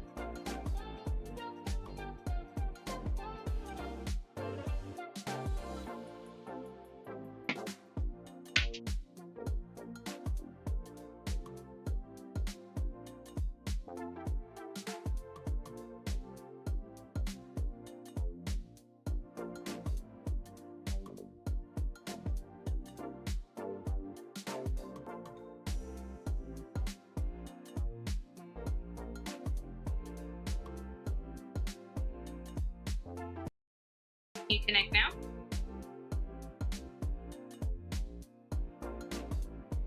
You connect now.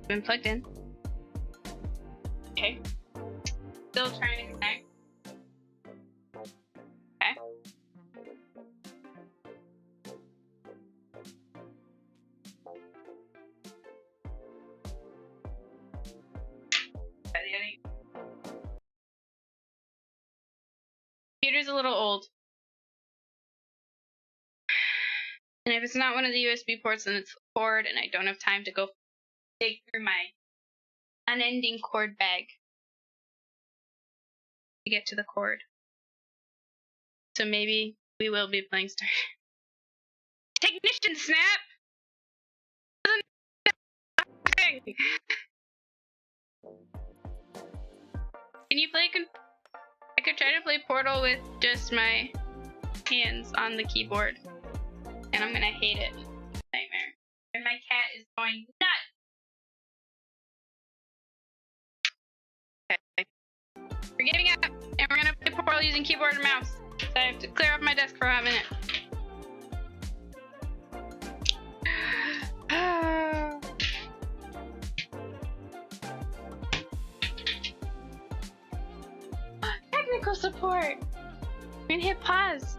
Been plugged in. Okay. Still trying to connect. Okay. Computer's a little old. And if it's not one of the USB ports, then it's a cord, and I don't have time to go dig through my unending cord bag to get to the cord. So maybe we will be playing Star. Technician Snap! Can you play? I could try to play Portal with just my hands on the keyboard, and I'm gonna hate it. Nightmare. And my cat is going nuts. Okay. We're giving up, and we're gonna play Portal using keyboard and mouse. So I have to clear off my desk for a minute. Technical support. I'm gonna hit pause.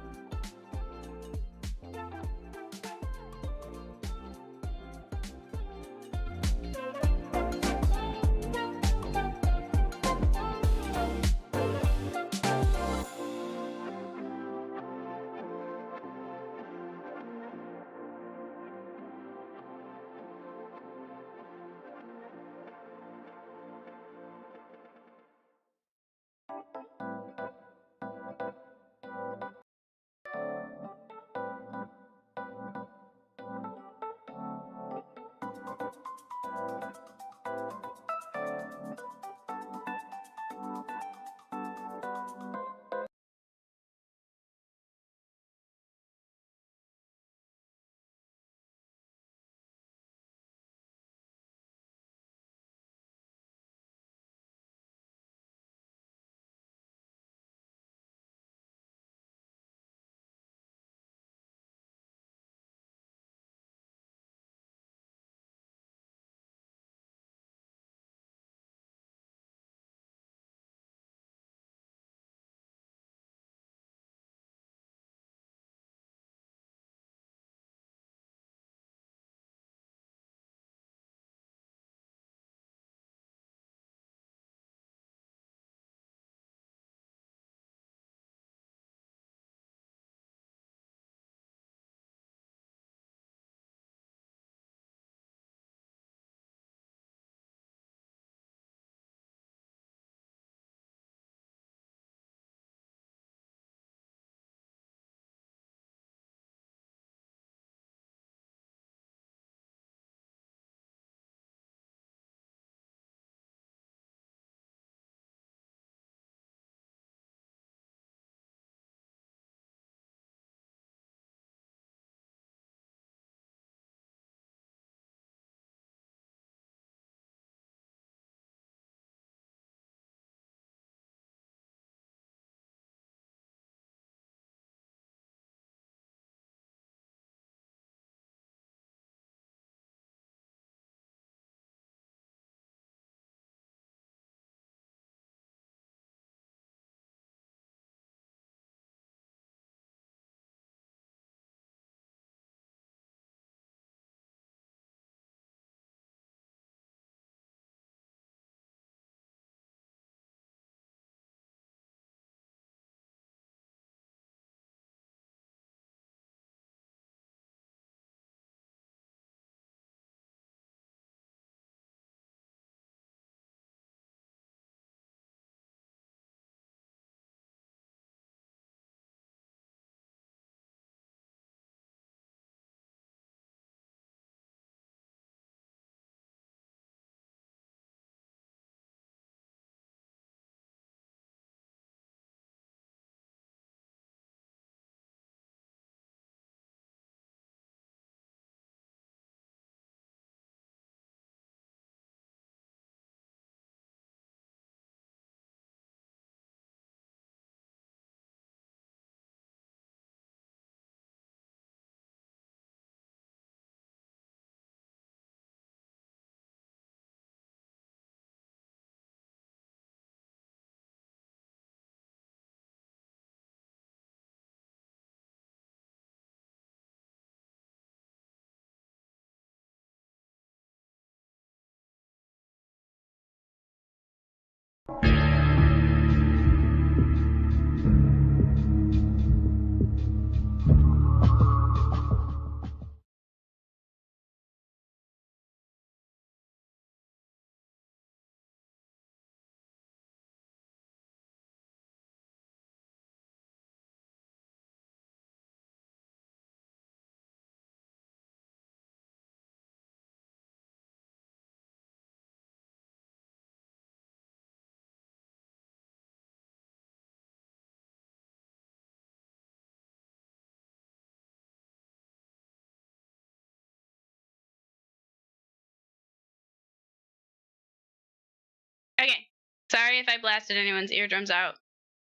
Okay. Sorry if I blasted anyone's eardrums out.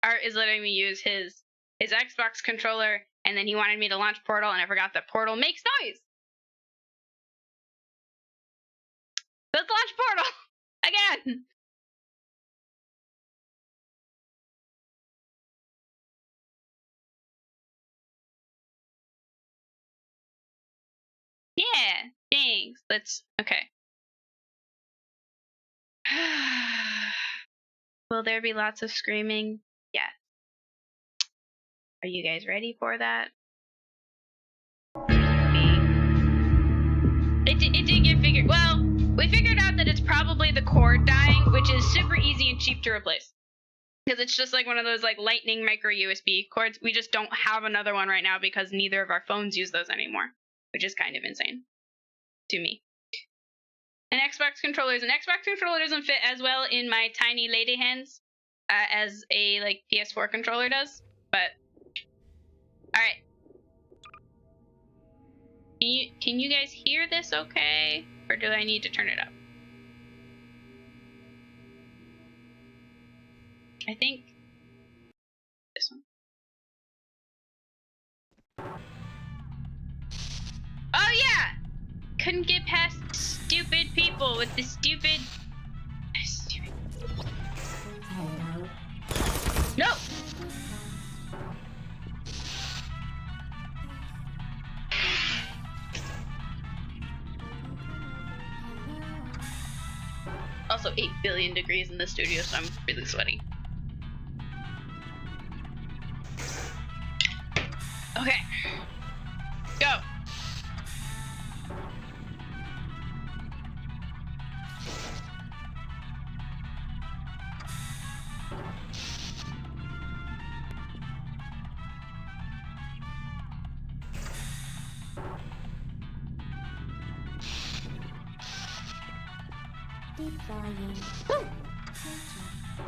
Art is letting me use his Xbox controller, and then he wanted me to launch Portal, and I forgot that Portal makes noise. Let's launch Portal again. Yeah, thanks. Okay. Will there be lots of screaming? Yes. Are you guys ready for that? It did get figured. Well, we figured out that it's probably the cord dying, which is super easy and cheap to replace. Because it's just like one of those like lightning micro USB cords. We just don't have another one right now because neither of our phones use those anymore, which is kind of insane to me. An Xbox controller doesn't fit as well in my tiny lady hands as a like PS4 controller does. But all right, can you guys hear this okay, or do I need to turn it up? I think this one. Oh yeah, couldn't get past stupid people with the stupid. No. Also 8 billion degrees in the studio, so I'm really sweaty. Okay. Go.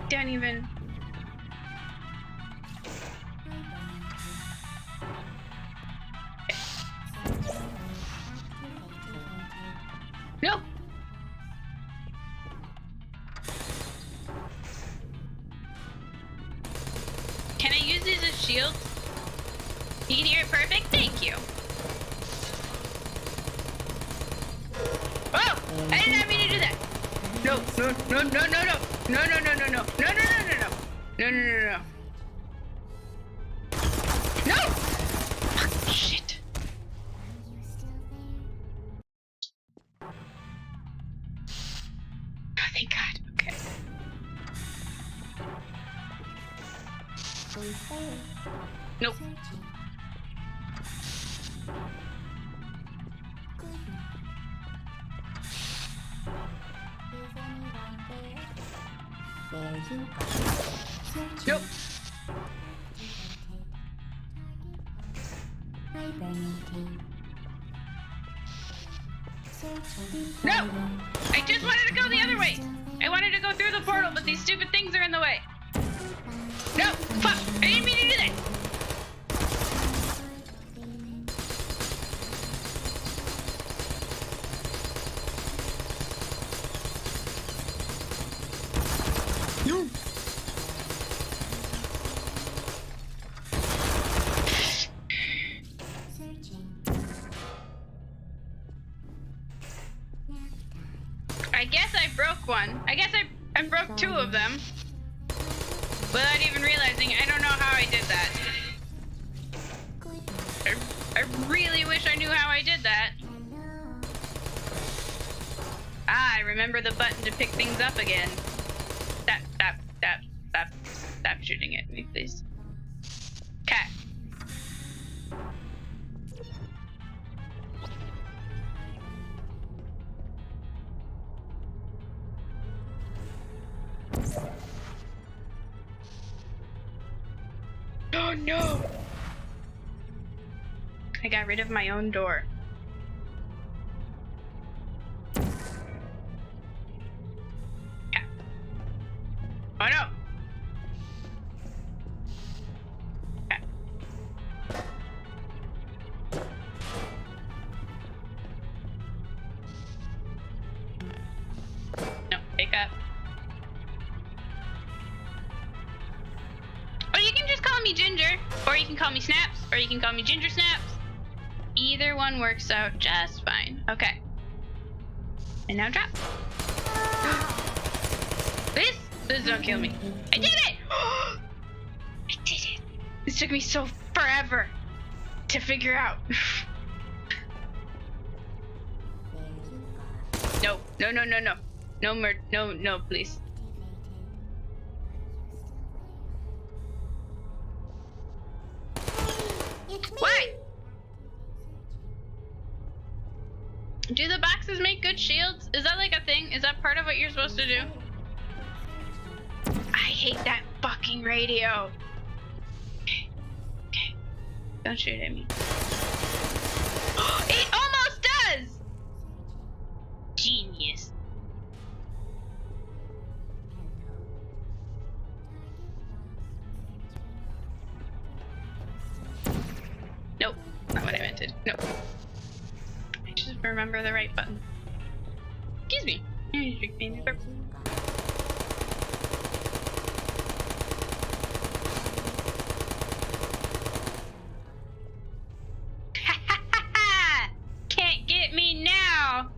Don't even. No. Can I use these as shields? You can hear it perfect? Thank you. Oh! I did not mean to do that. No, no, no, no, no, no. No, no, no, no, no. No, no, no, no, no. No, no, no, no. No! Fuck, shit. Oh, thank God. Okay. Nope. Nope. No! I just wanted to go the other way! I wanted to go through the portal, but these stupid things are in the way. No! Fuck! I didn't mean to do that! No! I guess I broke one. I guess I broke 2 of them. Without even realizing, I don't know how I did that. I really wish I knew how I did that. Ah, I remember the button to pick things up again. Stop shooting at me, please. Okay. Oh no! I got rid of my own door. Yeah. Oh no! Okay. No, pick up. you can call me Snaps, or you can call me Gingersnaps. Either one works out just fine. Okay. And now drop. Please don't kill me. I did it! I did it. This took me so forever to figure out. No, no, no, no, no. No more, no, please. Why? Do the boxes make good shields? Is that like a thing? Is that part of what you're supposed to do? I hate that fucking radio. Okay. Okay. Don't shoot at me. It almost does! Genius. Nope. Not what I meant to. Nope. I just remember the right button. Excuse me. Can't get me now.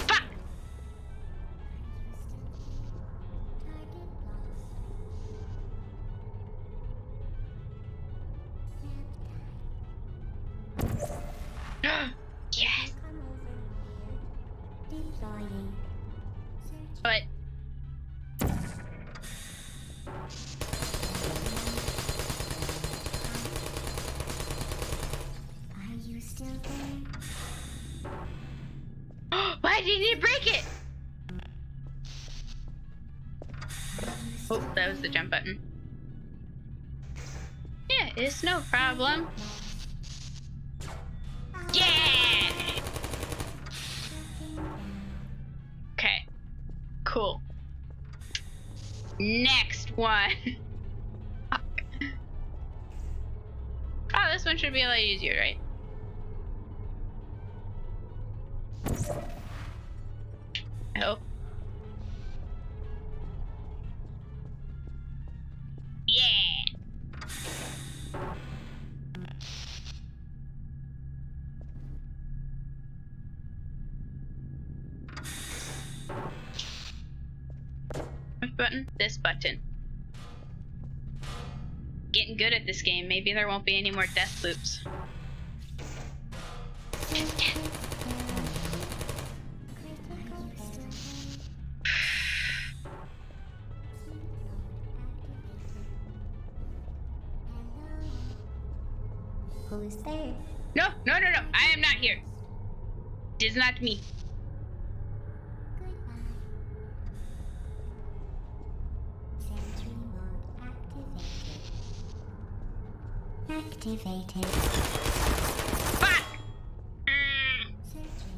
Fuck. Yes. But are you still there? why didn't you break it? Oh, that was the jump button. Yeah, it's no problem. Yeah! Okay. Cool. Next one. Fuck. Oh, this one should be a lot easier, right? I hope. Yeah! Which button? This button. Getting good at this game. Maybe there won't be any more death loops. Who's there? No, no, no, no. I am not here. It is not me. Sentry mode activated. Fuck! Searching.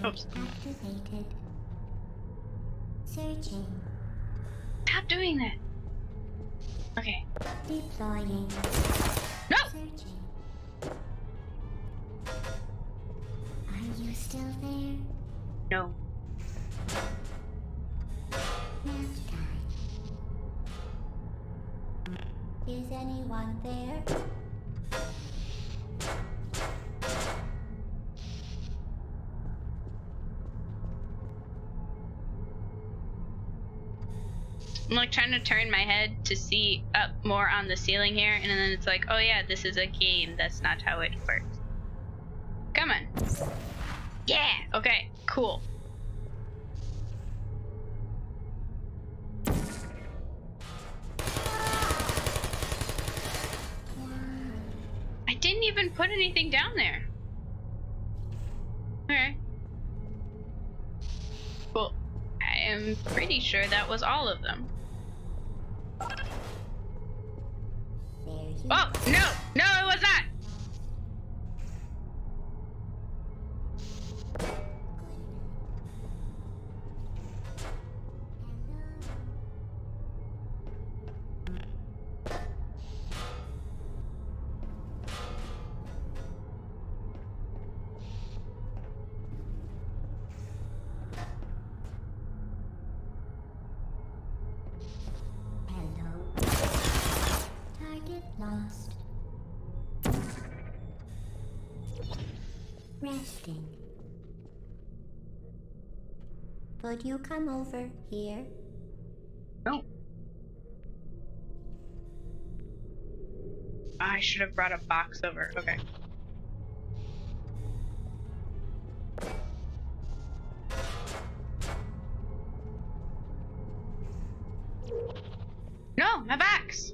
Oops. Activated. Searching. Stop doing that. Okay. Deploying. No! Searching. Are you still there? No. Nap time. Is anyone there? I'm like trying to turn my head to see up more on the ceiling here, and then it's like, oh yeah, this is a game. That's not how it works. Come on. Yeah! Okay, cool. I didn't even put anything down there. Okay. Cool. I am pretty sure that was all of them. There you Oh, no! No, it was not! resting. Could you come over here? No. I should have brought a box over. Okay. No, my box.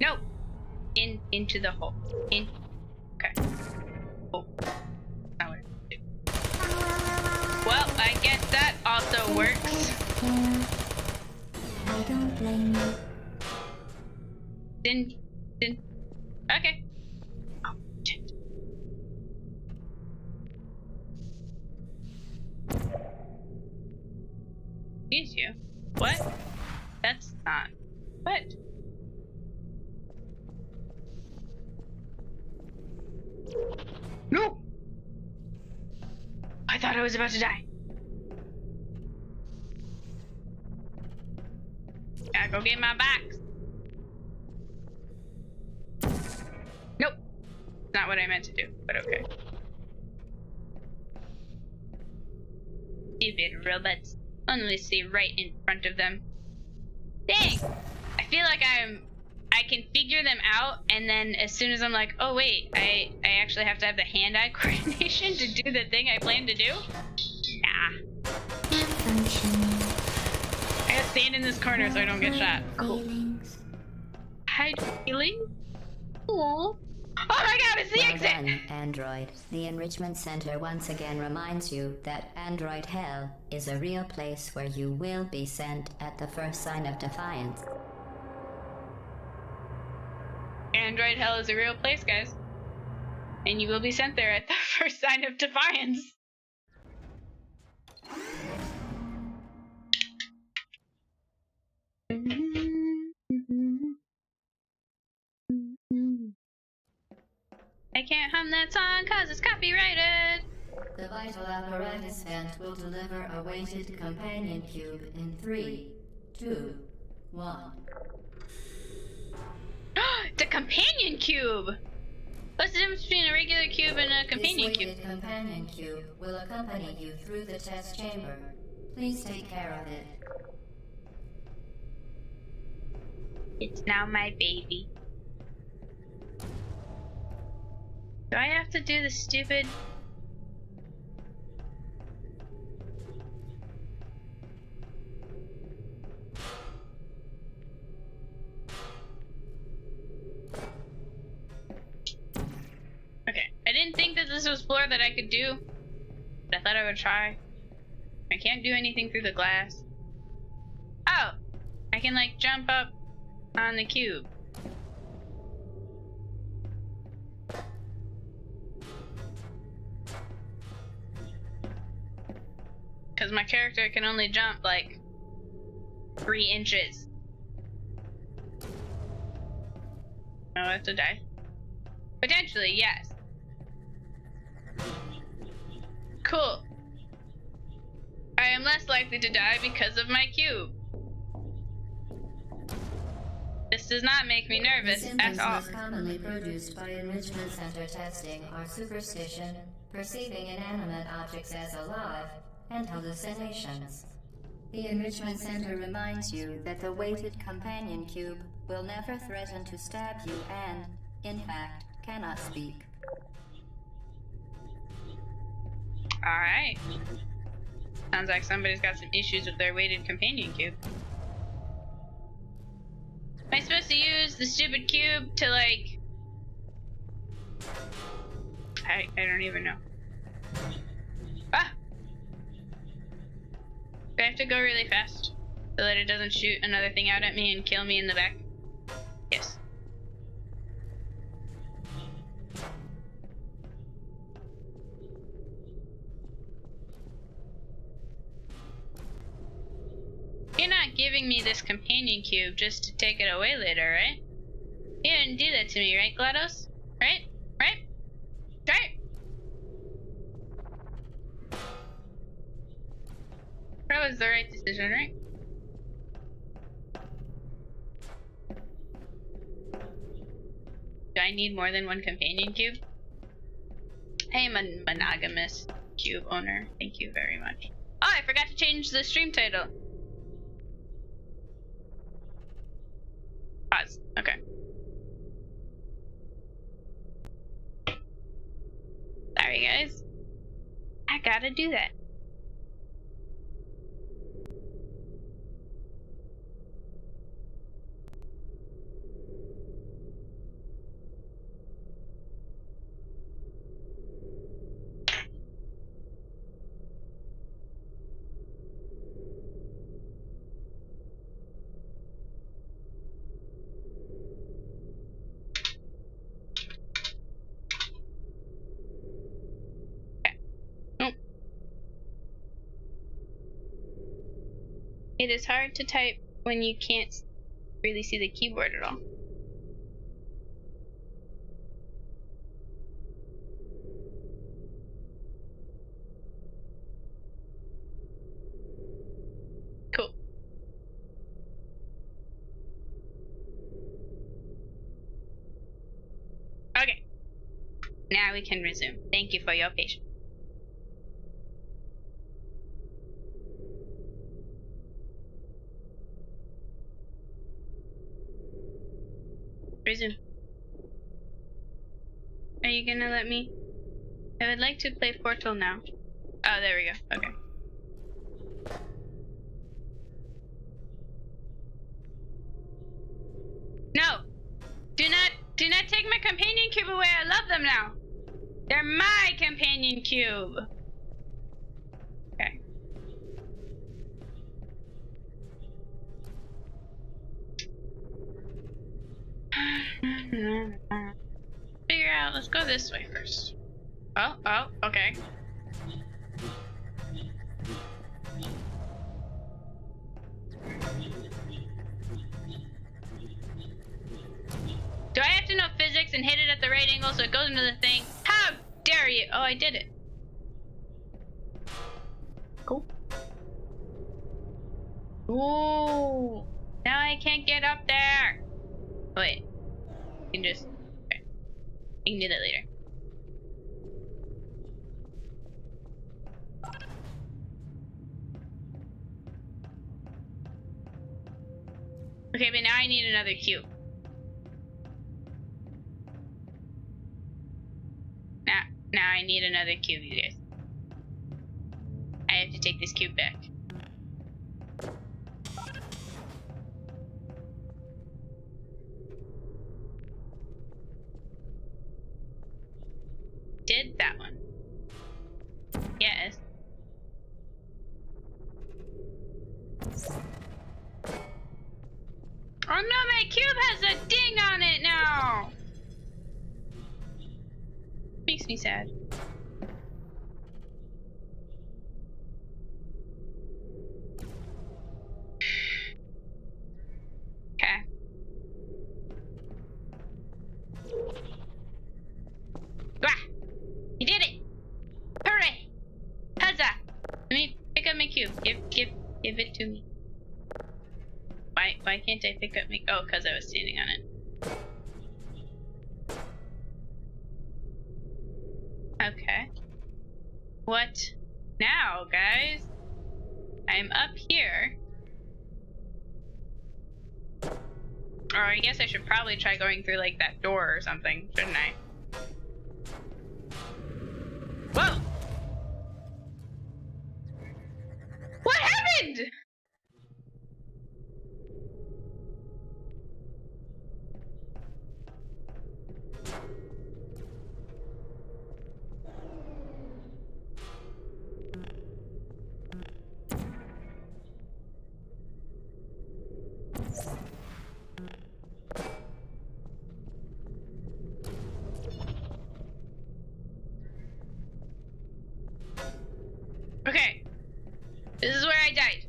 No. Into the hole. In. Okay. Oh. Now what do? Well, I guess that also works. I don't blame you. Didn't. Okay. Oh, shit. Excuse you. What? That's not. What? No! I thought I was about to die. Gotta go get my box. Nope. Not what I meant to do, but okay. Stupid robots. Only see right in front of them. Dang! I feel like I can figure them out, and then as soon as I'm like, oh wait, I actually have to have the hand-eye coordination to do the thing I plan to do? Nah. I gotta stand in this corner so I don't get shot. Cool. Hide feeling? Cool. Oh my god, it's the Well exit! done, Android. The Enrichment Center once again reminds you that Android Hell is a real place where you will be sent at the first sign of defiance. Android Hell is a real place, guys. And you will be sent there at the first sign of defiance. I can't hum that song cause it's copyrighted. The vital apparatus vent will deliver a weighted companion cube in 3, 2, 1. The companion cube! What's the difference between a regular cube and a companion This cube? weighted companion cube will accompany you through the test chamber. Please take care of it. It's now my baby. Do I have to do the stupid... Okay, I didn't think that this was floor that I could do, but I thought I would try. I can't do anything through the glass. Oh! I can like jump up on the cube. Because my character can only jump like 3 inches. Oh, I have to die. Potentially, yes. Cool. I am less likely to die because of my cube. This does not make me nervous at all. Most commonly produced by Enrichment Center testing are superstition, perceiving inanimate objects as alive, and hallucinations. The Enrichment Center reminds you that the weighted companion cube will never threaten to stab you and, in fact, cannot speak. Alright. Sounds like somebody's got some issues with their weighted companion cube. Am I supposed to use the stupid cube to like... I don't even know. Ah! Do I have to go really fast so that it doesn't shoot another thing out at me and kill me in the back? Yes. You're not giving me this companion cube just to take it away later, right? You didn't do that to me, right, GLaDOS? Right? Right? Right? was the right decision, right? Do I need more than one companion cube? I am a monogamous cube owner. Thank you very much. Oh, I forgot to change the stream title. Pause. Okay. Sorry, guys. I gotta do that. It is hard to type when you can't really see the keyboard at all. Cool. Okay. Now we can resume. Thank you for your patience. Resume. Are you gonna let me? I would like to play Portal now. Oh, there we go. Okay. No! Do not take my companion cube away. I love them now. They're my companion cube. Okay. Figure out. Let's go this way first. Oh, okay. Do I have to know physics and hit it at the right angle so it goes into the thing? How dare you? Oh, I did it. Cool. Ooh. Now I can't get up there. Wait. You can just... Okay. You can do that later. Okay, but now I need another cube. Now I need another cube, you guys. I have to take this cube back. Did that one. Yes. Oh no, my cube has a ding on it now! Makes me sad. Okay. Wah! You did it! Hooray! Huzzah! Let me pick up my cube. Give it to me. Why can't I pick up my... Oh, because I was standing on it. Okay. What now, guys? I'm up here. Or I guess I should probably try going through like that door or something, shouldn't I? Whoa! What happened? Okay. This is where I died.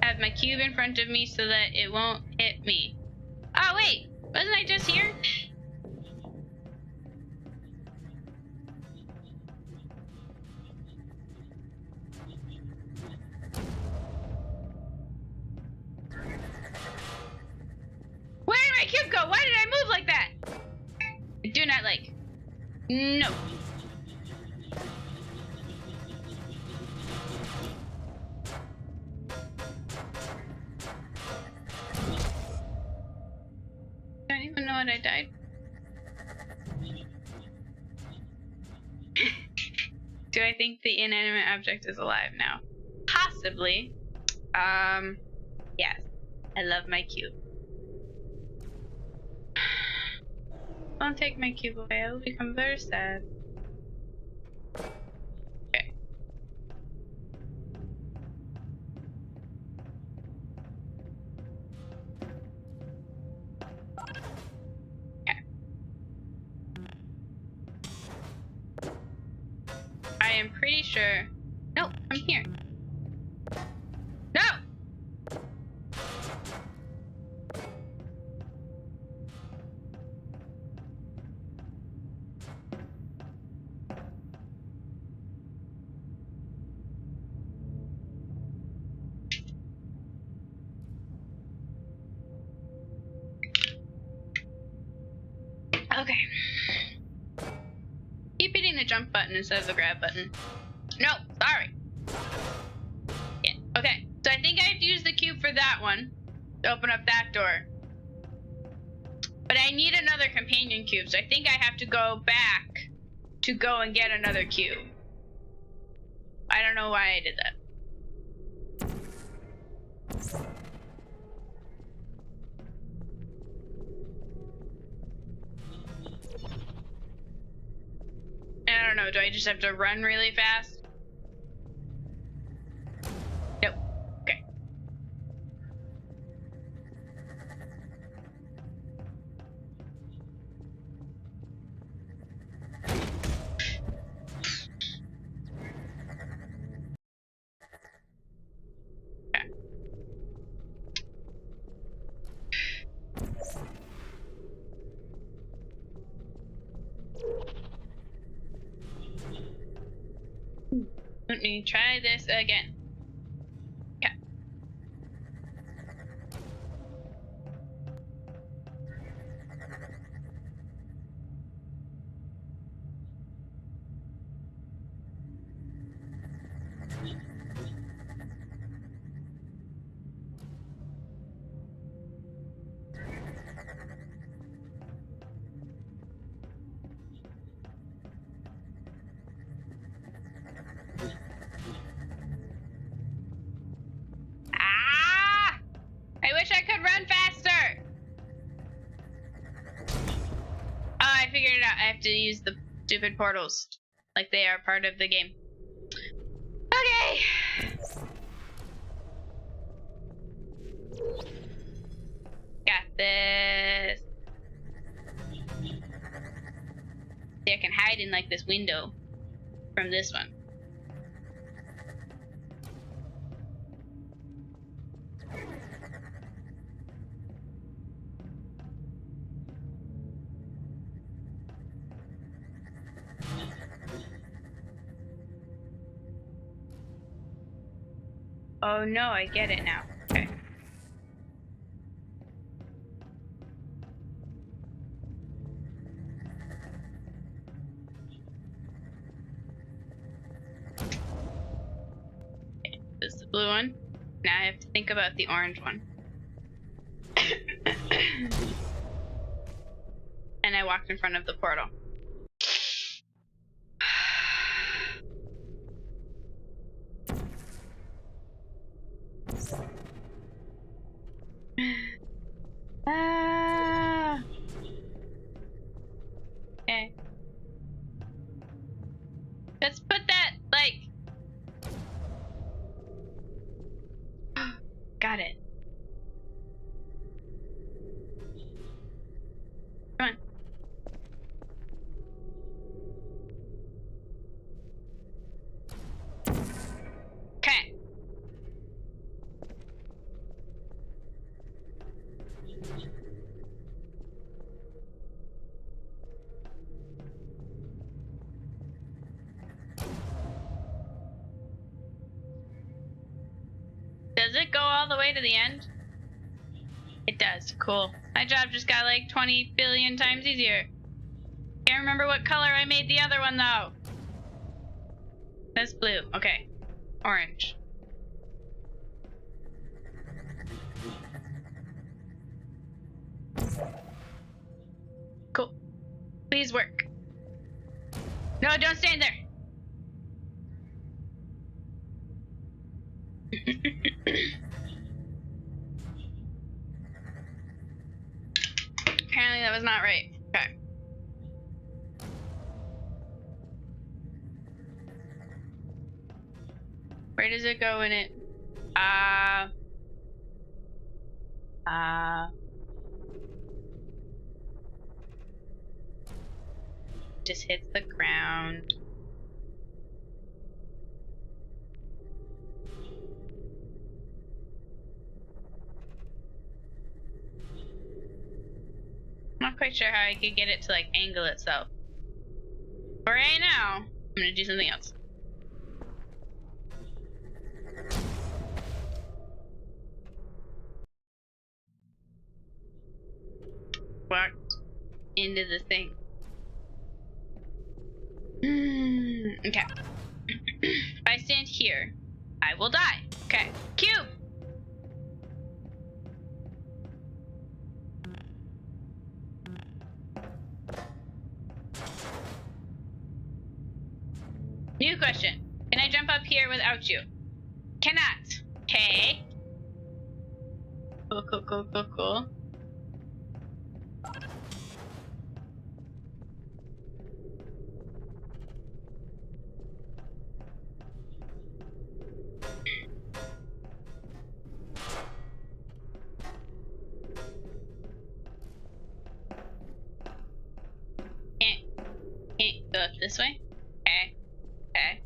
I have my cube in front of me so that it won't hit me. Oh wait, wasn't I just here? my cube go? Why did I move like that? I do not like. No. I don't even know what I died. Do I think the inanimate object is alive now? Possibly. Yes. I love my cube. Don't take my cube away. I will become very sad. Okay. Okay. I am pretty sure. No, I'm here. No! Okay. Keep hitting the jump button instead of the grab button. No, sorry. Yeah, okay. So I think I have to use the cube for that one to open up that door. But I need another companion cube, so I think I have to go back to go and get another cube. I don't know why I did that. I don't know, do I just have to run really fast? Nope. Okay. Let me try this again. Okay. I wish I could run faster! Oh, I figured it out. I have to use the stupid portals. Like they are part of the game. Okay! Got this. See, I can hide in like this window from this one. Oh no, I get it now. Okay. Okay, this is the blue one. Now I have to think about the orange one. And I walked in front of the portal. Ah. Okay. Let's put that, like... Got it. Come on. Okay. Does it go all the way to the end? It does. Nice, cool. My job just got like 20 billion times easier. Can't remember what color I made the other one though. That's blue. Okay. Orange. Cool. Please work. No, don't stand there. Apparently that was not right. Okay. Where does it go in it? Just hits the ground. I'm not quite sure how I could get it to like angle itself. For right now, I'm gonna do something else. Walked into the thing. Okay. If I stand here, I will die. Okay. Cube! New question. Can I jump up here without you? Cannot. Okay. Cool, cool, cool, cool, cool. Can't go up this way? Okay. Okay.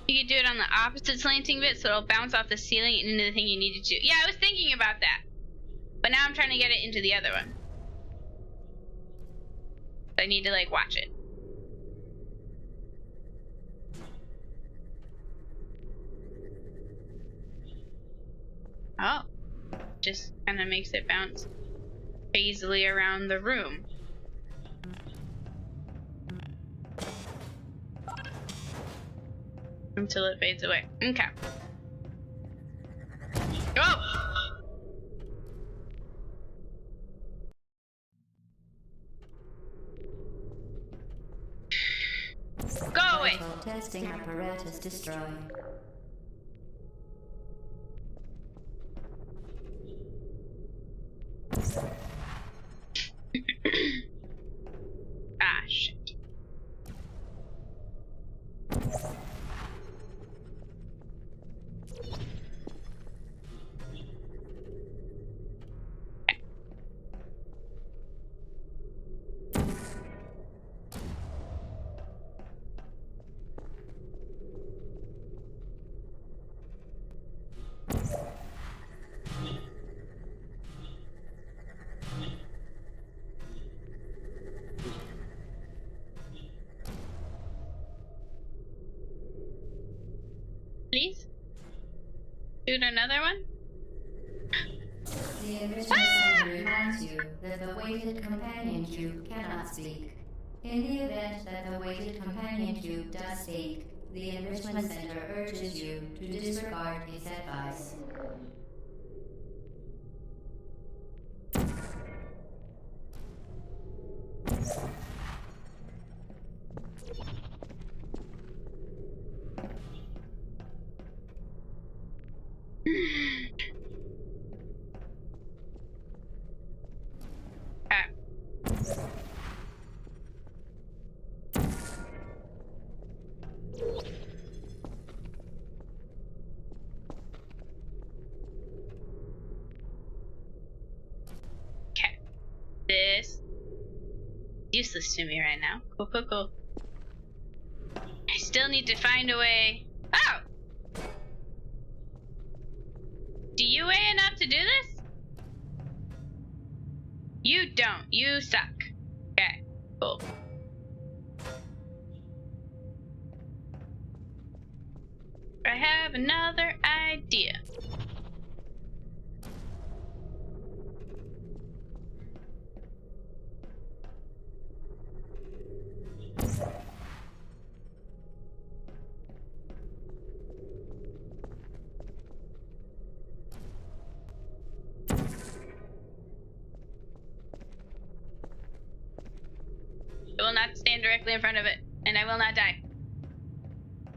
You could do it on the opposite slanting bit so it'll bounce off the ceiling and into the thing you needed to. Yeah, I was thinking about that. But now I'm trying to get it into the other one. I need to like watch it. Oh. Just kind of makes it bounce easily around the room. Until it fades away. Okay. Oh! Go away! Testing apparatus destroyed. Ah, shit. Please? Shoot another one? The enrichment center reminds you that the weighted companion cube cannot speak. In the event that the weighted companion cube does speak, the enrichment center urges you to disregard its advice. This useless to me right now. Cool. I still need to find a way. Oh! Do you weigh enough to do this? You don't. You suck. Okay, cool. I have another idea. I will not stand directly in front of it, and I will not die.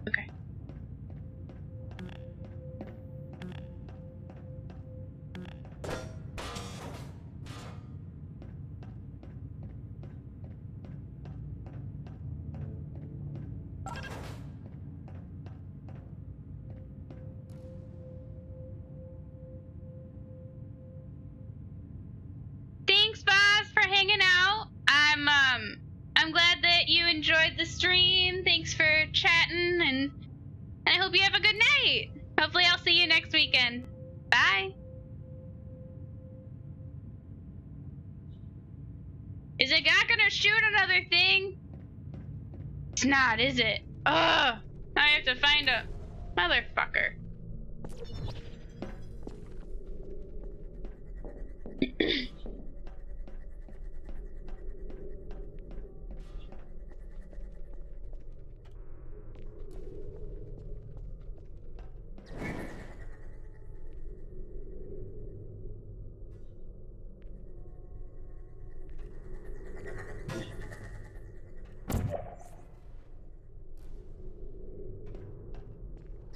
Okay. Thanks, boss, for hanging out. I'm glad that you enjoyed the stream. Thanks for chatting, and I hope you have a good night. Hopefully I'll see you next weekend. Bye. Is it not gonna shoot another thing? It's not, is it? Ugh! Now I have to find a motherfucker.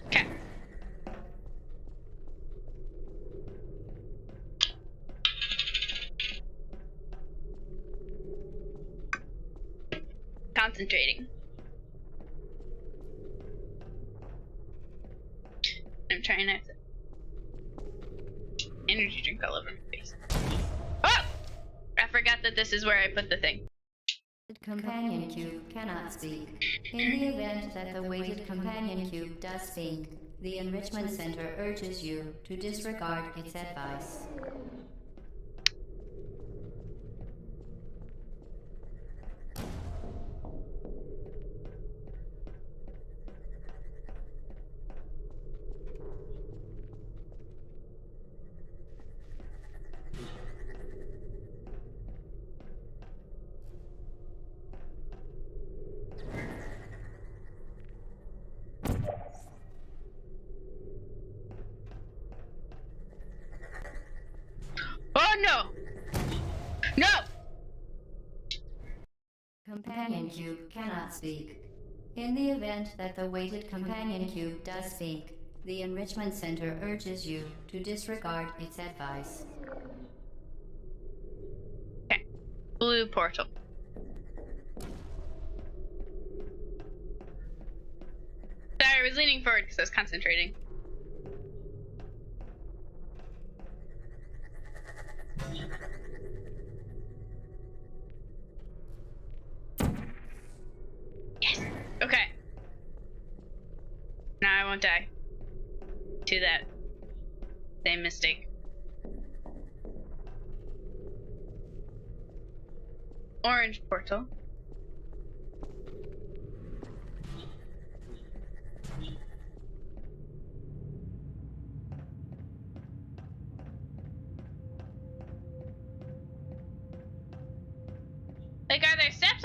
Okay. Concentrating. I'm trying not to energy drink all over my face. Oh! I forgot that this is where I put the thing. The companion cube cannot speak. In the event that the weighted companion cube does speak, the enrichment center urges you to disregard its advice. Oh no! No! Companion cube cannot speak. In the event that the weighted companion cube does speak, the enrichment center urges you to disregard its advice. Okay. Blue portal. Sorry, I was leaning forward because I was concentrating. Yes. Okay. Now I won't die to that same mistake. Orange portal.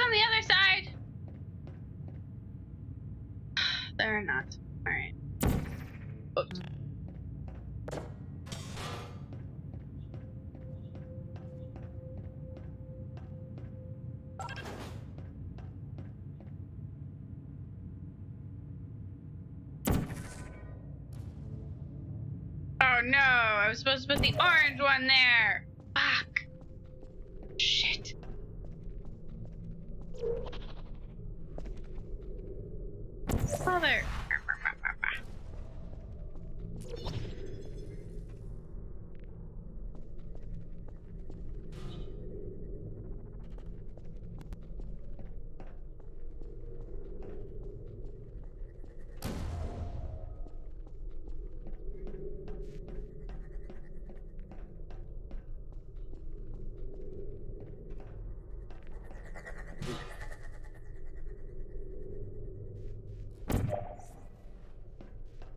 on the other side. They're not. Alright. Oops. Oh no, I was supposed to put the orange one there. Fuck. Shit. Father.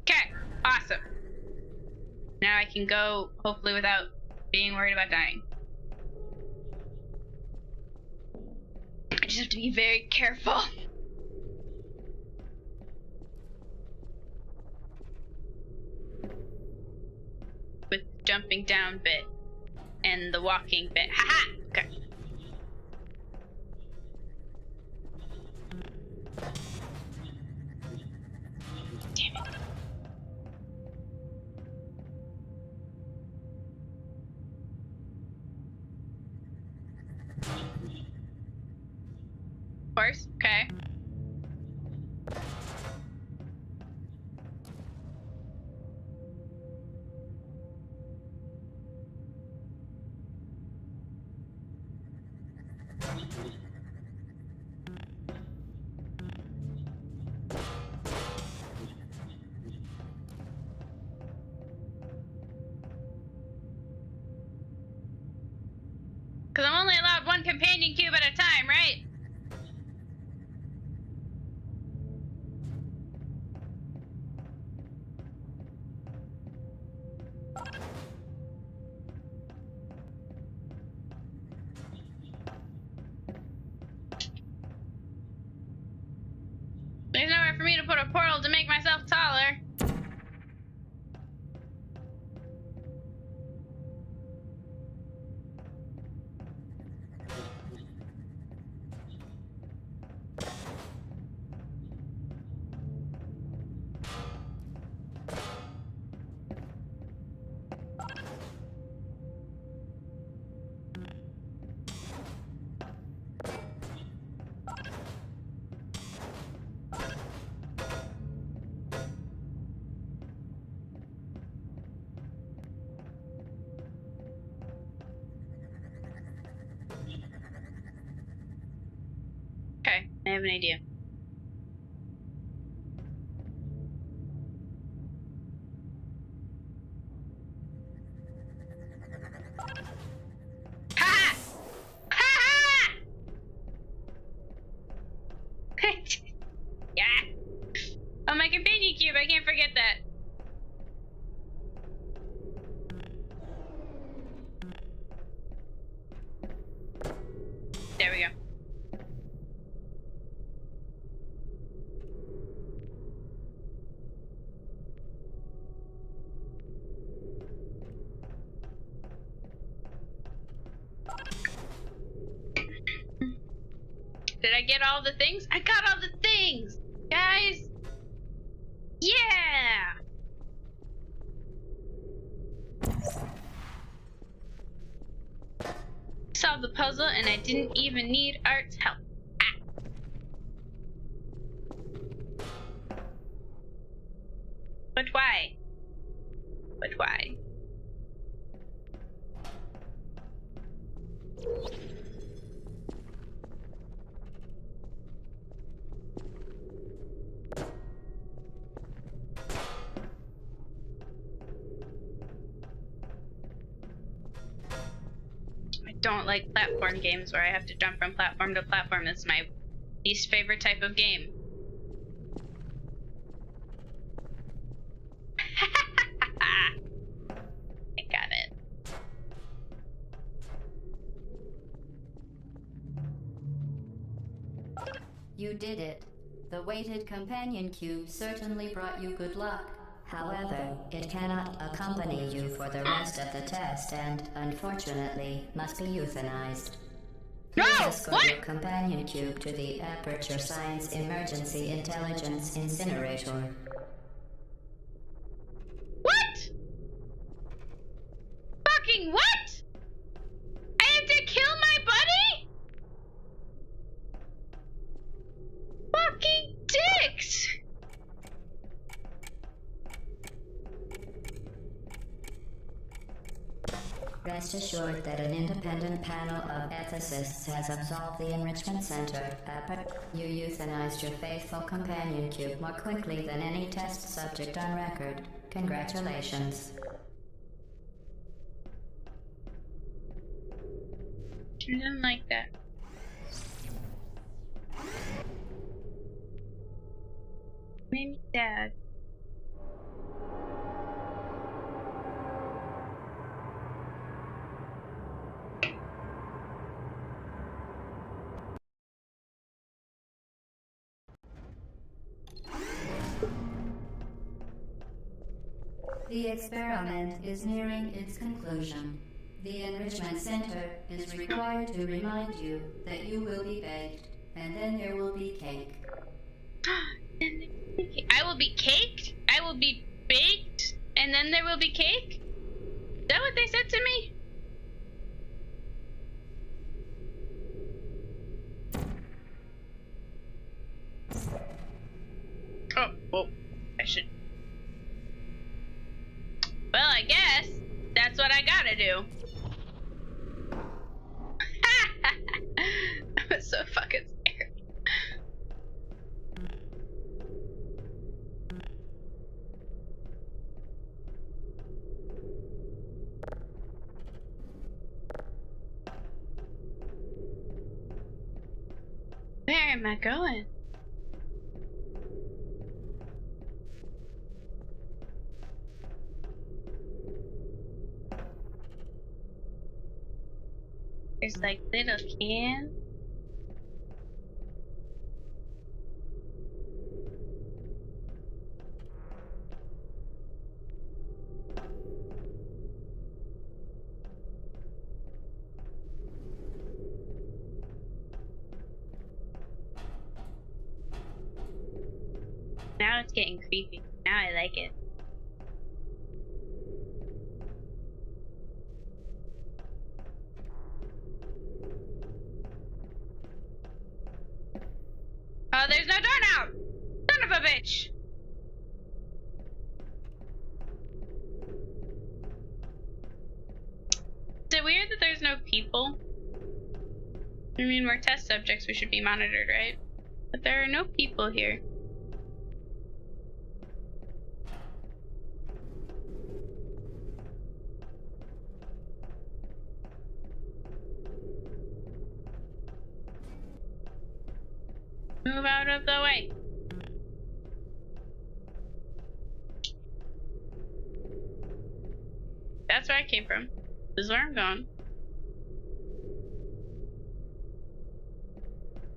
Okay, awesome. Now I can go, hopefully without being worried about dying. I just have to be very careful. With the jumping down bit and the walking bit. Haha! Okay. Damn it. Of course, okay. Because I'm only allowed one companion cube at a time, right? There's nowhere for me to put a portal to make myself taller. Okay, I have an idea. Ha! Ha! Yeah. Oh, my companion cube, I can't forget that. There we go. Did I get all the things? I got all the things! Guys! Yeah! Solved the puzzle and I didn't even need Art's help. Ah. But why? But why? I don't like platform games where I have to jump from platform to platform. That's my least favorite type of game. I got it. You did it. The weighted companion cube certainly brought you good luck. However, it cannot accompany you for the rest of the test and, unfortunately, must be euthanized. No! Please escort What? your companion cube to the Aperture Science Emergency Intelligence Incinerator. What? Fucking what? I have to kill my buddy? Fucking dicks! Rest assured that an independent panel of ethicists has absolved the Enrichment Center. You euthanized your faithful companion cube more quickly than any test subject on record. Congratulations. I didn't like that. Made me sad. The experiment is nearing its conclusion. The Enrichment Center is required to remind you that you will be baked, and then there will be cake. I will be caked? I will be baked? And then there will be cake? Is that what they said to me? Oh, well, I should. Well, I guess that's what I gotta do. I was so fucking scared. Where am I going? There's like little cans. Now it's getting creepy. Now I like it. Oh, there's no door now! Son of a bitch! Is it weird that there's no people? I mean, we're test subjects, we should be monitored, right? But there are no people here. Move out of the way. That's where I came from. This is where I'm going.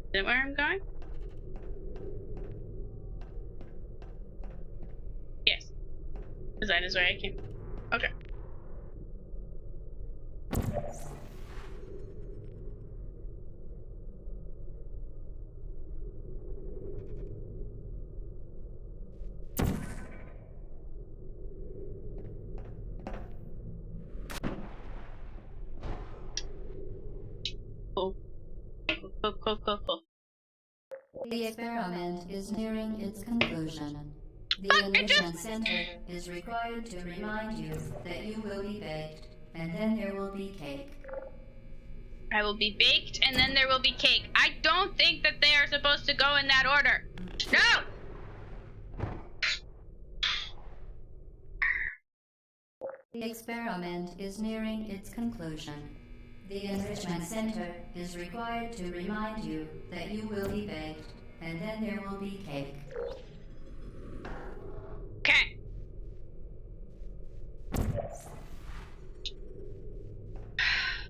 Is it where I'm going? Yes. Because that is where I came. Okay. Cool. Cool. The experiment is nearing its conclusion. The Enrichment Center is required to remind you that you will be baked, and then there will be cake. I will be baked, and then there will be cake. I don't think that they are supposed to go in that order. No! The experiment is nearing its conclusion. The Enrichment Center is required to remind you that you will be baked, and then there will be cake. Okay.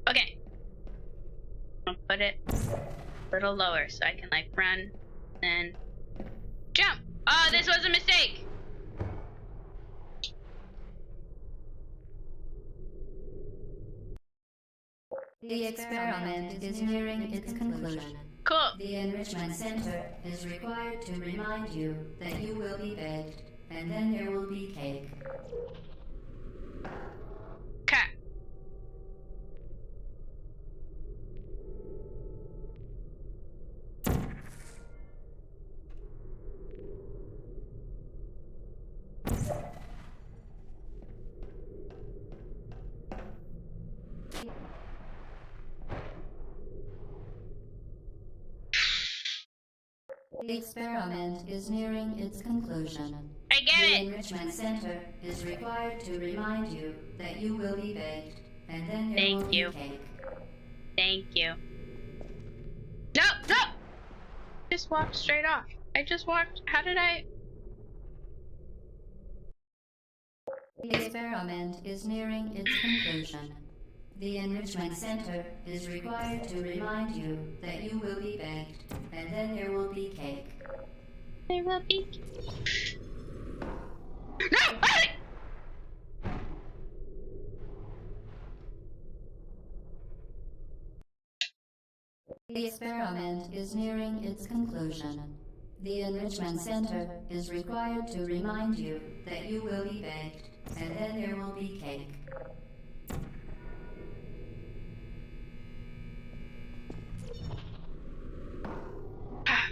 Okay. I'll put it a little lower so I can like run Then jump. Oh, this was a mistake. The experiment is nearing its conclusion. Cool. The Enrichment Center is required to remind you that you will be baked, and then there will be cake. Okay. The experiment is nearing its conclusion. I get The it. Enrichment Center is required to remind you that you will be baked, and then there will be cake. Thank you. No, no! Just walked straight off. I just walked. How did I? The experiment is nearing its conclusion. The Enrichment Center is required to remind you that you will be baked, and then there will be cake. There will be. No! Hurry! The experiment is nearing its conclusion. The Enrichment Center is required to remind you that you will be baked, and then there will be cake.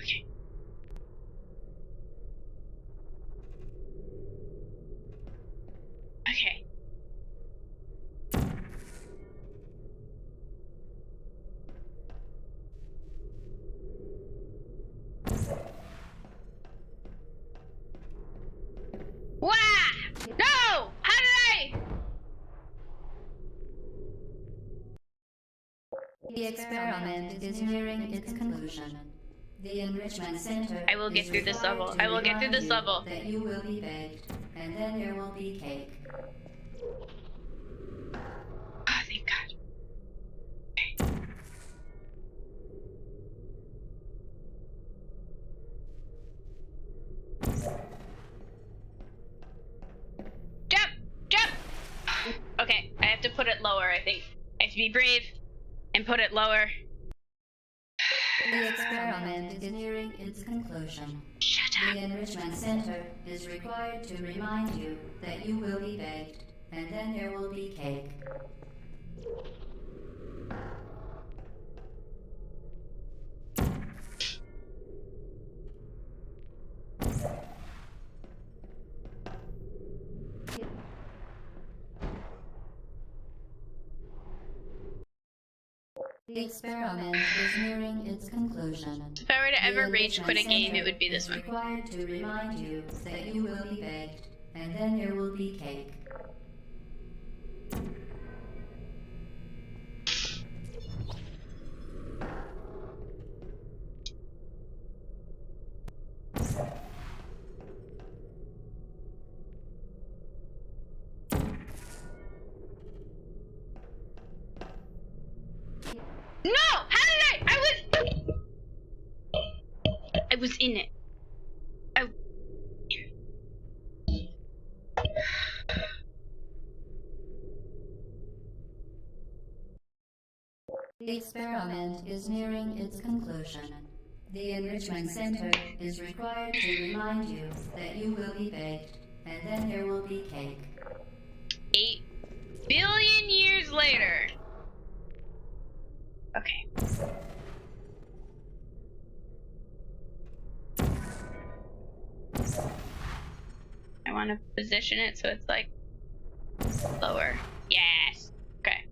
Okay. Okay. Wow! No! How did I? The experiment is nearing its conclusion. The Enrichment Center I will get through this level. I will get through this level. That you will be baked, and then there will be cake. Oh, thank God. Jump! Jump! Okay, I have to put it lower, I think. I have to be brave and put it lower. The experiment is nearing its conclusion. Shut up. The Enrichment Center is required to remind you that you will be baked, and then there will be cake. The experiment is nearing its conclusion. If I were to ever The rage quit a Enrichment game, it would be Center this is one. required to remind you that you will be baked, and then there will be cake. No! How did I? I was in it. I. The experiment is nearing its conclusion. The Enrichment Center is required to remind you that you will be baked, and then there will be cake. 8 billion years later. Okay. I want to position it so it's like lower. Yes. Okay.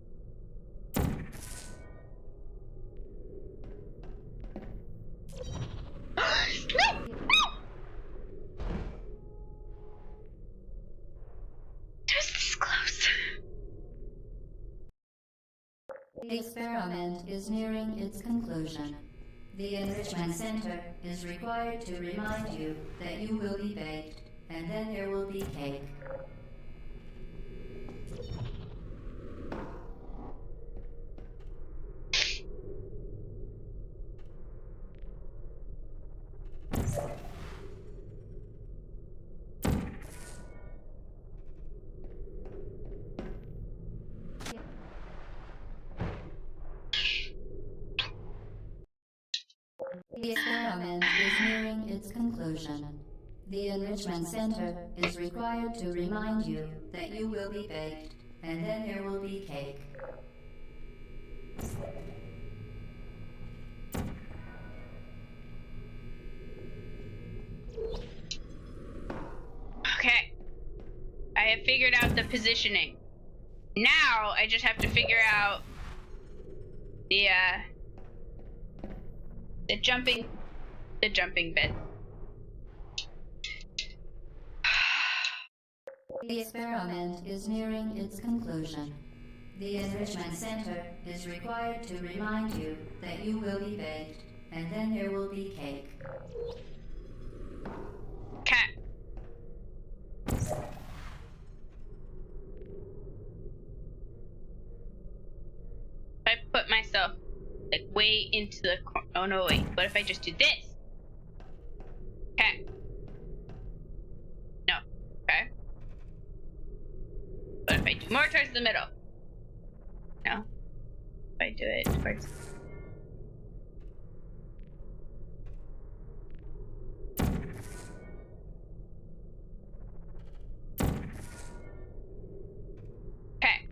No! Just this close. The experiment is nearing its conclusion. The Enrichment Center is required to remind you that you will be baked, and then there will be cake. The experiment is nearing its conclusion. The Enrichment Center is required to remind you that you will be baked, and then there will be cake. Okay. I have figured out the positioning. Now I just have to figure out the jumping bit. The experiment is nearing its conclusion. The Enrichment Center is required to remind you that you will be baked, and then there will be cake. Okay. I put myself like way into the corner. Oh no, wait. What if I just do this? Okay. No. Okay. What if I do more towards the middle? No. If I do it towards... Okay.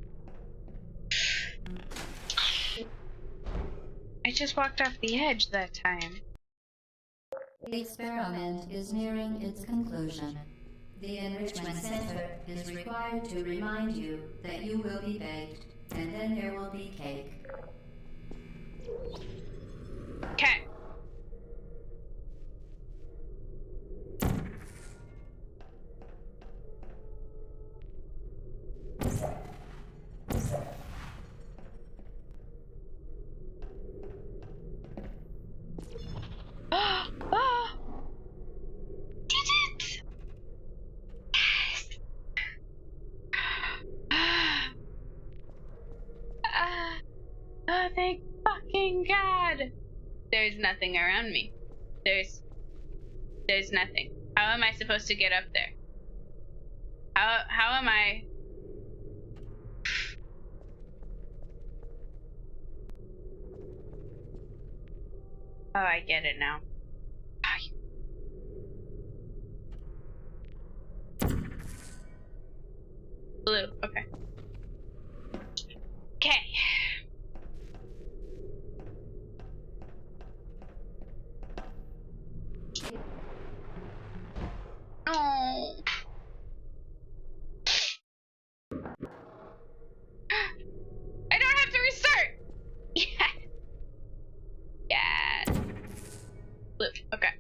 I just walked off the edge that time. The experiment is nearing its conclusion. The Enrichment Center is required to remind you that you will be baked, and then there will be cake. Okay. Oh! Did it! Yes! Oh, thank fucking God! There's nothing around me. There's nothing. How am I supposed to get up there? How am I? Oh, I get it now. Blue. Okay. Okay. No. I don't have to restart. Yeah. Yeah. Blue. Okay.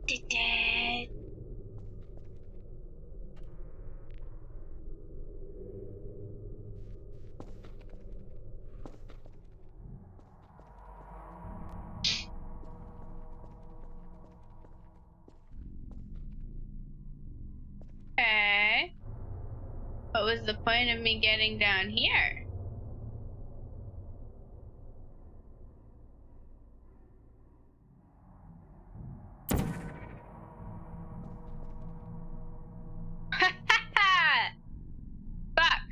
Did it. Okay. What was the point of me getting down here? Fuck.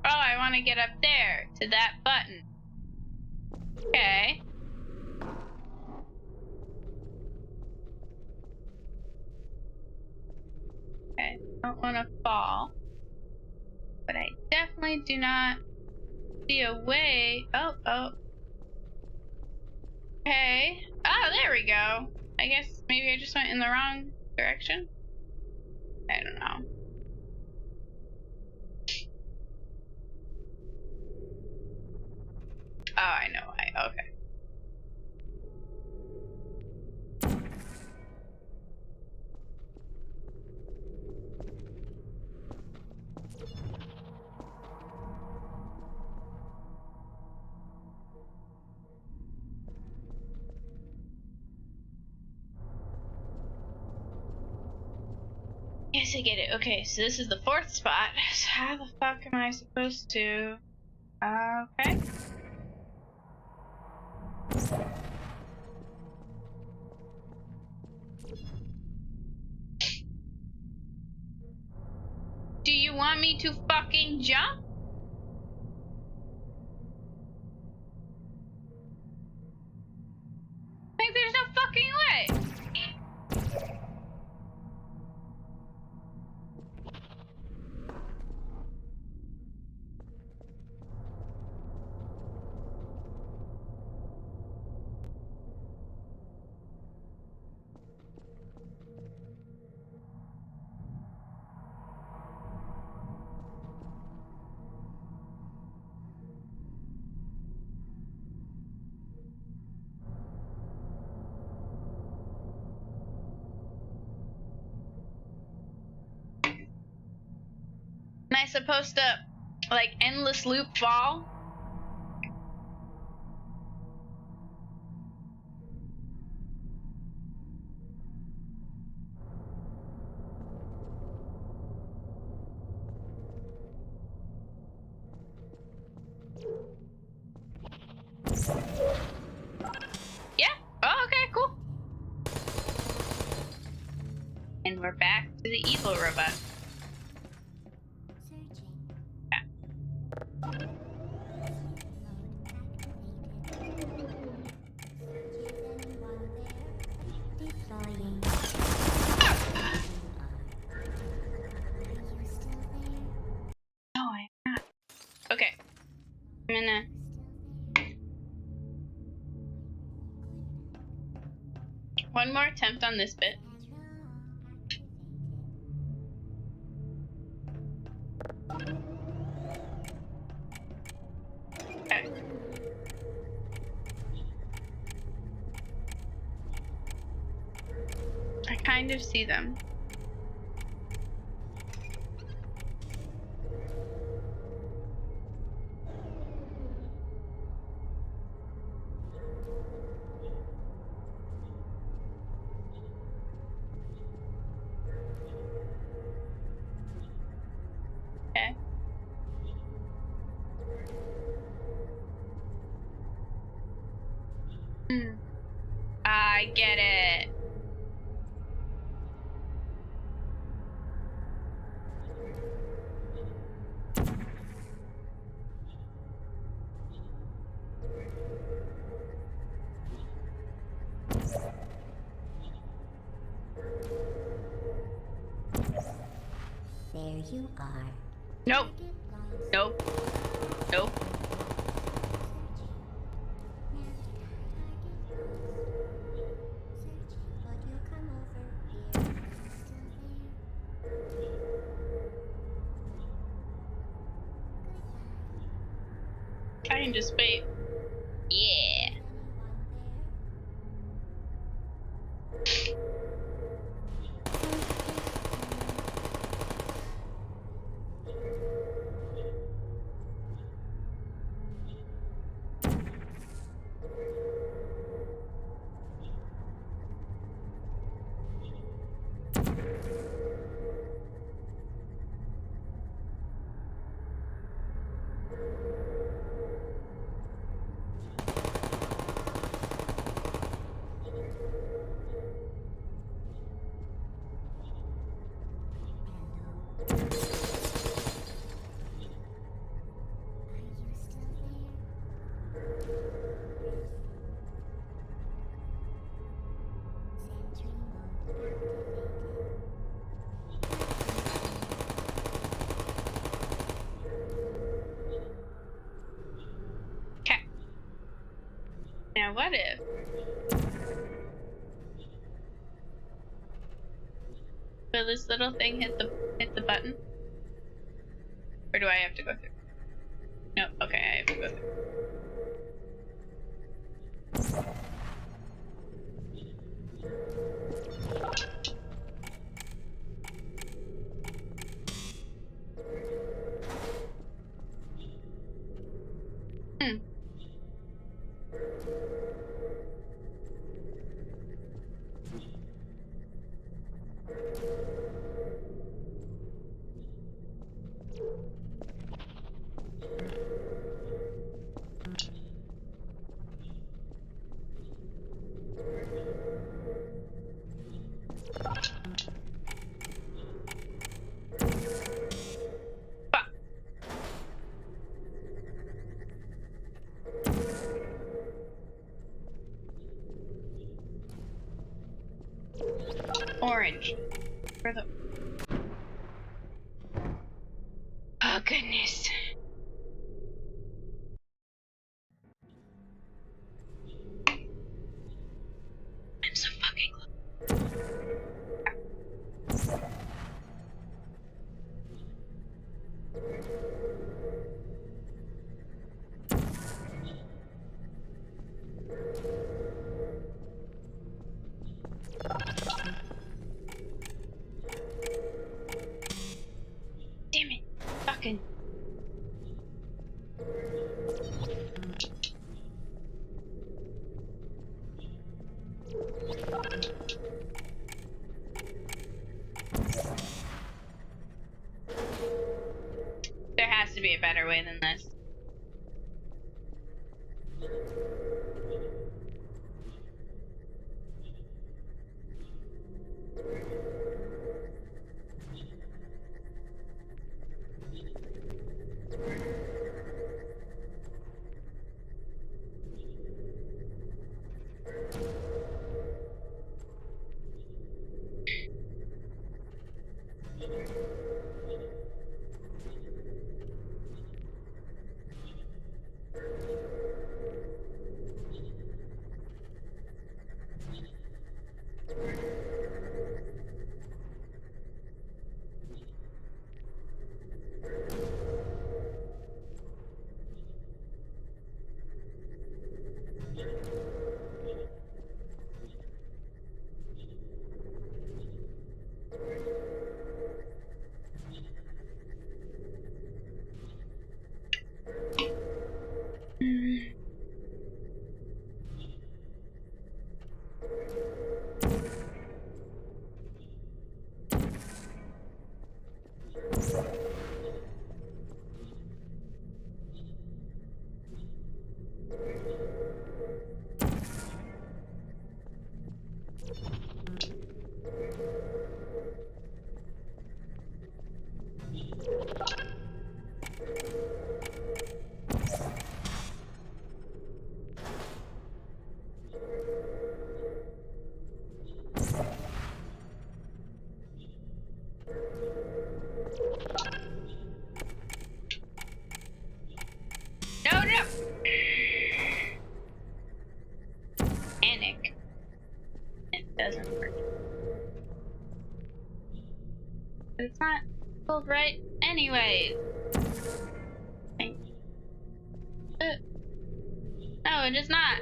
Oh, I want to get up there to that button. Okay. Okay. Don't want to fall. But I definitely do not see a way. Oh. Okay. Oh, there we go. I guess maybe I just went in the wrong direction. I don't know. Oh, I know why. Okay. Yes, I get it. Okay, so this is the 4th spot. So how the fuck am I supposed to... Okay. Do you want me to fucking jump? Like, there's no fucking way. Am I supposed to, like, endless loop fall? Yeah? Oh, okay, cool. And we're back to the evil robot. No, I'm not. Okay. I'm gonna... One more attempt on this bit. Okay. I kind of see them. Okay. I get it. There you are. Nope. Nope. Nope. I can just wait. Yeah. Okay. Now what if? Will this little thing hit the button? Or do I have to go through? No, okay, I have to go through. orange. Where the... Oh, goodness. I'm so fucking close. Damn it. Fucking... There has to be a better way than this. No, no! Panic. It doesn't work. But it's not pulled right anyway. No, it is not.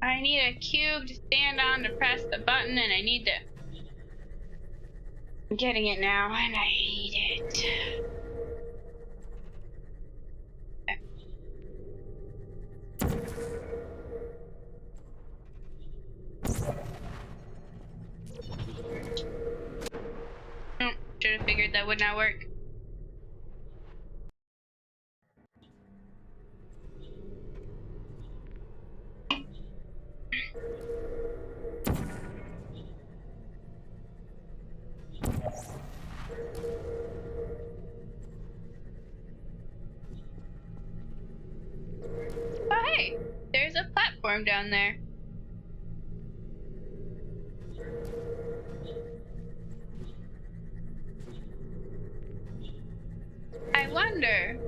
I need a cube to stand on to press the button, and I need to... I'm getting it now, and I need it. Should have figured that would not work. Oh hey, there's a platform down there. I wonder.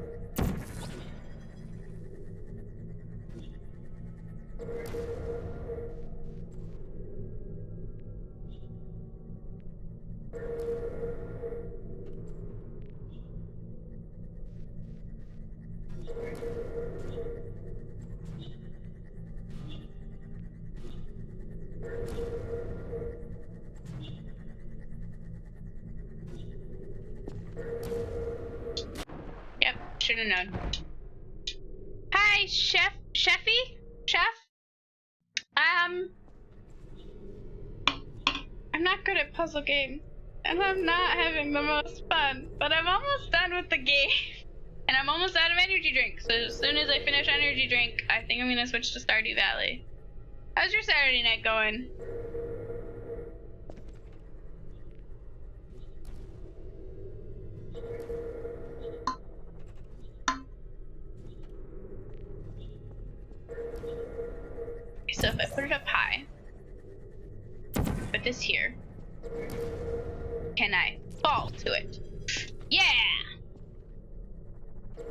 Yep, should have known. Hi, Chefy? Chef? I'm not good at puzzle games, and I'm not having the most fun, but I'm almost done with the game. And I'm almost out of energy drink, so as soon as I finish energy drink, I think I'm gonna switch to Stardew Valley. How's your Saturday night going? So if I put it up high, put this here, can I fall to it? Yeah!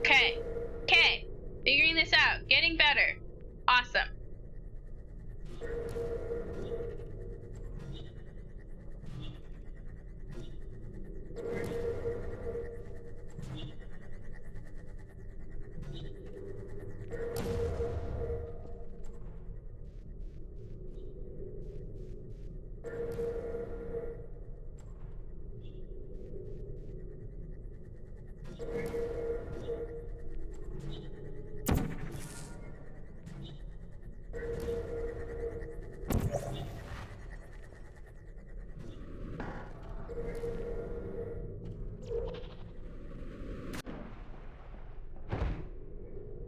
Okay, okay, figuring this out, getting better. Awesome.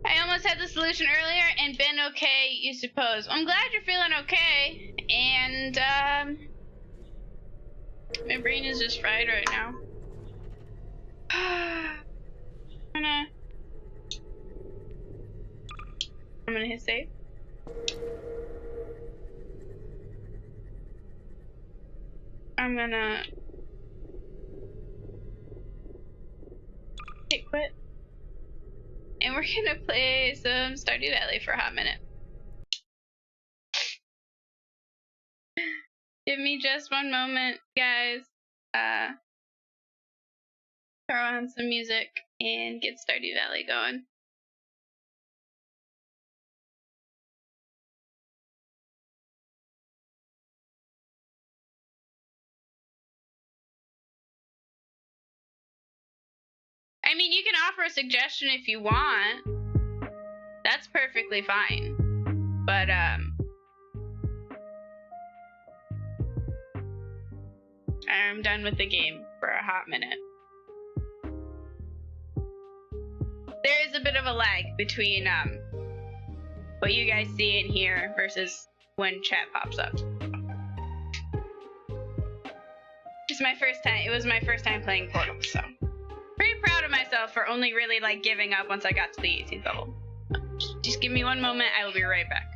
I almost had the solution earlier and been okay, you suppose. I'm glad you're feeling okay. And, my brain is just fried right now. I'm gonna hit save. I'm gonna hit quit. And we're gonna play some Stardew Valley for a hot minute. Give me just one moment, guys. Throw on some music and get Stardew Valley going. I mean, you can offer a suggestion if you want. That's perfectly fine. But, I'm done with the game for a hot minute. There is a bit of a lag between, what you guys see in here versus when chat pops up. It's my first time. It was my first time playing Portal, so pretty proud of myself for only really like giving up once I got to the 18th level. Just give me one moment. I will be right back.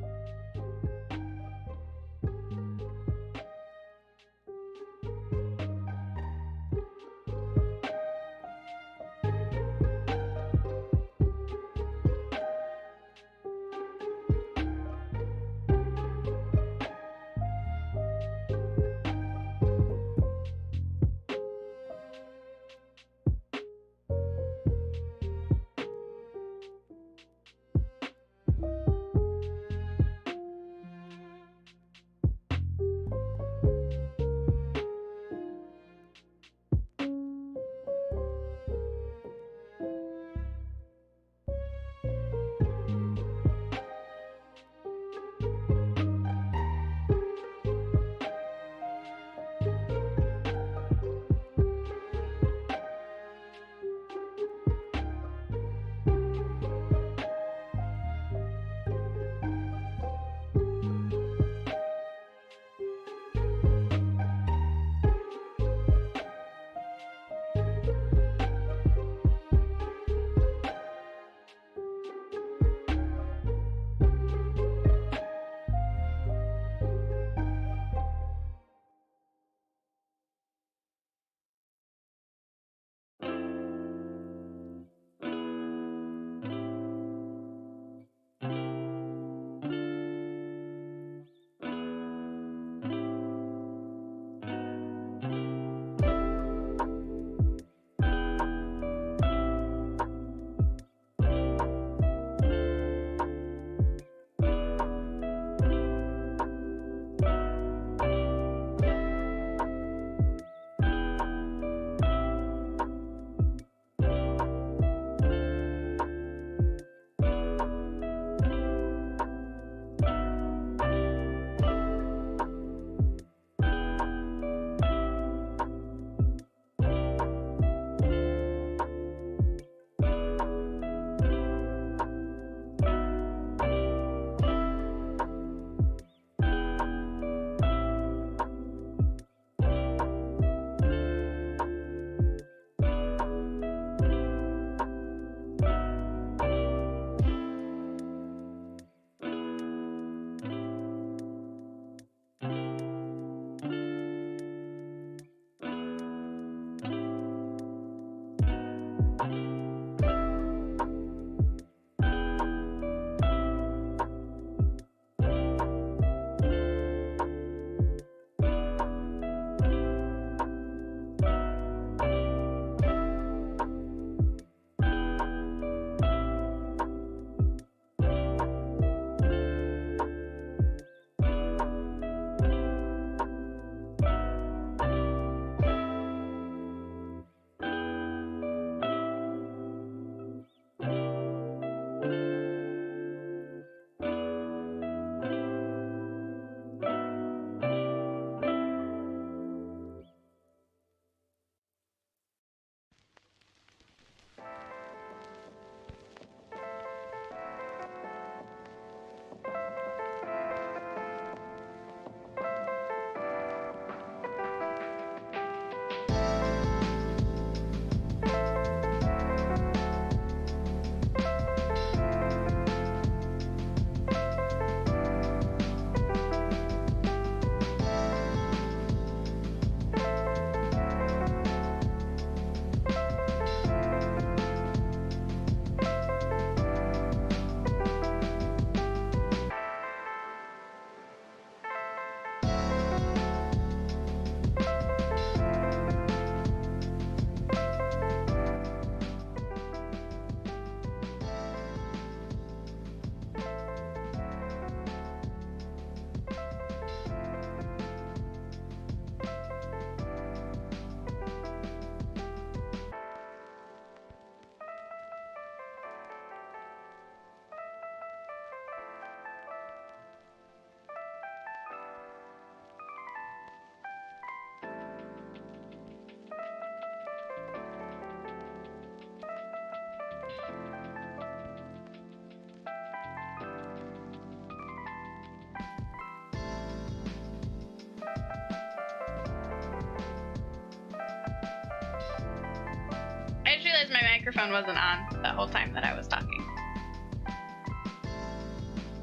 realized my microphone wasn't on the whole time that I was talking.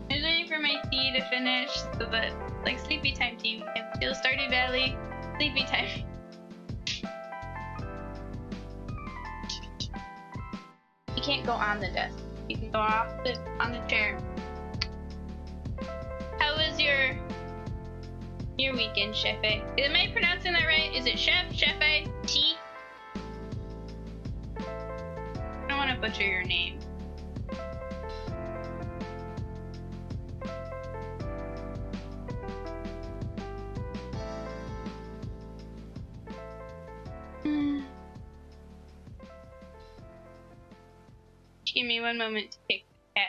I was waiting for my tea to finish so that, like, sleepy time tea. We can feel Stardew Valley, sleepy time. You can't go on the desk. You can go on the chair. How was your weekend, Chefe? Am I pronouncing that right? Is it Chef, Chefe, T? I don't want to butcher your name. Give me one moment to pick the cat.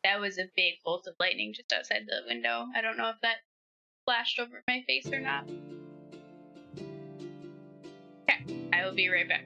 That was a big bolt of lightning just outside the window. I don't know if that flashed over my face or not. Okay, I will be right back.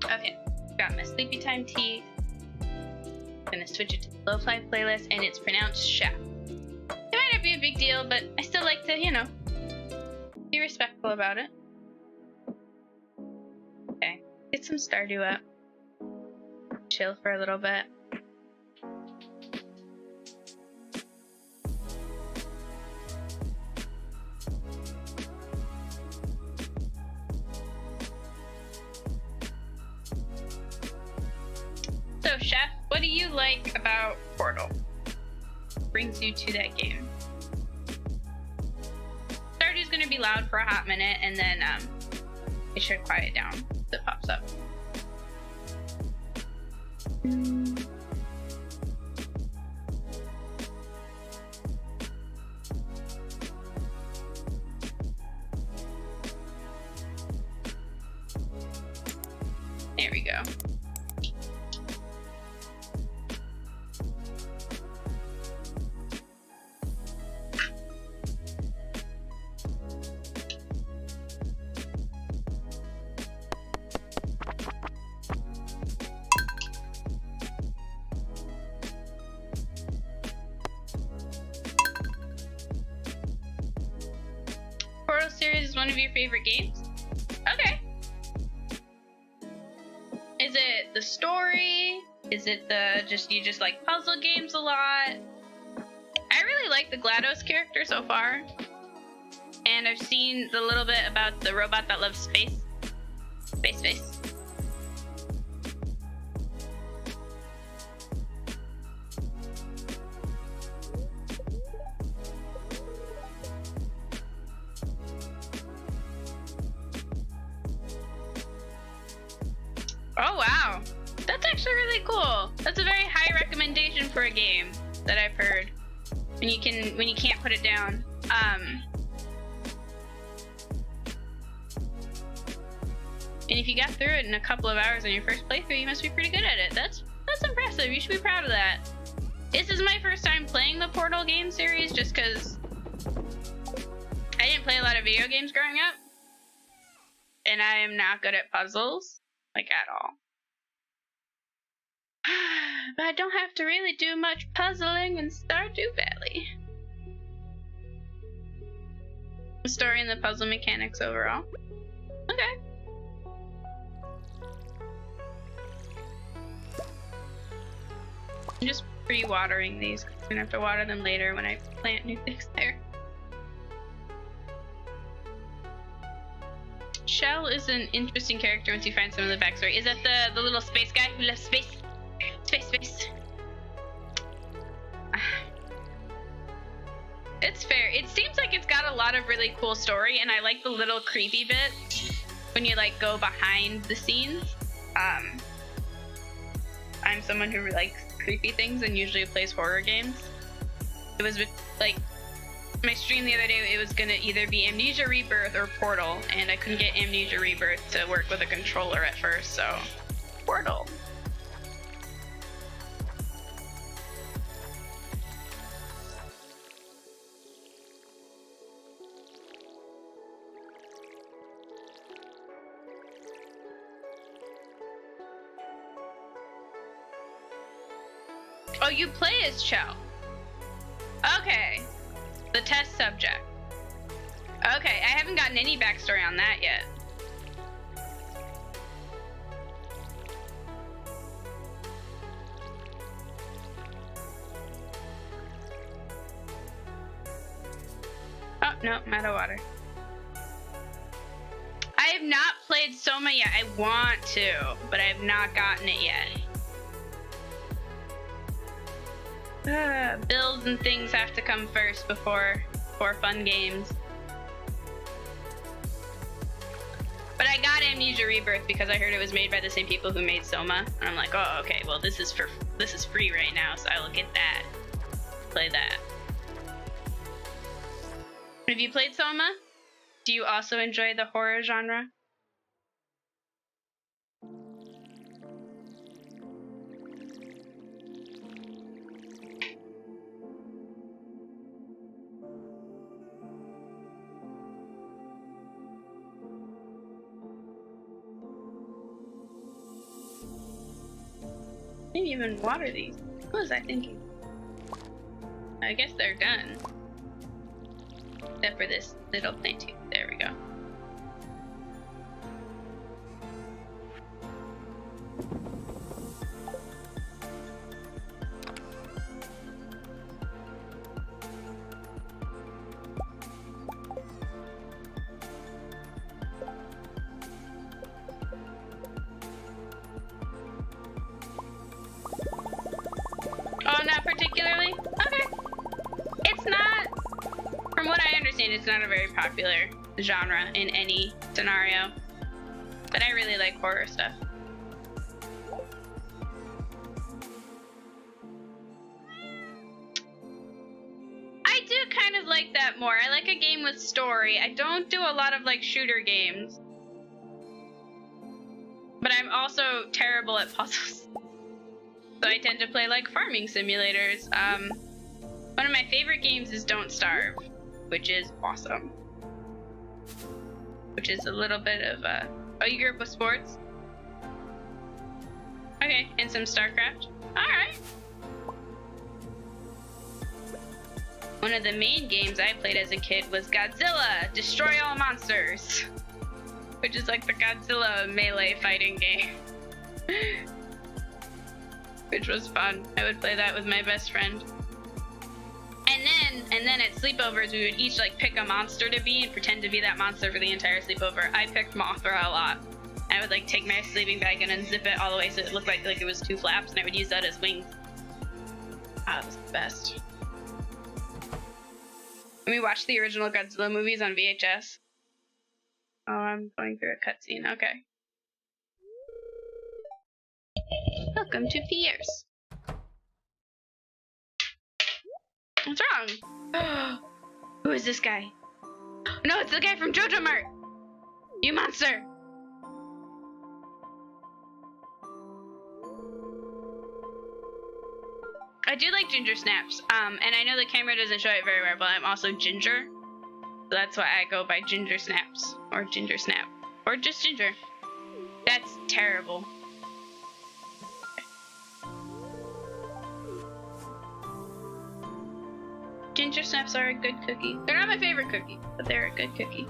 Okay, got my sleepy time tea. Gonna switch it to the lo-fi playlist, and it's pronounced Chef. It might not be a big deal, but I still like to, you know, be respectful about it. Okay, get some Stardew up. Chill for a little bit. So, Chef, what do you like about Portal? Brings you to that game. Stardew's gonna be loud for a hot minute, and then it should quiet down as it pops up. There we go. Portal series is one of your favorite games? Okay. Is it the story? Is it the you just like puzzle games a lot? I really like the GLaDOS character so far. And I've seen a little bit about the robot that loves space. Space. Oh wow, that's actually really cool. That's a very high recommendation for a game that I've heard. When you can't put it down. And if you got through it in a couple of hours on your first playthrough, you must be pretty good at it. That's impressive. You should be proud of that. This is my first time playing the Portal game series, just because I didn't play a lot of video games growing up, and I am not good at puzzles. Like, at all. But I don't have to really do much puzzling in Stardew Valley. The story and the puzzle mechanics overall. Okay. I'm just pre-watering these. I'm gonna have to water them later when I plant new things there. Shell is an interesting character once you find some of the backstory. Is that the little space guy who loves space? Space. It's fair. It seems like it's got a lot of really cool story, and I like the little creepy bit when you like go behind the scenes. I'm someone who likes creepy things and usually plays horror games. It was like my stream the other day, it was gonna either be Amnesia Rebirth or Portal, and I couldn't get Amnesia Rebirth to work with a controller at first, so Portal. Oh, you play as Chell. Okay. The test subject. Okay, I haven't gotten any backstory on that yet. Oh, no, I'm out of water. I have not played Soma yet. I want to, but I have not gotten it yet. Bills and things have to come first before fun games. But I got Amnesia Rebirth because I heard it was made by the same people who made Soma, and I'm like, oh, okay, well this is free right now, so I will get that. Play that. Have you played Soma? Do you also enjoy the horror genre? I didn't even water these. What was I thinking? I guess they're done. Except for this little planting. There we go. It's not a very popular genre in any scenario, but I really like horror stuff. I do kind of like that more. I like a game with story. I don't do a lot of like shooter games, but I'm also terrible at puzzles. So I tend to play like farming simulators. One of my favorite games is Don't Starve, which is awesome. Which is a little bit of a... Oh, you grew up with sports? Okay, and some StarCraft. Alright. One of the main games I played as a kid was Godzilla, Destroy All Monsters. Which is like the Godzilla melee fighting game. Which was fun. I would play that with my best friend. And then at sleepovers, we would each like pick a monster to be and pretend to be that monster for the entire sleepover. I picked Mothra a lot. I would like take my sleeping bag and unzip it all the way so it looked like it was two flaps, and I would use that as wings. Ah, it was the best. We watched the original Godzilla movies on VHS. Oh, I'm going through a cutscene. Okay. Welcome to Fierce. What's wrong? Who is this guy? No, it's the guy from JoJo Mart! You monster! I do like Gingersnaps, and I know the camera doesn't show it very well, but I'm also Ginger. So that's why I go by Gingersnaps, or Gingersnap, or just Ginger. That's terrible. Gingersnaps are a good cookie. They're not my favorite cookie, but they're a good cookie.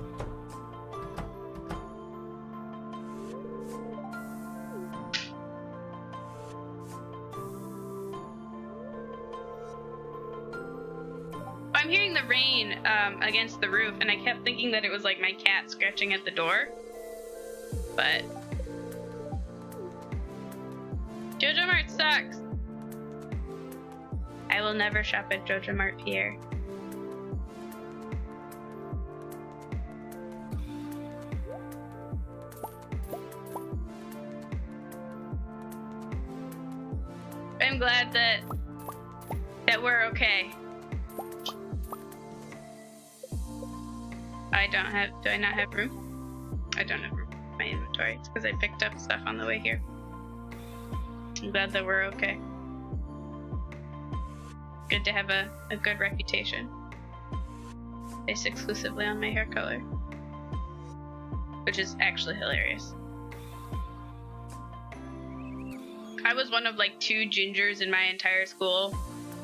I'm hearing the rain against the roof, and I kept thinking that it was like my cat scratching at the door. But Jojo Mart sucks. I will never shop at Jojo Mart Pierre. I'm glad that we're okay. Do I not have room? I don't have room in my inventory. It's because I picked up stuff on the way here. I'm glad that we're okay. Good to have a good reputation. Based exclusively on my hair color. Which is actually hilarious. I was one of like 2 gingers in my entire school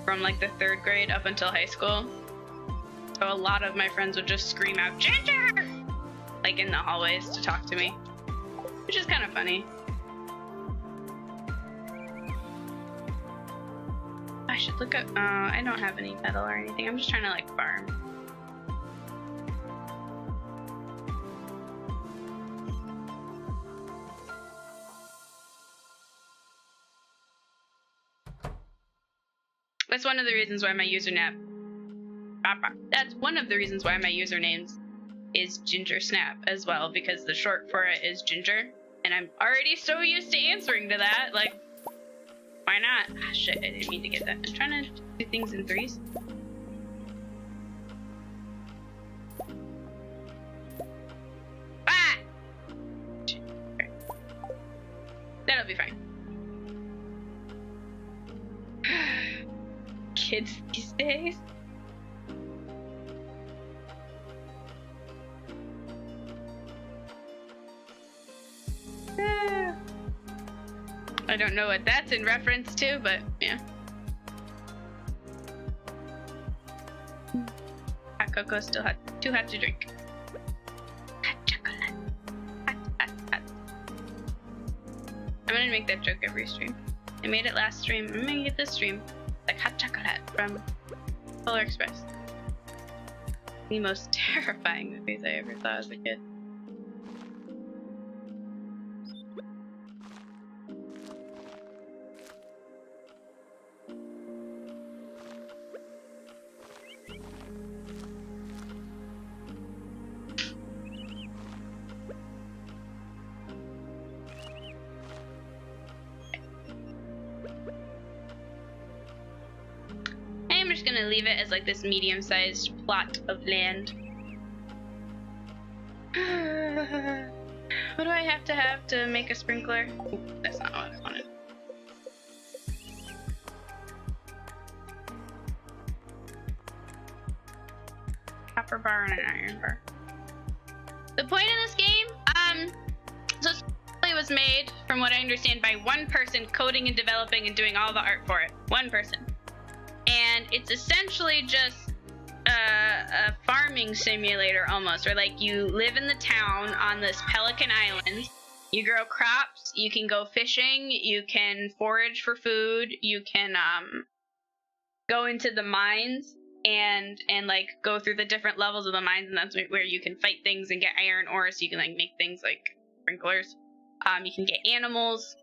from like the 3rd grade up until high school. So a lot of my friends would just scream out, "Ginger!" like in the hallways to talk to me. Which is kind of funny. I should look up, I don't have any metal or anything. I'm just trying to like farm. That's one of the reasons why my username. That's one of the reasons why my username is Gingersnap as well, because the short for it is Ginger, and I'm already so used to answering to that. Like, why not? Ah, shit, I didn't mean to get that. I'm trying to do things in 3s. Ah! Okay. That'll be fine. Kids these days. I don't know what that's in reference to, but yeah. Hot cocoa still hot, too hot to drink. Hot chocolate. Hot, hot, hot. I'm gonna make that joke every stream. I made it last stream. I'm gonna get this stream. Like hot chocolate from Polar Express. The most terrifying movies I ever saw as a kid. I'm just gonna leave it as like this medium-sized plot of land. What do I have to make a sprinkler? Ooh, that's not what I wanted. Copper bar and an iron bar. The point of this game, so it was made, from what I understand, by one person coding and developing and doing all the art for it. One person. And it's essentially just a farming simulator almost, where like you live in the town on this Pelican Island, you grow crops, you can go fishing, you can forage for food, you can go into the mines and like go through the different levels of the mines, and that's where you can fight things and get iron ore, so you can like make things like sprinklers. You can get animals,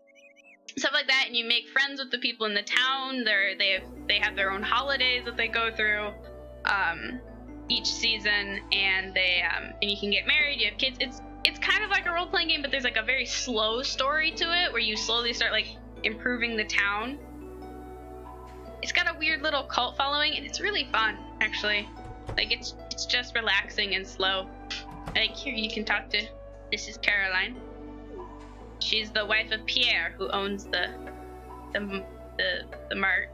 stuff like that, and you make friends with the people in the town. They have their own holidays that they go through each season, and and you can get married, you have kids. It's kind of like a role-playing game, but there's like a very slow story to it where you slowly start like improving the town. It's got a weird little cult following, and it's really fun, actually. Like it's just relaxing and slow. Like here you can talk to, this is Caroline. She's the wife of Pierre, who owns the mart.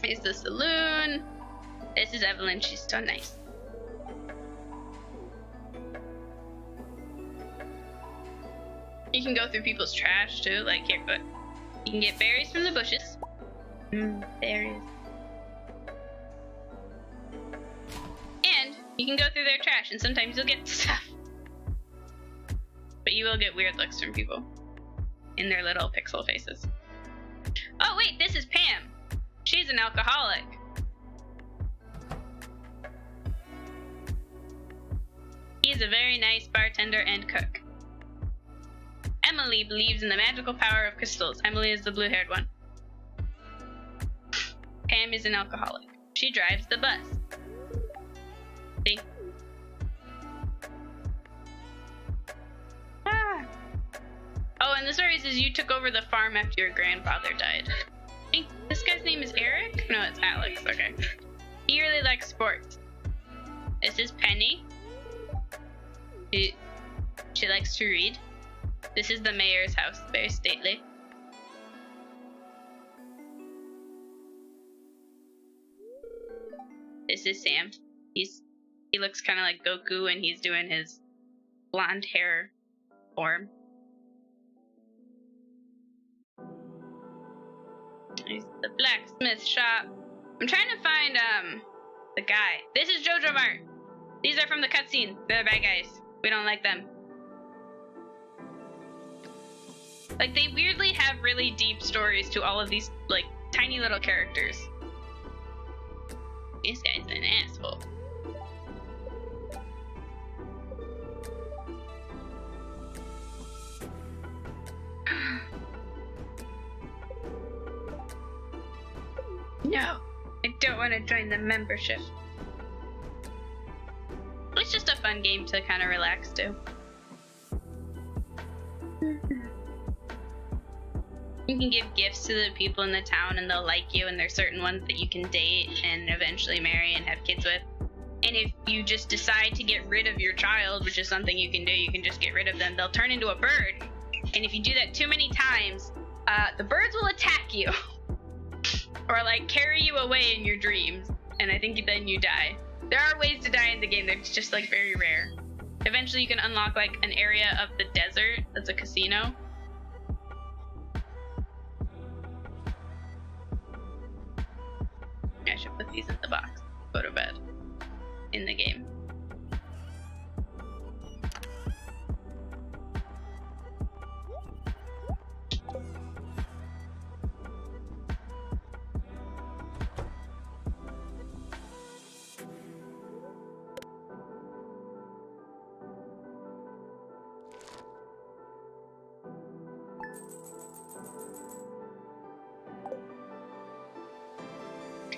Here's the saloon. This is Evelyn. She's so nice. You can go through people's trash too, like here, but you can get berries from the bushes. Berries. And you can go through their trash, and sometimes you'll get stuff. But you will get weird looks from people in their little pixel faces. Oh wait, this is Pam. She's an alcoholic. He's a very nice bartender and cook. Emily believes in the magical power of crystals. Emily is the blue-haired one. Pam is an alcoholic. She drives the bus. See? Ah. Oh, and the story says you took over the farm after your grandfather died. I think this guy's name is Eric? No, it's Alex. Okay. He really likes sports. This is Penny. She likes to read. This is the mayor's house. Very stately. This is Sam. He looks kind of like Goku, and he's doing his blonde hair form. There's the blacksmith shop. I'm trying to find the guy. This is Jojo Mart. These are from the cutscene. They're the bad guys. We don't like them. Like, they weirdly have really deep stories to all of these, like, tiny little characters. This guy's an asshole. No, I don't want to join the membership. It's just a fun game to kind of relax to. You can give gifts to the people in the town and they'll like you, and there's certain ones that you can date and eventually marry and have kids with. And if you just decide to get rid of your child, which is something you can do, you can just get rid of them, they'll turn into a bird. And if you do that too many times, the birds will attack you. Or like carry you away in your dreams. And I think then you die. There are ways to die in the game, they're just like very rare. Eventually you can unlock like an area of the desert that's a casino. I should put these in the box. Go to bed. In the game.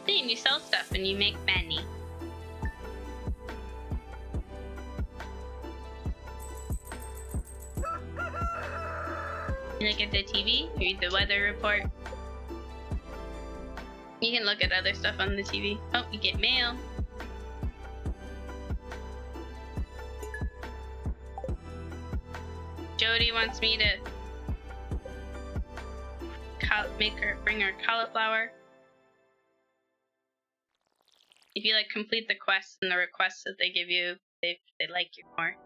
And you sell stuff and you make money. You look at the TV, read the weather report. You can look at other stuff on the TV. Oh, you get mail. Jody wants me to bring her cauliflower. If you like complete the quests and the requests that they give you, they like you more.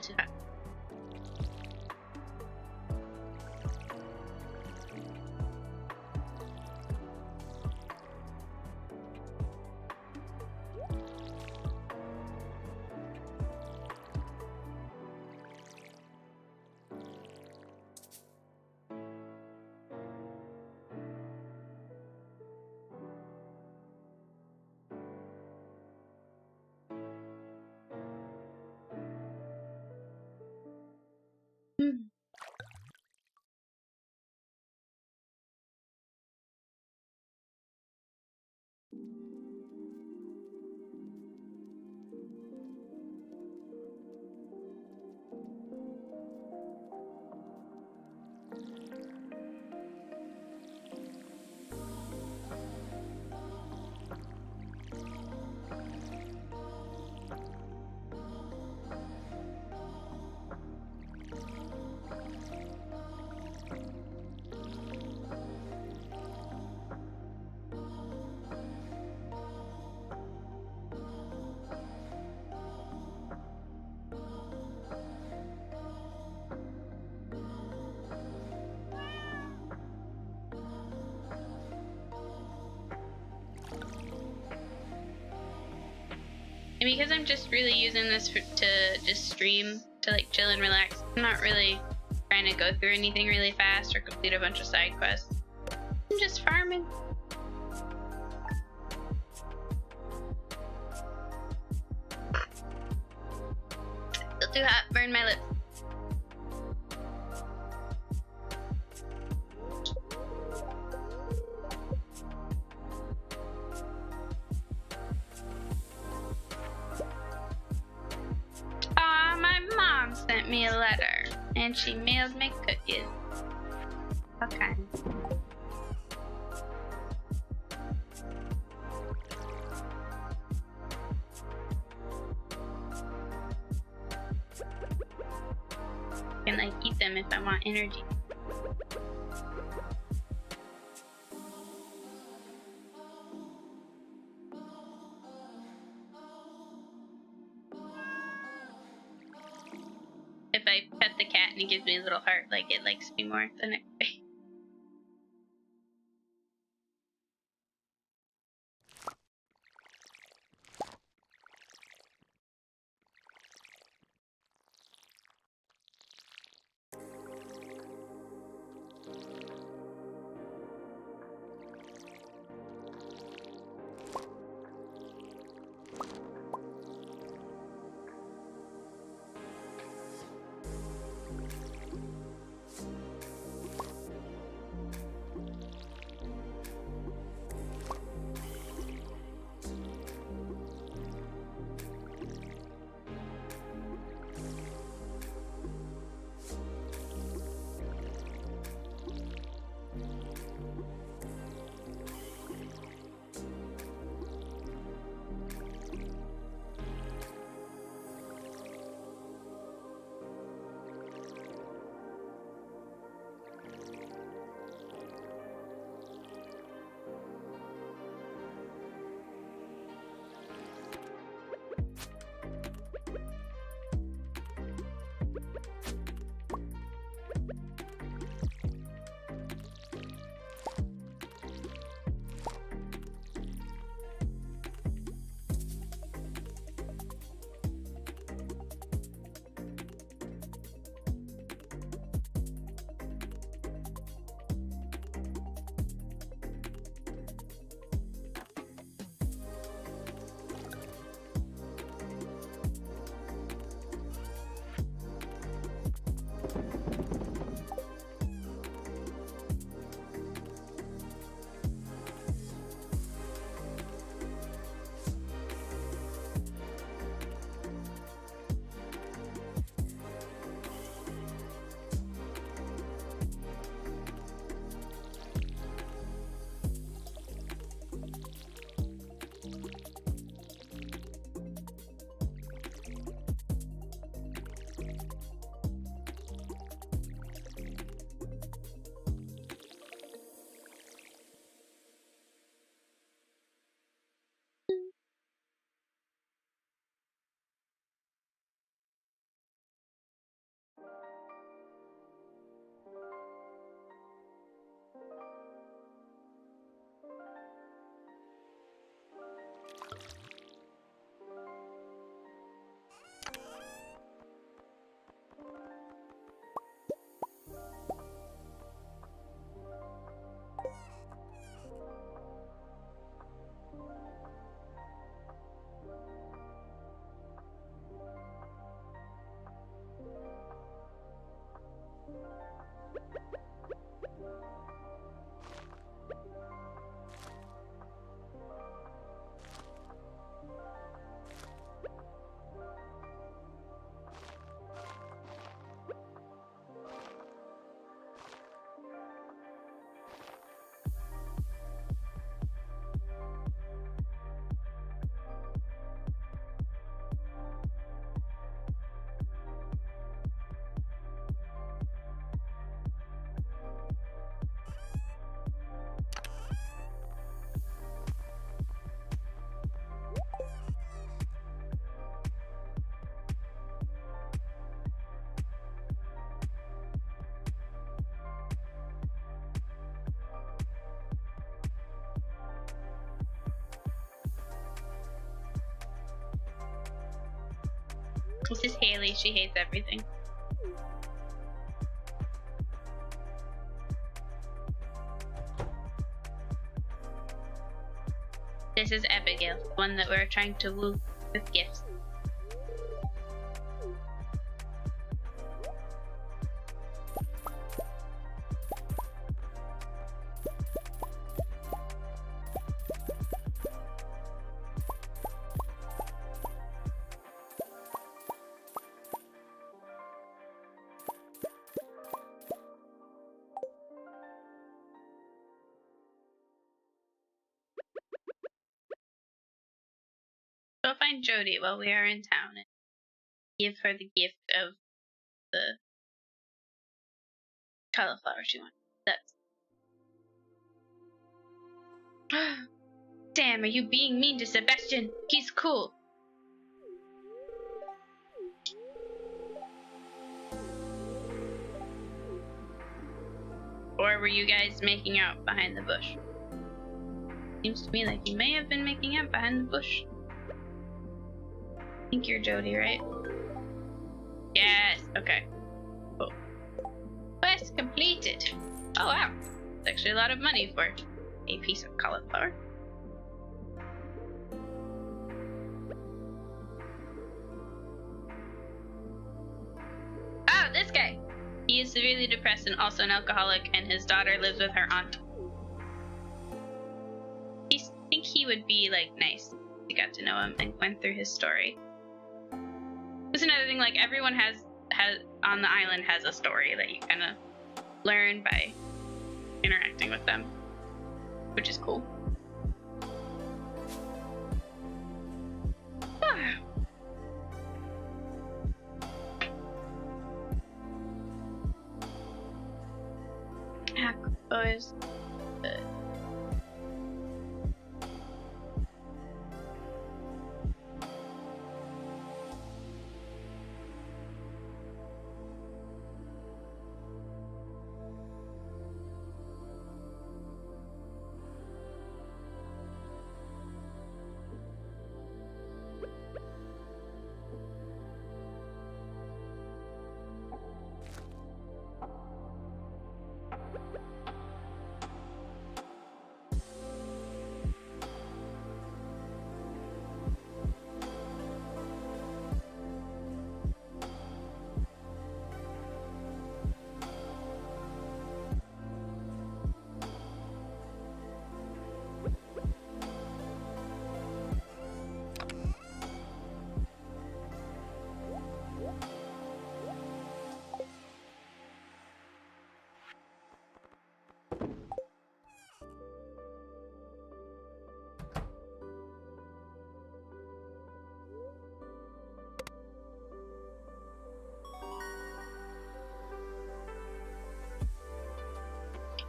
too hot. And because I'm just really using this to just stream, to like chill and relax, I'm not really trying to go through anything really fast or complete a bunch of side quests. I'm just farming. Still too hot, burn my lips. Sent me a letter and she mailed me cookies. Okay. I can like eat them if I want energy. If I pet the cat and it gives me a little heart, like it likes me more the next day. This is Haley. She hates everything. This is Abigail, the one that we're trying to woo with gifts. Go find Jody while we are in town and give her the gift of the cauliflower she wants. That's. Damn, are you being mean to Sebastian? He's cool. Or were you guys making out behind the bush? Seems to me like you may have been making out behind the bush. I think you're Jody, right? Yes, okay. Cool. Quest completed. Oh wow. It's actually a lot of money for a piece of cauliflower. Oh, this guy! He is severely depressed and also an alcoholic, and his daughter lives with her aunt. I think he would be, like, nice. We got to know him and went through his story. That's another thing, like, everyone has on the island has a story that you kind of learn by interacting with them, which is cool. Boys.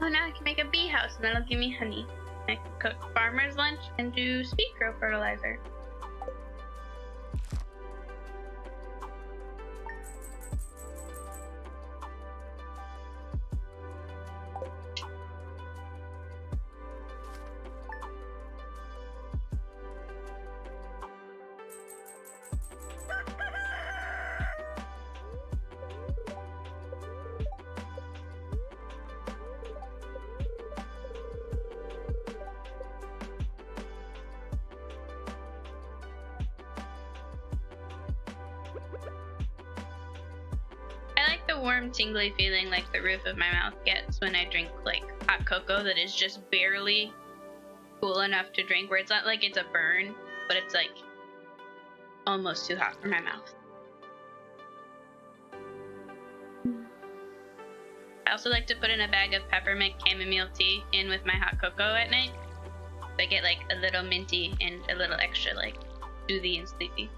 Oh, now I can make a bee house and that'll give me honey. I can cook farmer's lunch and do sweet grow fertilizer. Warm, tingly feeling like the roof of my mouth gets when I drink like hot cocoa that is just barely cool enough to drink, where it's not like it's a burn, but it's like almost too hot for my mouth. I also like to put in a bag of peppermint chamomile tea in with my hot cocoa at night, so I get like a little minty and a little extra like soothy and sleepy.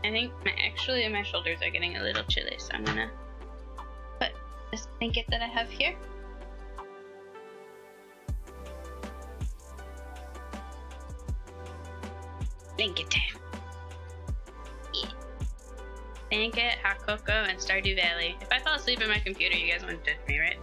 I think my shoulders are getting a little chilly, so I'm gonna put this blanket that I have here. Blanket time. Yeah. Blanket, hot cocoa, and Stardew Valley. If I fall asleep at my computer, you guys won't judge me, right?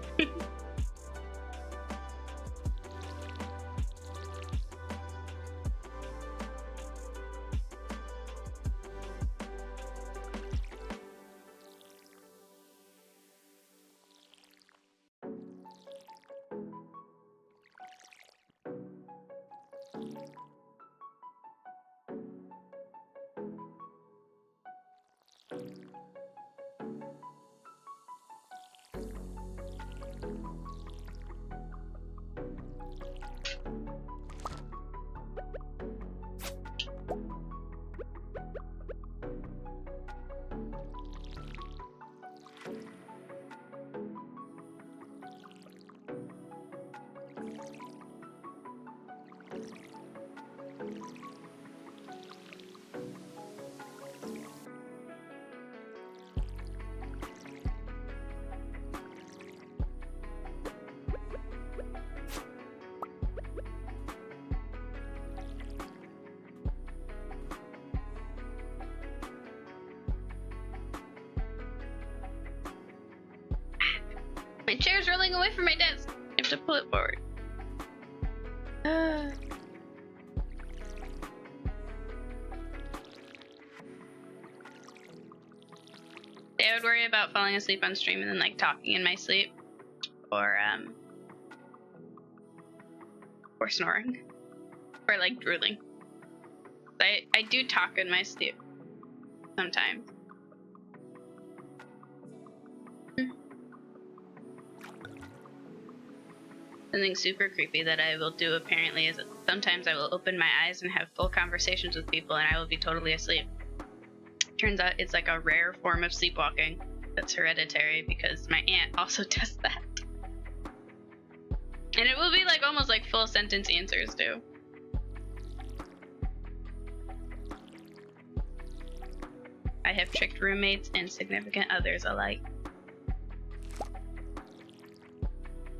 My chair's rolling away from my desk. I have to pull it forward. I would worry about falling asleep on stream and then like talking in my sleep, or snoring, or like drooling. I do talk in my sleep sometimes. Something super creepy that I will do apparently is that sometimes I will open my eyes and have full conversations with people and I will be totally asleep. Turns out it's like a rare form of sleepwalking that's hereditary because my aunt also does that. And it will be like almost like full sentence answers too. I have tricked roommates and significant others alike.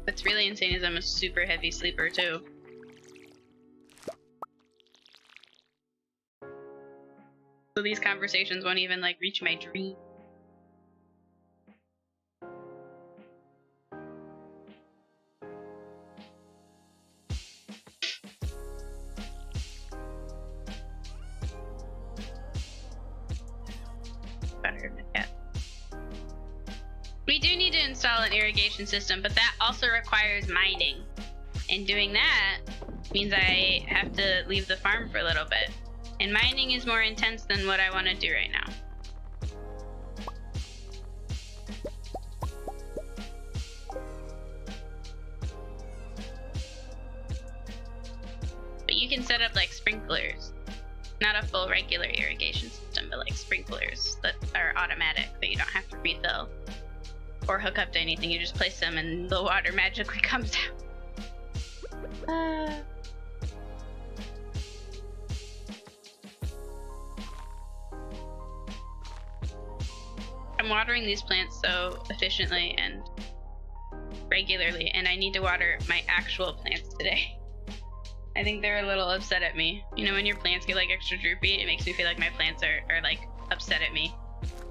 What's really insane is I'm a super heavy sleeper too. So these conversations won't even like reach my dream. We do need to install an irrigation system, but that also requires mining. And doing that means I have to leave the farm for a little bit. And mining is more intense than what I want to do right now. But you can set up like sprinklers. Not a full regular irrigation system, but like sprinklers that are automatic that you don't have to refill or hook up to anything. You just place them and the water magically comes out. I'm watering these plants so efficiently and regularly, and I need to water my actual plants today. I think they're a little upset at me. You know, when your plants get like extra droopy, it makes me feel like my plants are like upset at me.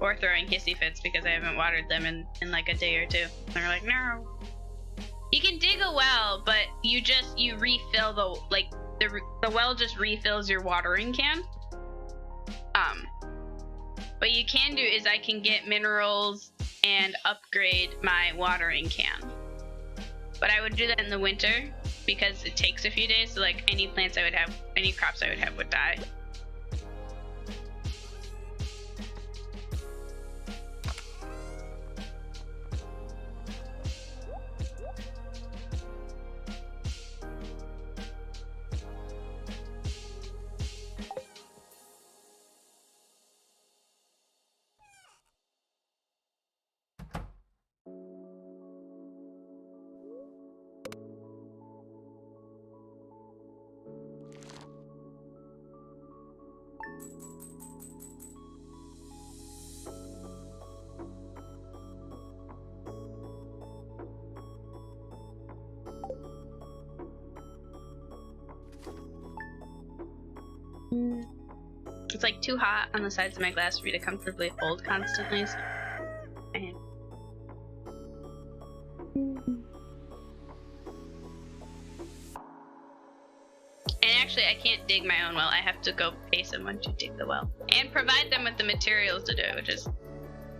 Or throwing hissy fits because I haven't watered them in like a day or two. And they're like, no. You can dig a well, but you refill the well just refills your watering can. What you can do is I can get minerals and upgrade my watering can. But I would do that in the winter because it takes a few days, so like any crops I would have would die. It's like too hot on the sides of my glass for me to comfortably hold constantly. So and actually, I can't dig my own well. I have to go pay someone to dig the well and provide them with the materials to do it, which is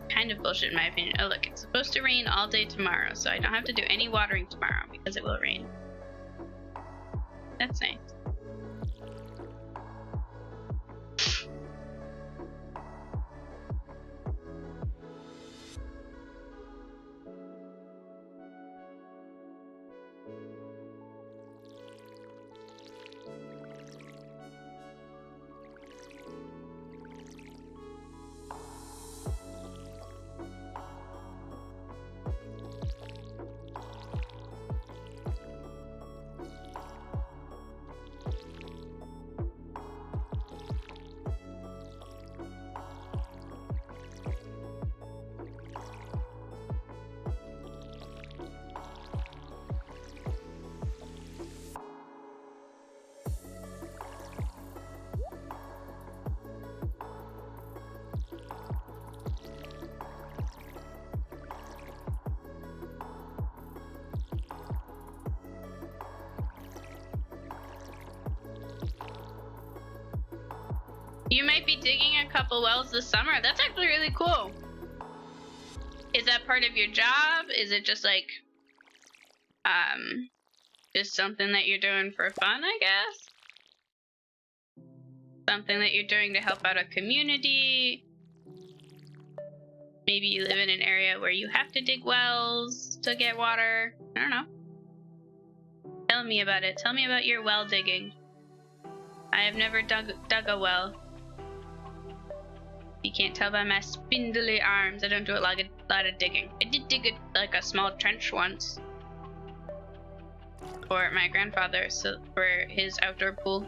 kind of bullshit in my opinion. Oh look, it's supposed to rain all day tomorrow, so I don't have to do any watering tomorrow because it will rain. That's nice. You might be digging a couple wells this summer. That's actually really cool. Is that part of your job? Is it just like, just something that you're doing for fun, I guess? Something that you're doing to help out a community? Maybe you live in an area where you have to dig wells to get water. I don't know. Tell me about it. Tell me about your well digging. I have never dug a well. You can't tell by my spindly arms. I don't do a lot of digging. I did dig like a small trench once for my grandfather, so for his outdoor pool,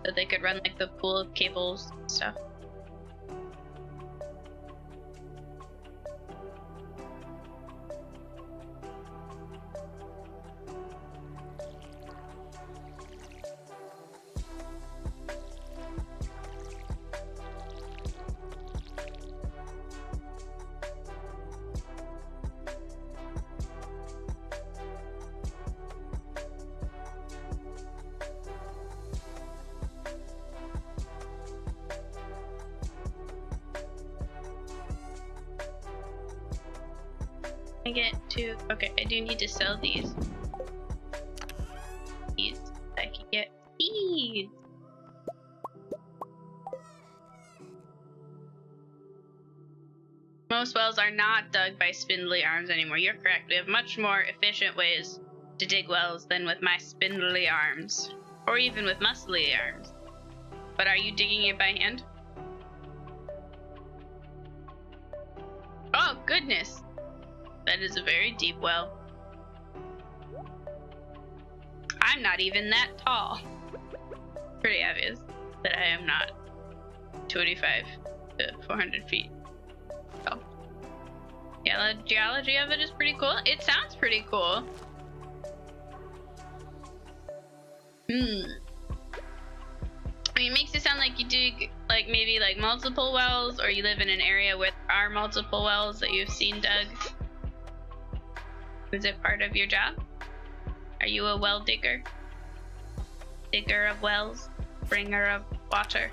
so they could run like the pool cables and stuff. Okay, I do need to sell these. I can get seeds. Most wells are not dug by spindly arms anymore. You're correct. We have much more efficient ways to dig wells than with my spindly arms. Or even with muscly arms. But are you digging it by hand? Oh, goodness. That is a very deep well. I'm not even that tall. Pretty obvious that I am not 285 to 400 feet. Oh. Yeah, the geology of it is pretty cool. It sounds pretty cool. I mean, it makes it sound like you dig like maybe like multiple wells, or you live in an area with are multiple wells that you've seen dug. Is it part of your job? Are you a well digger? Digger of wells? Bringer of water?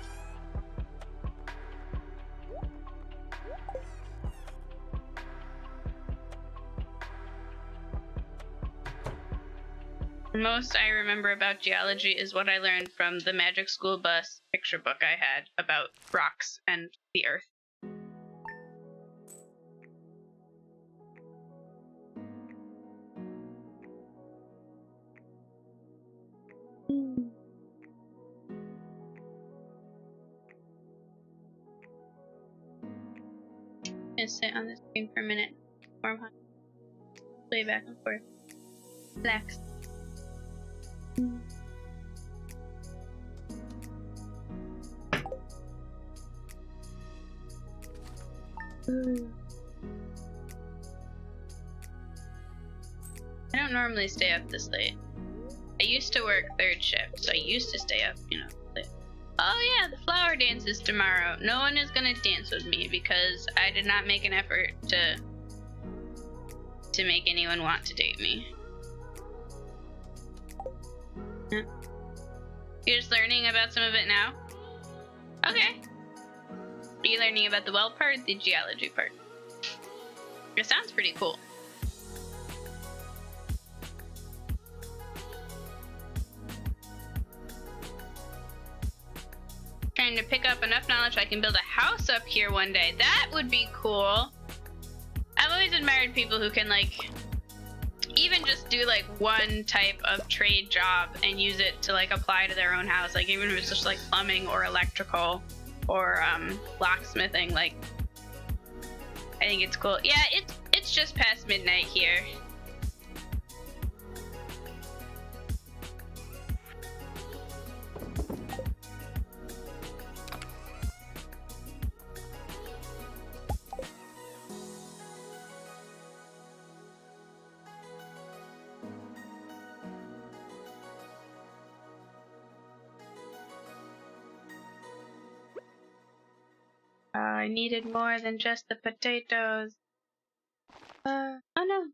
Most I remember about geology is what I learned from the Magic School Bus picture book I had about rocks and the earth. Just sit on the screen for a minute. Warm hot. Play back and forth. Relax. I don't normally stay up this late. I used to work third shift, so I used to stay up, late. Oh yeah, the flower dance is tomorrow. No one is gonna dance with me because I did not make an effort to make anyone want to date me. Yeah. You're just learning about some of it now? Okay. Are you learning about the well part or the geology part? It sounds pretty cool. Trying to pick up enough knowledge so I can build a house up here one day. That would be cool. I've always admired people who can like even just do like one type of trade job and use it to like apply to their own house. Like even if it's just like plumbing or electrical or locksmithing. Like I think it's cool. Yeah, it's just past midnight here. I needed more than just the potatoes. Oh no.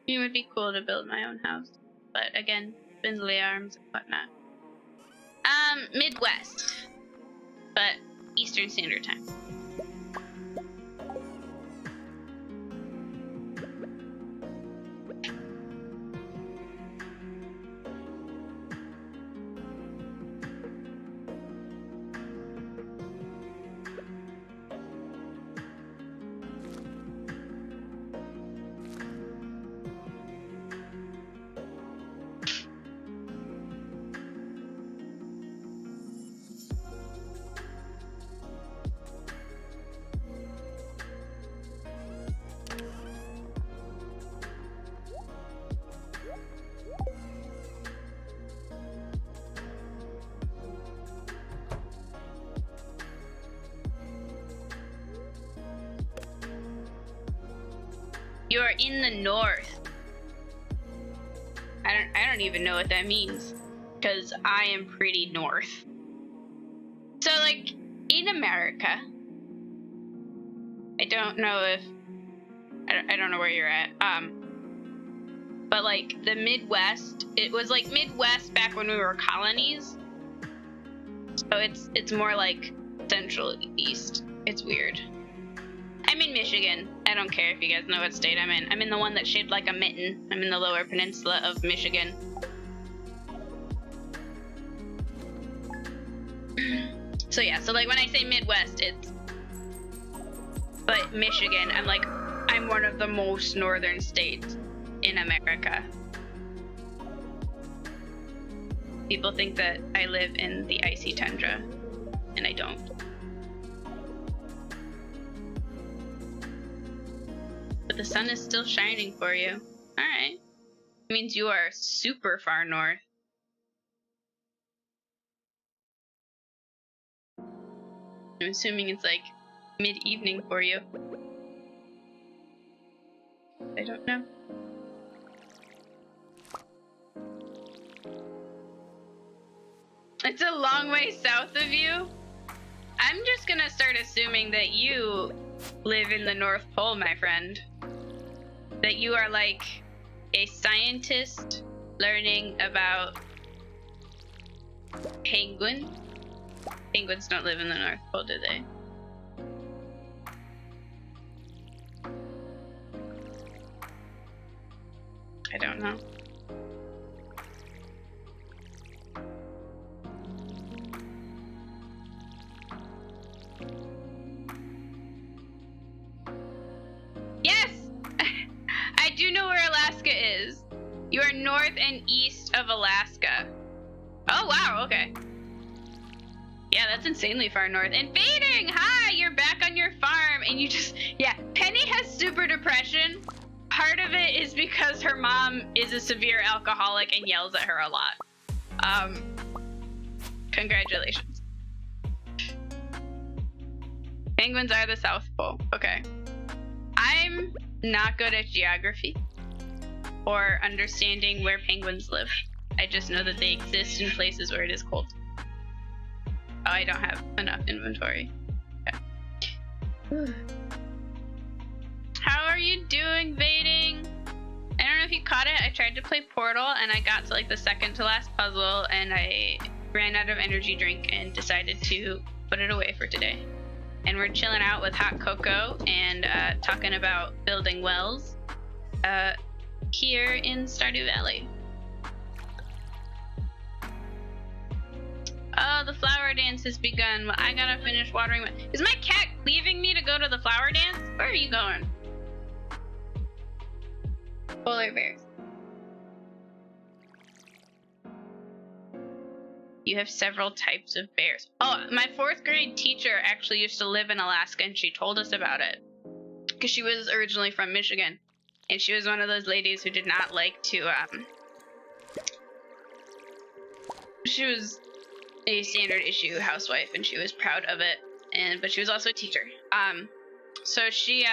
It would be cool to build my own house. But again, spindly arms and whatnot. Midwest. But Eastern Standard Time. You're in the north. I don't even know what that means, because I am pretty north. So like in America, I don't know if I don't know where you're at. But like the Midwest, it was like Midwest back when we were colonies. So it's more like Central East. It's weird. I'm in Michigan. I don't care if you guys know what state I'm in. I'm in the one that's shaped like a mitten. I'm in the lower peninsula of Michigan. So yeah, so like when I say Midwest, it's... But Michigan, I'm one of the most northern states in America. People think that I live in the icy tundra, and I don't. But the sun is still shining for you. Alright. It means you are super far north. I'm assuming it's like mid-evening for you. I don't know. It's a long way south of you. I'm just gonna start assuming that you live in the North Pole, my friend. That you are like a scientist learning about penguins. Penguins don't live in the North Pole, do they? I don't know. Yes! I do know where Alaska is. You are north and east of Alaska. Oh, wow, okay. Yeah, that's insanely far north. Invading! Hi, you're back on your farm and you just... Yeah, Penny has super depression. Part of it is because her mom is a severe alcoholic and yells at her a lot. Congratulations. Penguins are the South Pole. Okay. I'm not good at geography or understanding where penguins live. I just know that they exist in places where it is cold. Oh, I don't have enough inventory. Okay. How are you doing, Vading? I don't know if you caught it. I tried to play Portal and I got to like the second to last puzzle and I ran out of energy drink and decided to put it away for today. And we're chilling out with hot cocoa and talking about building wells here in Stardew Valley. Oh, the flower dance has begun. Well, I gotta finish watering my... Is my cat leaving me to go to the flower dance? Where are you going? Polar bears. You have several types of bears. Oh, my 4th grade teacher actually used to live in Alaska and she told us about it. Because she was originally from Michigan. And she was one of those ladies who did not like to, She was a standard issue housewife and she was proud of it. But she was also a teacher. So she,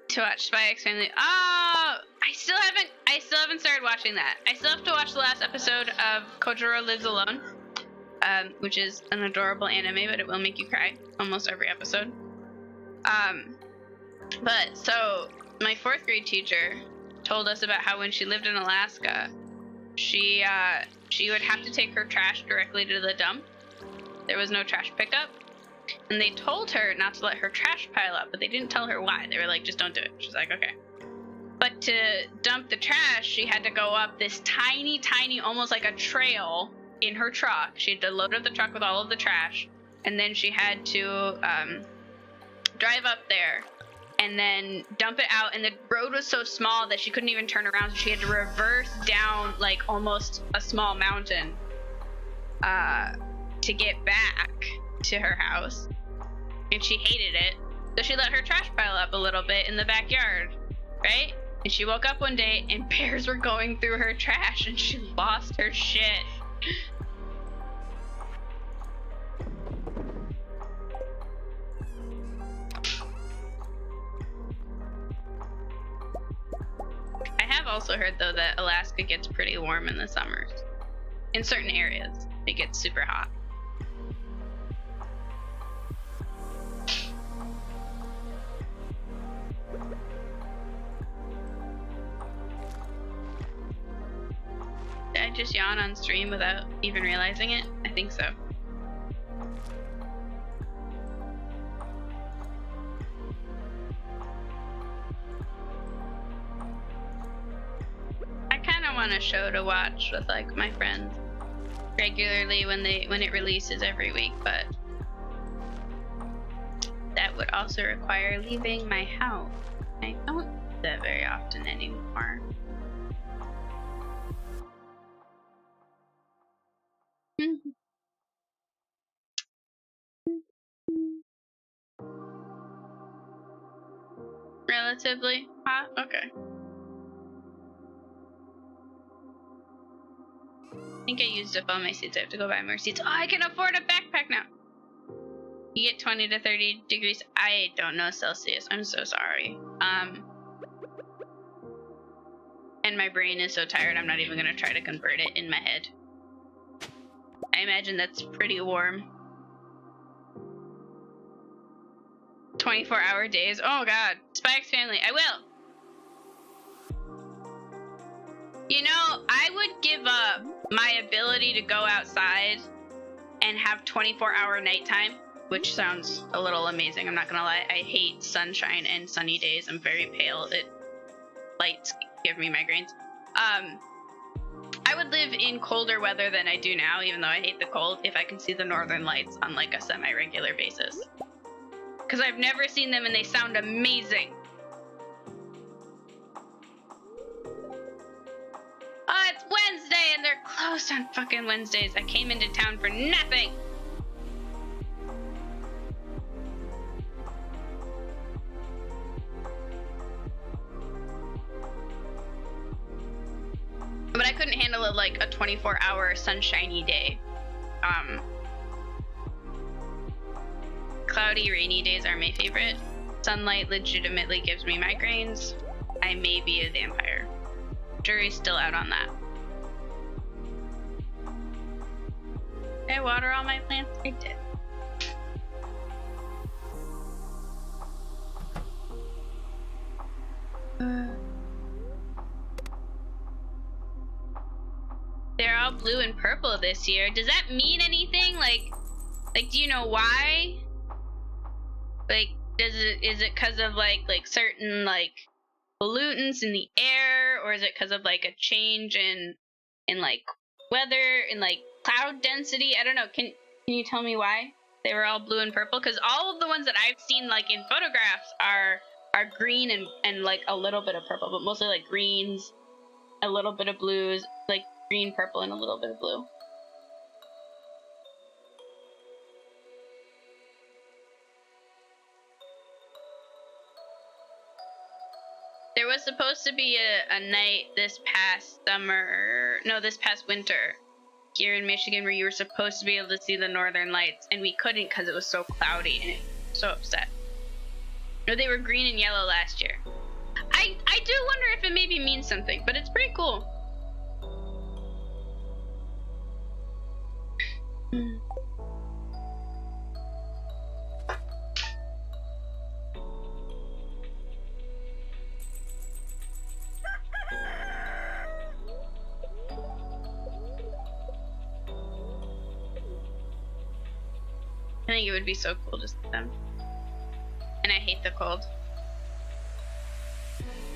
to watch Spy X Family. Oh, I still haven't started watching that. I still have to watch the last episode of Kojiro Lives Alone, which is an adorable anime, but it will make you cry almost every episode. But so my 4th grade teacher told us about how when she lived in Alaska, she would have to take her trash directly to the dump. There was no trash pickup. And they told her not to let her trash pile up, but they didn't tell her why. They were like, just don't do it. She's like, okay. But to dump the trash, she had to go up this tiny, almost like a trail in her truck. She had to load up the truck with all of the trash. And then she had to drive up there and then dump it out. And the road was so small that she couldn't even turn around. So she had to reverse down like almost a small mountain to get back to her house. And she hated it. So she let her trash pile up a little bit in the backyard, right? And she woke up one day and bears were going through her trash and she lost her shit. I have also heard though that Alaska gets pretty warm in the summers. In certain areas, it gets super hot. Did I just yawn on stream without even realizing it? I think so. I kind of want a show to watch with like my friends regularly when it releases every week, but that would also require leaving my house. I don't do that very often anymore. Relatively hot? Okay. I think I used up all my seeds. I have to go buy more seeds. Oh, I can afford a backpack now. You get 20 to 30 degrees. I don't know Celsius. I'm so sorry. And my brain is so tired, I'm not even going to try to convert it in my head. I imagine that's pretty warm. 24-hour days. Oh god. Spike's family. I will. You know, I would give up my ability to go outside and have 24-hour nighttime, which sounds a little amazing. I'm not gonna lie. I hate sunshine and sunny days. I'm very pale. Lights give me migraines. I would live in colder weather than I do now, even though I hate the cold, if I can see the northern lights on like a semi-regular basis. Because I've never seen them and they sound amazing. Oh, it's Wednesday and they're closed on fucking Wednesdays. I came into town for nothing. But I couldn't handle it like a 24-hour sunshiny day. Cloudy, rainy days are my favorite. Sunlight legitimately gives me migraines. I may be a vampire. Jury's still out on that. Did I water all my plants? I did. They're all blue and purple this year. Does that mean anything? Like, do you know why? Like, is it because of like certain like pollutants in the air, or is it because of like a change in like weather and like cloud density? I don't know. Can you tell me why they were all blue and purple? Because all of the ones that I've seen like in photographs are green and like a little bit of purple, but mostly like greens, a little bit of blues, like green, purple, and a little bit of blue. There was supposed to be a night this past winter here in Michigan where you were supposed to be able to see the northern lights, and we couldn't because it was so cloudy and it was so upset. No, they were green and yellow last year. I do wonder if it maybe means something, but it's pretty cool. think it would be so cool to see them. And I hate the cold.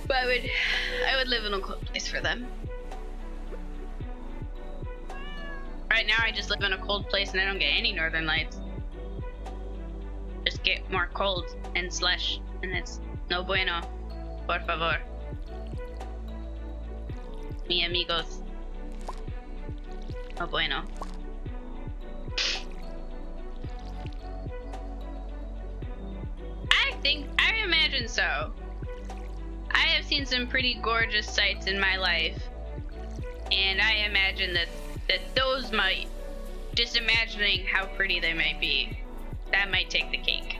But I would live in a cold place for them. Right now I just live in a cold place and I don't get any northern lights. Just get more cold and slush, and it's no bueno. Por favor. Mi amigos. No bueno. I imagine so. I have seen some pretty gorgeous sights in my life, and I imagine that those might, just imagining how pretty they might be, that might take the cake.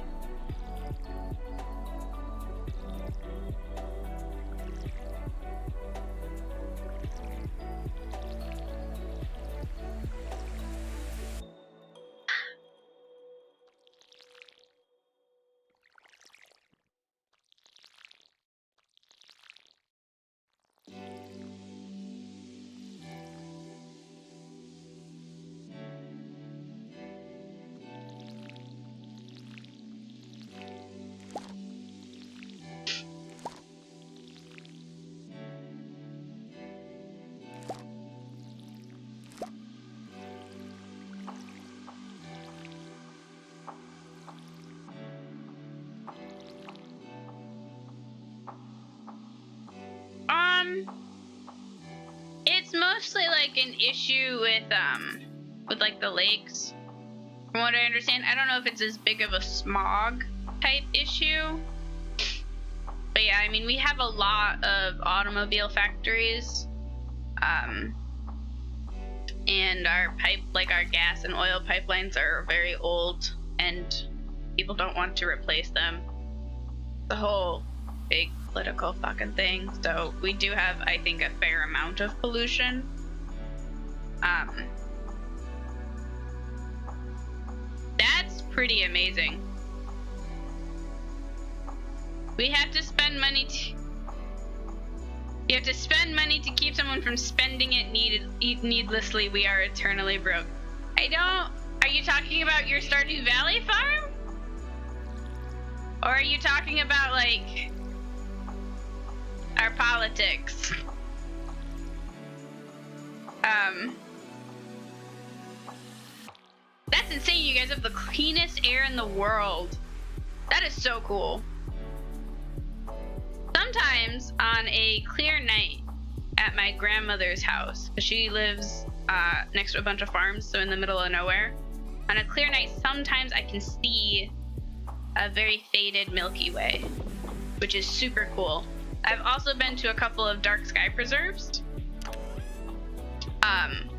It's mostly like an issue with like the lakes, from what I understand. I don't know if it's as big of a smog type issue, but yeah, I mean, we have a lot of automobile factories, and our our gas and oil pipelines are very old, and people don't want to replace them. The whole big political fucking thing. So we do have, I think, a fair amount of pollution. That's pretty amazing. We have to spend money you have to spend money to keep someone from spending it needlessly. We are eternally broke. Are you talking about your Stardew Valley farm? Or are you talking about, like, our politics? That's insane. You guys have the cleanest air in the world. That is so cool. Sometimes on a clear night at my grandmother's house, she lives next to a bunch of farms, so in the middle of nowhere. On a clear night, sometimes I can see a very faded Milky Way, which is super cool. I've also been to a couple of dark sky preserves, and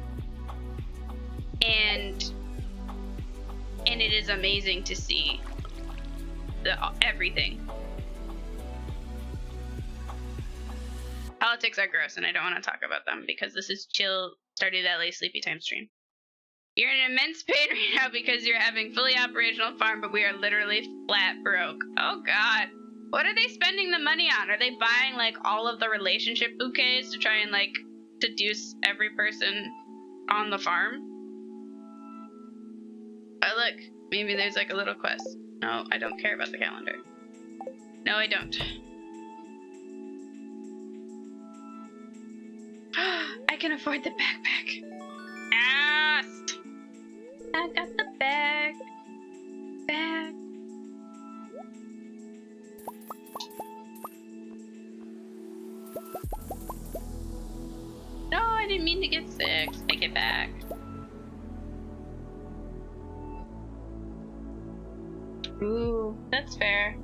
it is amazing to see everything. Politics are gross, and I don't want to talk about them because this is chill Stardew Valley sleepy time stream. You're in immense pain right now because you're having fully operational farm, but we are literally flat broke. Oh god. What are they spending the money on? Are they buying, like, all of the relationship bouquets to try and, like, seduce every person on the farm? Oh, look. Maybe there's, like, a little quest. No, I don't care about the calendar. No, I don't. I can afford the backpack. Yes! I got the bag. No, I didn't mean to get sick. Take it back. Ooh, that's fair.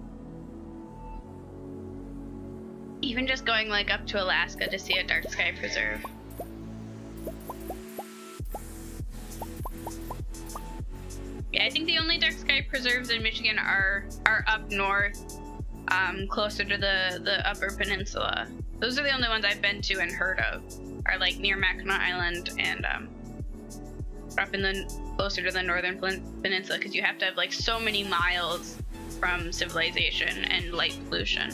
Even just going, like, up to Alaska to see a dark sky preserve. Yeah, I think the only dark sky preserves in Michigan are up north, closer to the Upper Peninsula. Those are the only ones I've been to and heard of. Are like near Mackinac Island and up in closer to the Northern Peninsula, because you have to have like so many miles from civilization and light pollution.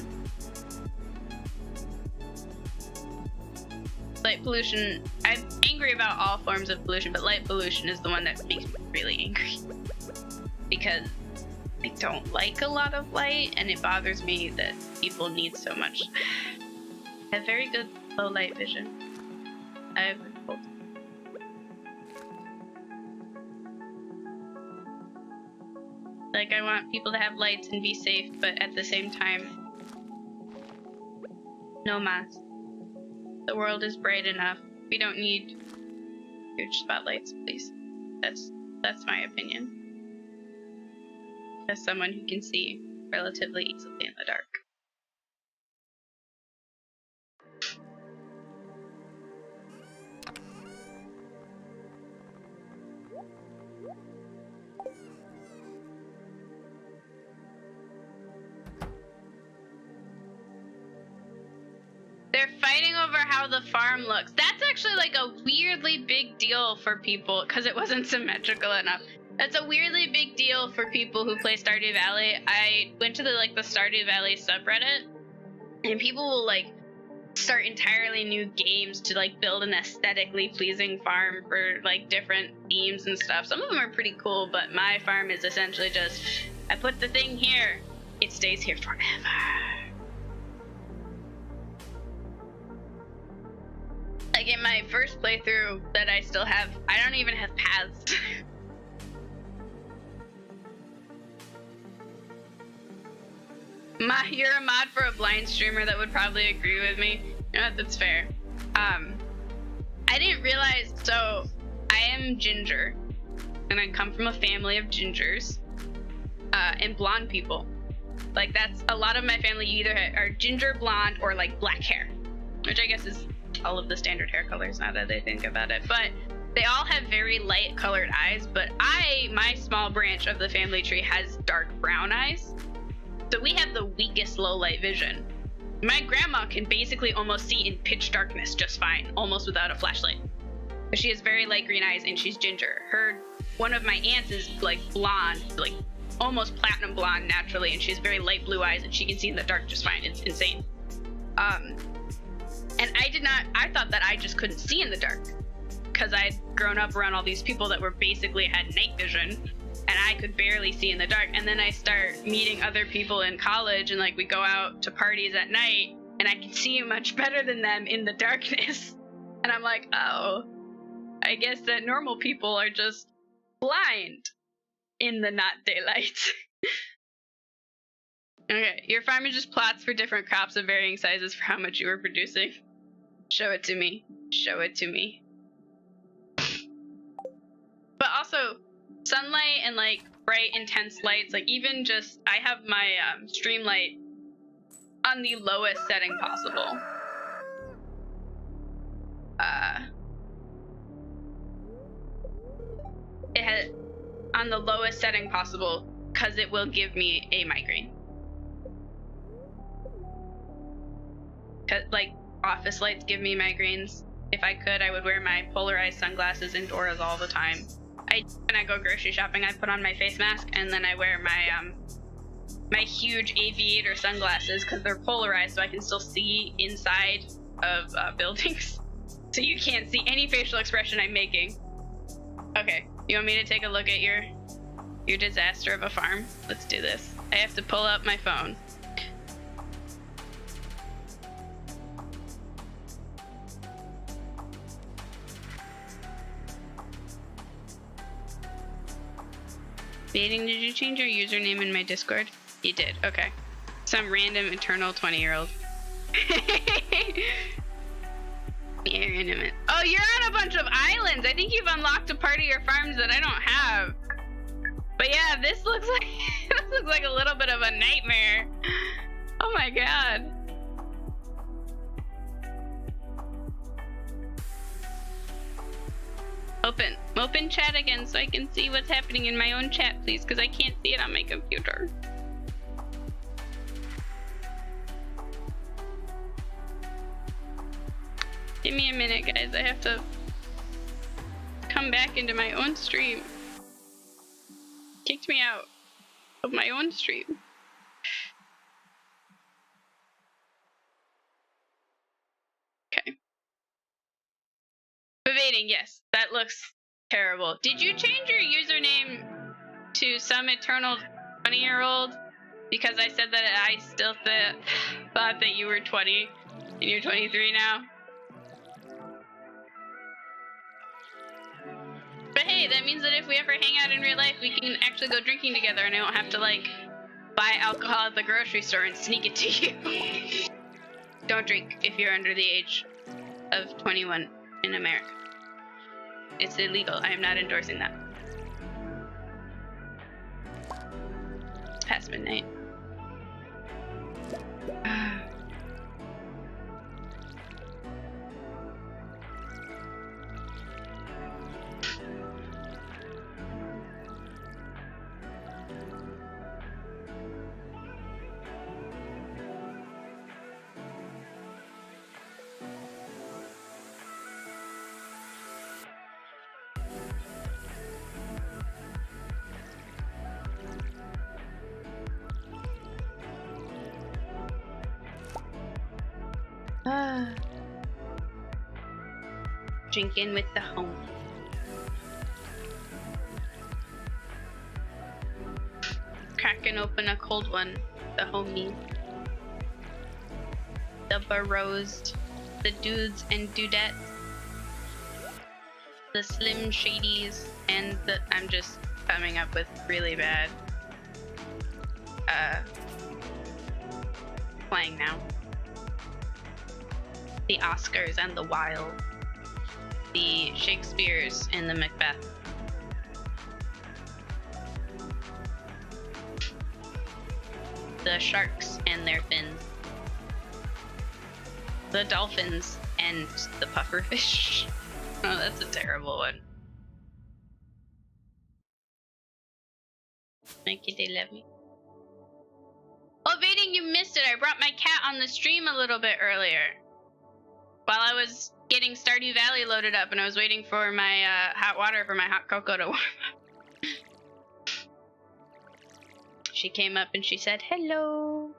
Light pollution, I'm angry about all forms of pollution, but light pollution is the one that makes me really angry. because I don't like a lot of light, and it bothers me that people need so much. I have very good low light vision. I've been told. Like, I want people to have lights and be safe, but at the same time, no mas. The world is bright enough. We don't need huge spotlights, please. That's my opinion. As someone who can see relatively easily in the dark. They're fighting over how the farm looks. That's actually like a weirdly big deal for people because it wasn't symmetrical enough. That's a weirdly big deal for people who play Stardew Valley. I went to the Stardew Valley subreddit, and people will like start entirely new games to like build an aesthetically pleasing farm for like different themes and stuff. Some of them are pretty cool, but my farm is essentially just, I put the thing here, it stays here forever. Like in my first playthrough that I still have, I don't even have paths. You're a mod for a blind streamer that would probably agree with me. You know, that's fair. I didn't realize, so I am ginger, and I come from a family of gingers, and blonde people. Like, that's a lot of my family either are ginger, blonde, or like black hair, which I guess is all of the standard hair colors now that I think about it. But they all have very light colored eyes, but my small branch of the family tree has dark brown eyes. So we have the weakest low light vision. My grandma can basically almost see in pitch darkness just fine, almost without a flashlight. But she has very light green eyes and she's ginger. One of my aunts is like blonde, like almost platinum blonde naturally, and she has very light blue eyes and she can see in the dark just fine. It's insane. And I thought that I just couldn't see in the dark because I'd grown up around all these people that were basically had night vision, and I could barely see in the dark. And then I start meeting other people in college, and like we go out to parties at night, and I can see much better than them in the darkness. And I'm like, oh, I guess that normal people are just blind in the not daylight. Okay, your farm is just plots for different crops of varying sizes for how much you were producing. Show it to me. Show it to me. But also, sunlight and like bright intense lights, like even just, I have my stream light on the lowest setting possible. It has on the lowest setting possible because it will give me a migraine. Cause like office lights give me migraines. If I could, I would wear my polarized sunglasses indoors all the time. When I go grocery shopping, I put on my face mask and then I wear my my huge aviator sunglasses because they're polarized, so I can still see inside of buildings. So you can't see any facial expression I'm making. Okay, you want me to take a look at your disaster of a farm? Let's do this. I have to pull up my phone. Dating, did you change your username in my Discord? You did, okay. Some random eternal 20-year-old. Yeah, random. Oh, you're on a bunch of islands. I think you've unlocked a part of your farms that I don't have. But yeah, this looks like this looks like a little bit of a nightmare. Oh my god. Open chat again so I can see what's happening in my own chat, please, because I can't see it on my computer. Give me a minute, guys. I have to come back into my own stream. Kicked me out of my own stream. Okay. Evading, yes. That looks terrible. Did you change your username to some eternal 20-year-old because I said that I still thought that you were 20 and you're 23 now. But hey, that means that if we ever hang out in real life, we can actually go drinking together and I don't have to, like, buy alcohol at the grocery store and sneak it to you. Don't drink if you're under the age of 21 in America. It's illegal. I am not endorsing that. It's past midnight. Drinking with the homie. Cracking open a cold one, the homie. The burros, the dudes and dudettes, the slim shadies, and the I'm just coming up with really bad playing now. The Oscars and the Wild, the Shakespeares and the Macbeth. The sharks and their fins. The dolphins and the pufferfish. Oh, that's a terrible one. Thank you, they love me. Oh, Vading, you missed it. I brought my cat on the stream a little bit earlier. While I was getting Stardew Valley loaded up and I was waiting for my hot water for my hot cocoa to warm up. She came up and she said, hello.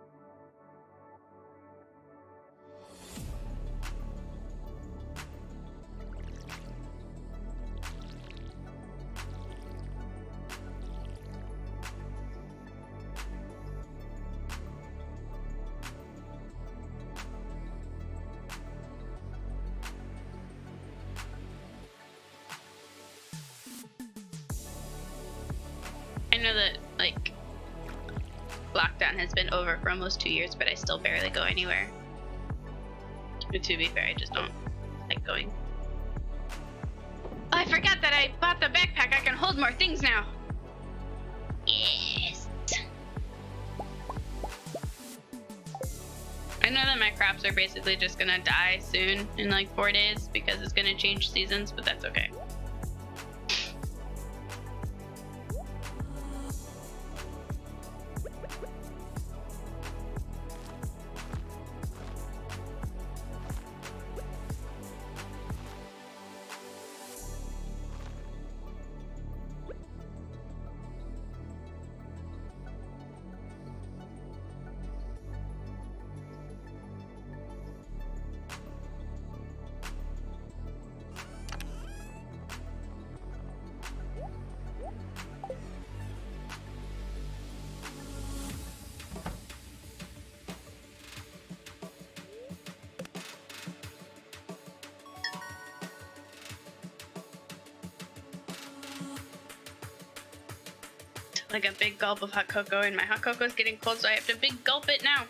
I know that, like, lockdown has been over for almost 2 years, but I still barely go anywhere. But to be fair, I just don't like going. Oh, I forgot that I bought the backpack. I can hold more things now. Yes. I know that my crops are basically just gonna die soon in like 4 days because it's gonna change seasons, but that's okay. Like a big gulp of hot cocoa, and my hot cocoa is getting cold, so I have to big gulp it now.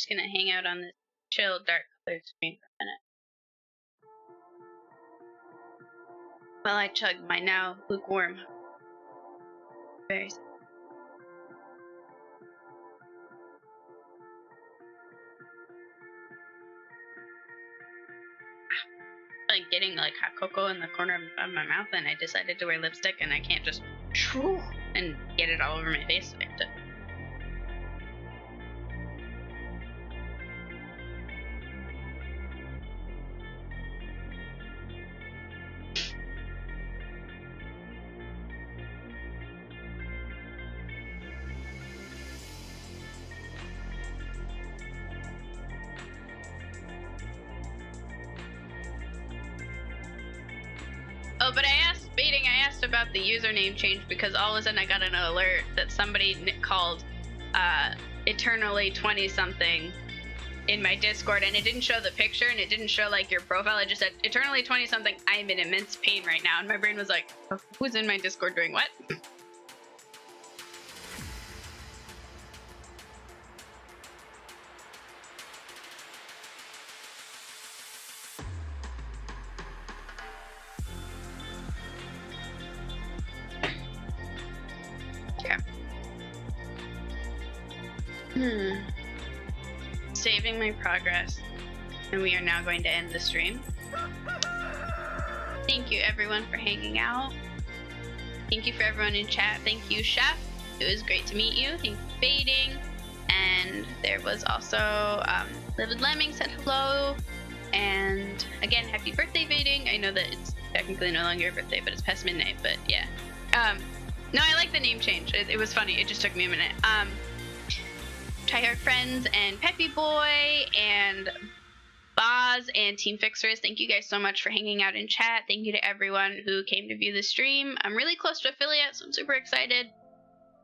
Gonna hang out on this chill, dark colored screen for a minute while I chug my now lukewarm berries. Like getting like hot cocoa in the corner of my mouth, and I decided to wear lipstick, and I can't just and get it all over my face. I have to Oh, but I asked about the username change because all of a sudden I got an alert that somebody called Eternally 20 something in my Discord, and it didn't show the picture and it didn't show like your profile. It just said Eternally 20 something. I'm in immense pain right now, and my brain was like, oh, who's in my Discord doing what? Saving my progress, and we are now going to end the stream. Thank you everyone for hanging out. Thank you for everyone in chat. Thank you, Chef. It was great to meet you. Thank you for fading. And there was also Livid Lemming said hello. And again, happy birthday, fading. I know that it's technically no longer your birthday, but it's past midnight. But yeah. No, I like the name change. It was funny. It just took me a minute. Tryhard Friends and Peppy Boy and Boz and Team Fixers, thank you guys so much for hanging out in chat. Thank you to everyone who came to view the stream. I'm really close to affiliate, so I'm super excited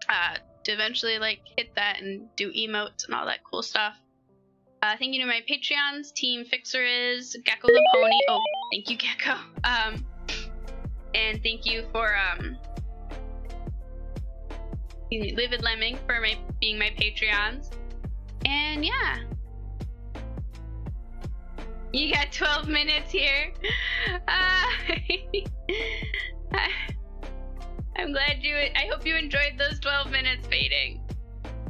to eventually like hit that and do emotes and all that cool stuff. Thank you to my Patreons, Team Fixers, Gecko the Pony. Oh, thank you, Gecko. And thank you for Livid Lemming for being my Patreons. And yeah. You got 12 minutes here. I'm glad I hope you enjoyed those 12 minutes fading.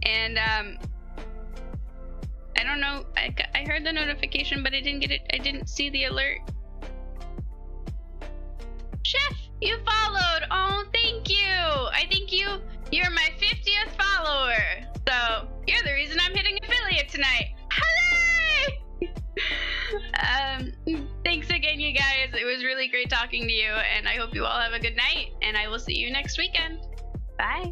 And I don't know, I heard the notification, but I didn't get it. I didn't see the alert. Chef, you followed. Oh, thank you. I think you're my 50th follower. So you're the reason I'm hitting affiliate tonight. Hooray! Thanks again, you guys. It was really great talking to you, and I hope you all have a good night, and I will see you next weekend. Bye.